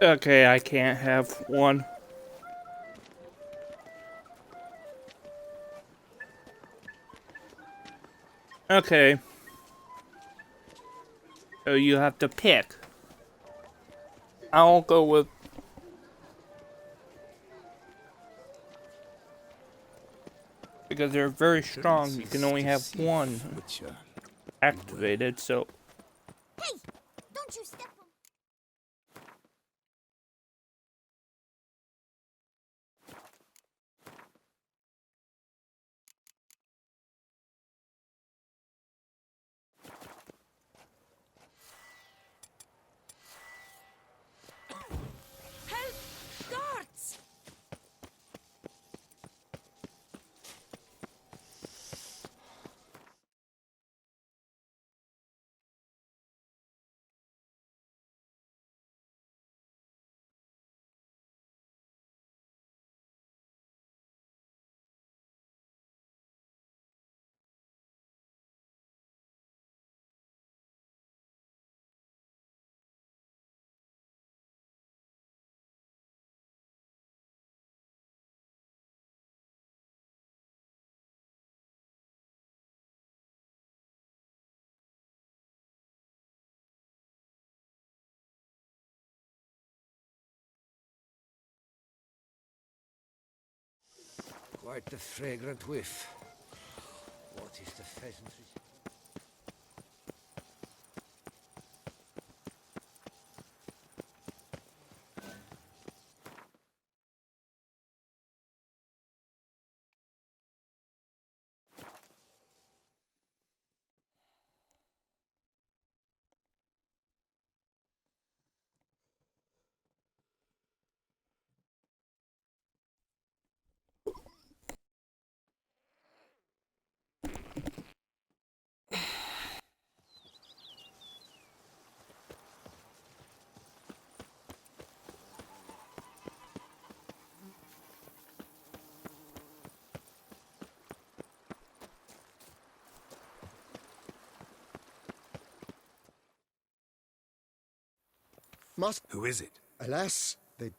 Okay, I can't have one. Okay. So you have to pick. I'll go with... because they're very strong, you can only have one activated, so... Hey! Don't you step on... Help! Guards! Quite the fragrant whiff. What is the pheasantry? Who is it? Alas, they...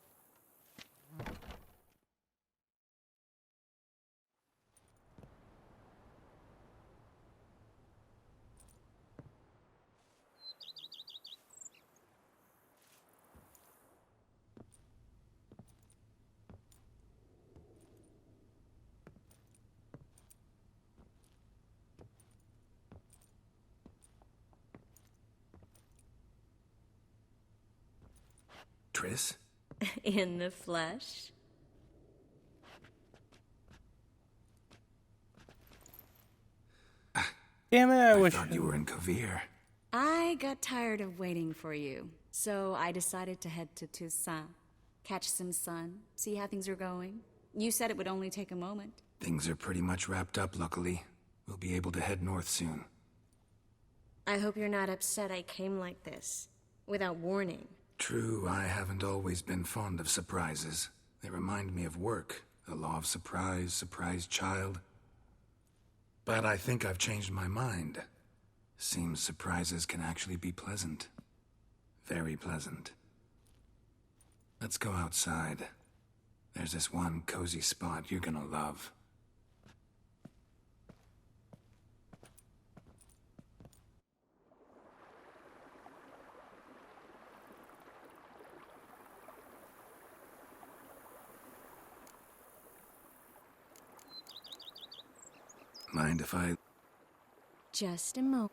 Triss? In the flesh? Damn it, I wish... thought you were in Kovir. I got tired of waiting for you, so I decided to head to Toussaint. Catch some sun, see how things are going. You said it would only take a moment. Things are pretty much wrapped up, luckily. We'll be able to head north soon. I hope you're not upset I came like this, without warning. True, I haven't always been fond of surprises. They remind me of work. The law of surprise, surprise child. But I think I've changed my mind. Seems surprises can actually be pleasant. Very pleasant. Let's go outside. There's this one cozy spot you're gonna love. Mind if I... Just a moment.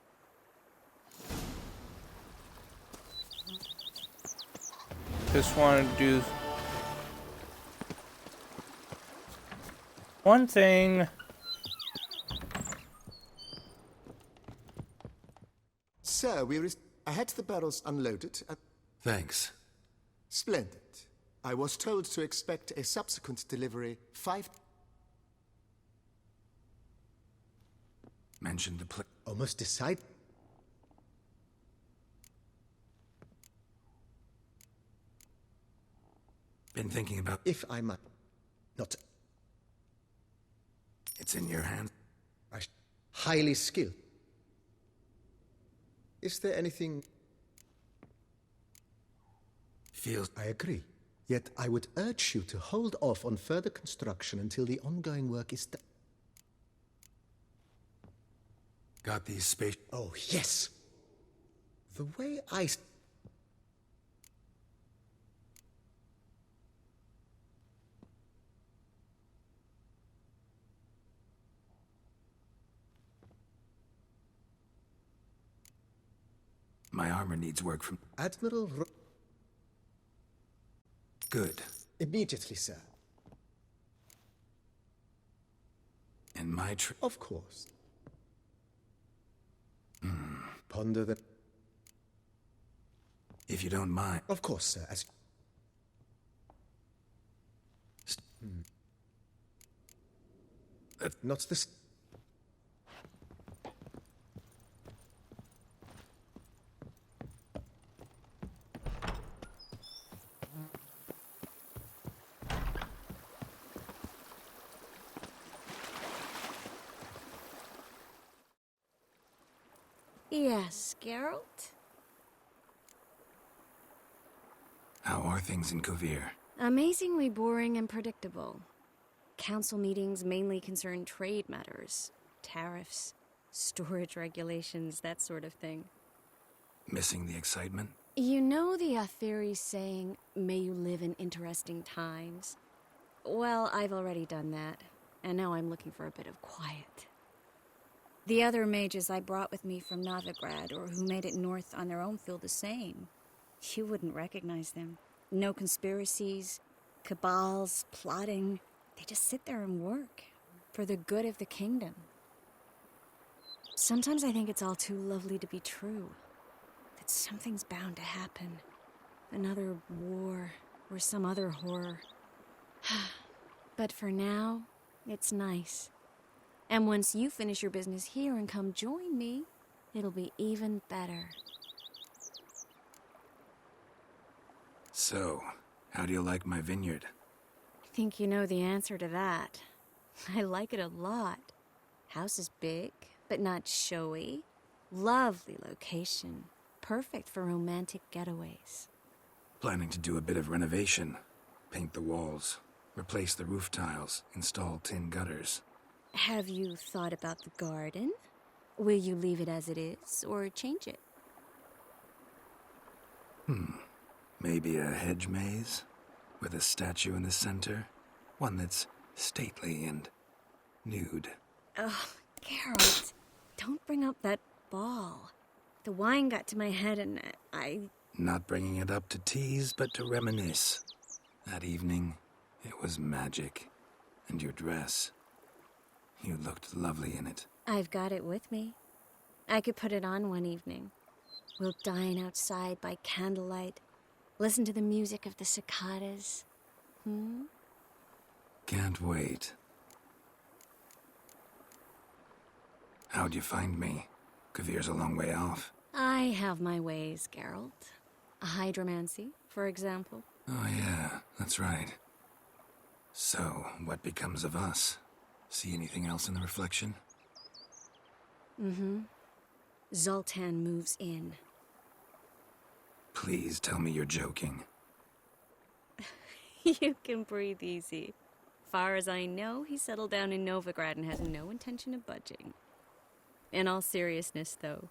Just want to do one thing. Sir, I had the barrels unloaded. Thanks. Splendid. I was told to expect a subsequent delivery 5... Mentioned the Almost decide... Been thinking about... If I might... Not... It's in your hands. Highly skilled. Is there anything... Feels... I agree. Yet I would urge you to hold off on further construction until the ongoing work is done. Got these space... Oh, yes! The way I... My armor needs work from... Admiral... Good. Immediately, sir. And my Of course. Ponder the... If you don't mind... Of course, sir, as... Not this... Yes, Geralt? How are things in Kovir? Amazingly boring and predictable. Council meetings mainly concern trade matters, tariffs, storage regulations, that sort of thing. Missing the excitement? You know the Aetheri's saying, may you live in interesting times? Well, I've already done that, and now I'm looking for a bit of quiet. The other mages I brought with me from Novigrad, or who made it north on their own, feel the same. You wouldn't recognize them. No conspiracies, cabals, plotting. They just sit there and work, for the good of the kingdom. Sometimes I think it's all too lovely to be true. That something's bound to happen. Another war, or some other horror. But for now, it's nice. And once you finish your business here and come join me, it'll be even better. So, how do you like my vineyard? I think you know the answer to that. I like it a lot. House is big, but not showy. Lovely location. Perfect for romantic getaways. Planning to do a bit of renovation. Paint the walls, replace the roof tiles, install tin gutters. Have you thought about the garden? Will you leave it as it is, or change it? Maybe a hedge maze? With a statue in the center? One that's stately and nude. Oh, Geralt, don't bring up that ball. The wine got to my head and I... Not bringing it up to tease, but to reminisce. That evening, it was magic. And your dress. You looked lovely in it. I've got it with me. I could put it on one evening. We'll dine outside by candlelight, listen to the music of the cicadas. Can't wait. How'd you find me? Kavir's a long way off. I have my ways, Geralt. A hydromancy, for example. Oh yeah, that's right. So, what becomes of us? See anything else in the reflection? Zoltan moves in. Please tell me you're joking. You can breathe easy. Far as I know, he settled down in Novigrad and has no intention of budging. In all seriousness, though,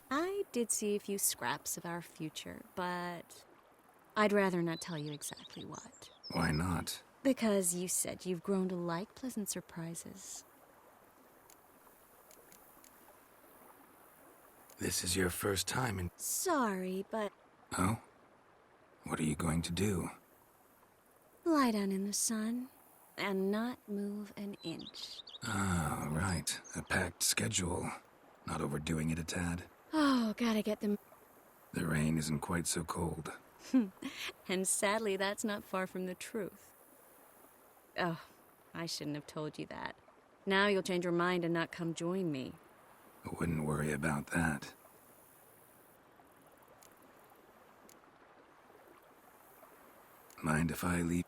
I did see a few scraps of our future, but I'd rather not tell you exactly what. Why not? Because you said you've grown to like pleasant surprises. This is your first time in... Sorry, but Oh? What are you going to do? lie down in the sun and not move an inch. Ah, right. A packed schedule. Not overdoing it a tad. Oh, gotta get them. The rain isn't quite so cold. And sadly, that's not far from the truth. Oh, I shouldn't have told you that. Now you'll change your mind and not come join me. I wouldn't worry about that. Mind if I leave?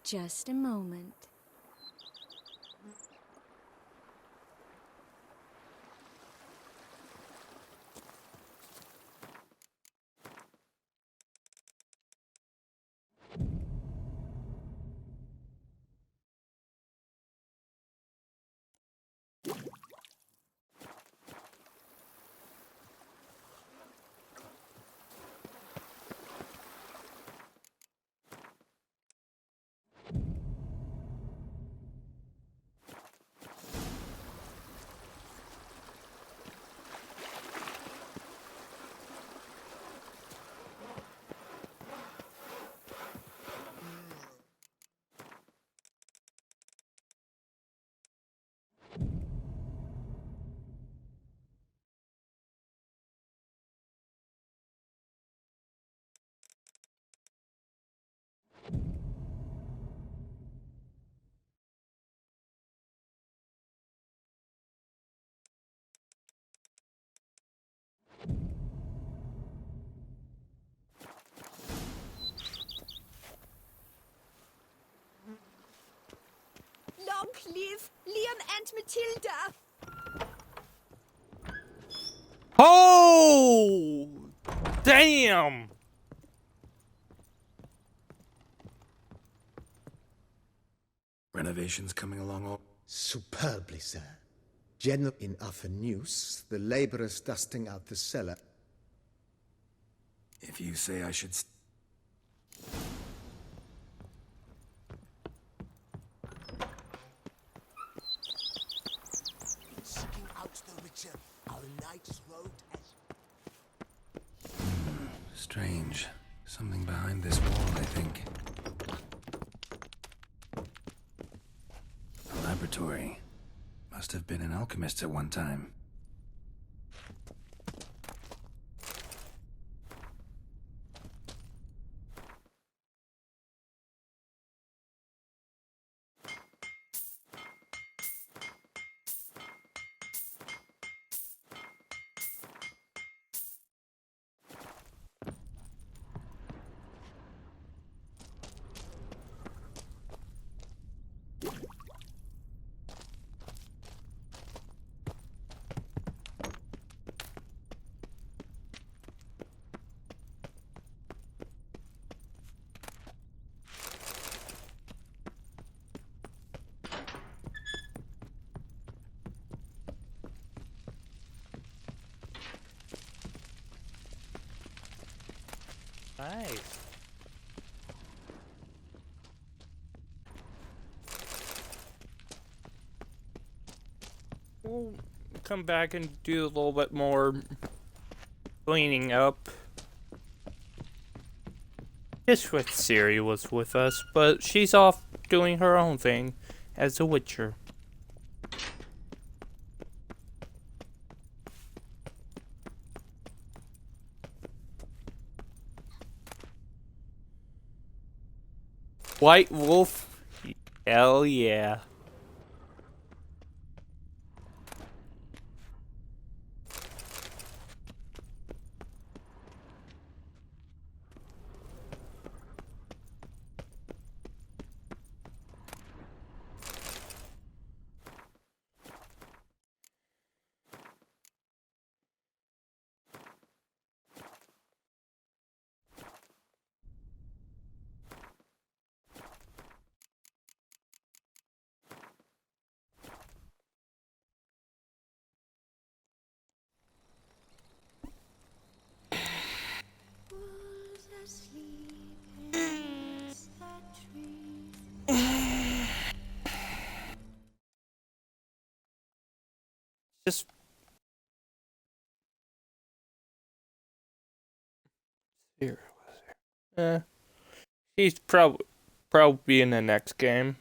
Just a moment. Matilda! Oh! Damn! Renovations coming along all... Superbly, sir. General in offer news, the laborers dusting out the cellar. If you say I should... Seeking out the Witcher, our knight's road as... Strange. Something behind this wall, I think. A laboratory. Must have been an alchemist at one time. Nice. We'll come back and do a little bit more cleaning up. Wish Siri was with us, but she's off doing her own thing as a Witcher. White Wolf? Hell yeah. Just here. He's probably in the next game.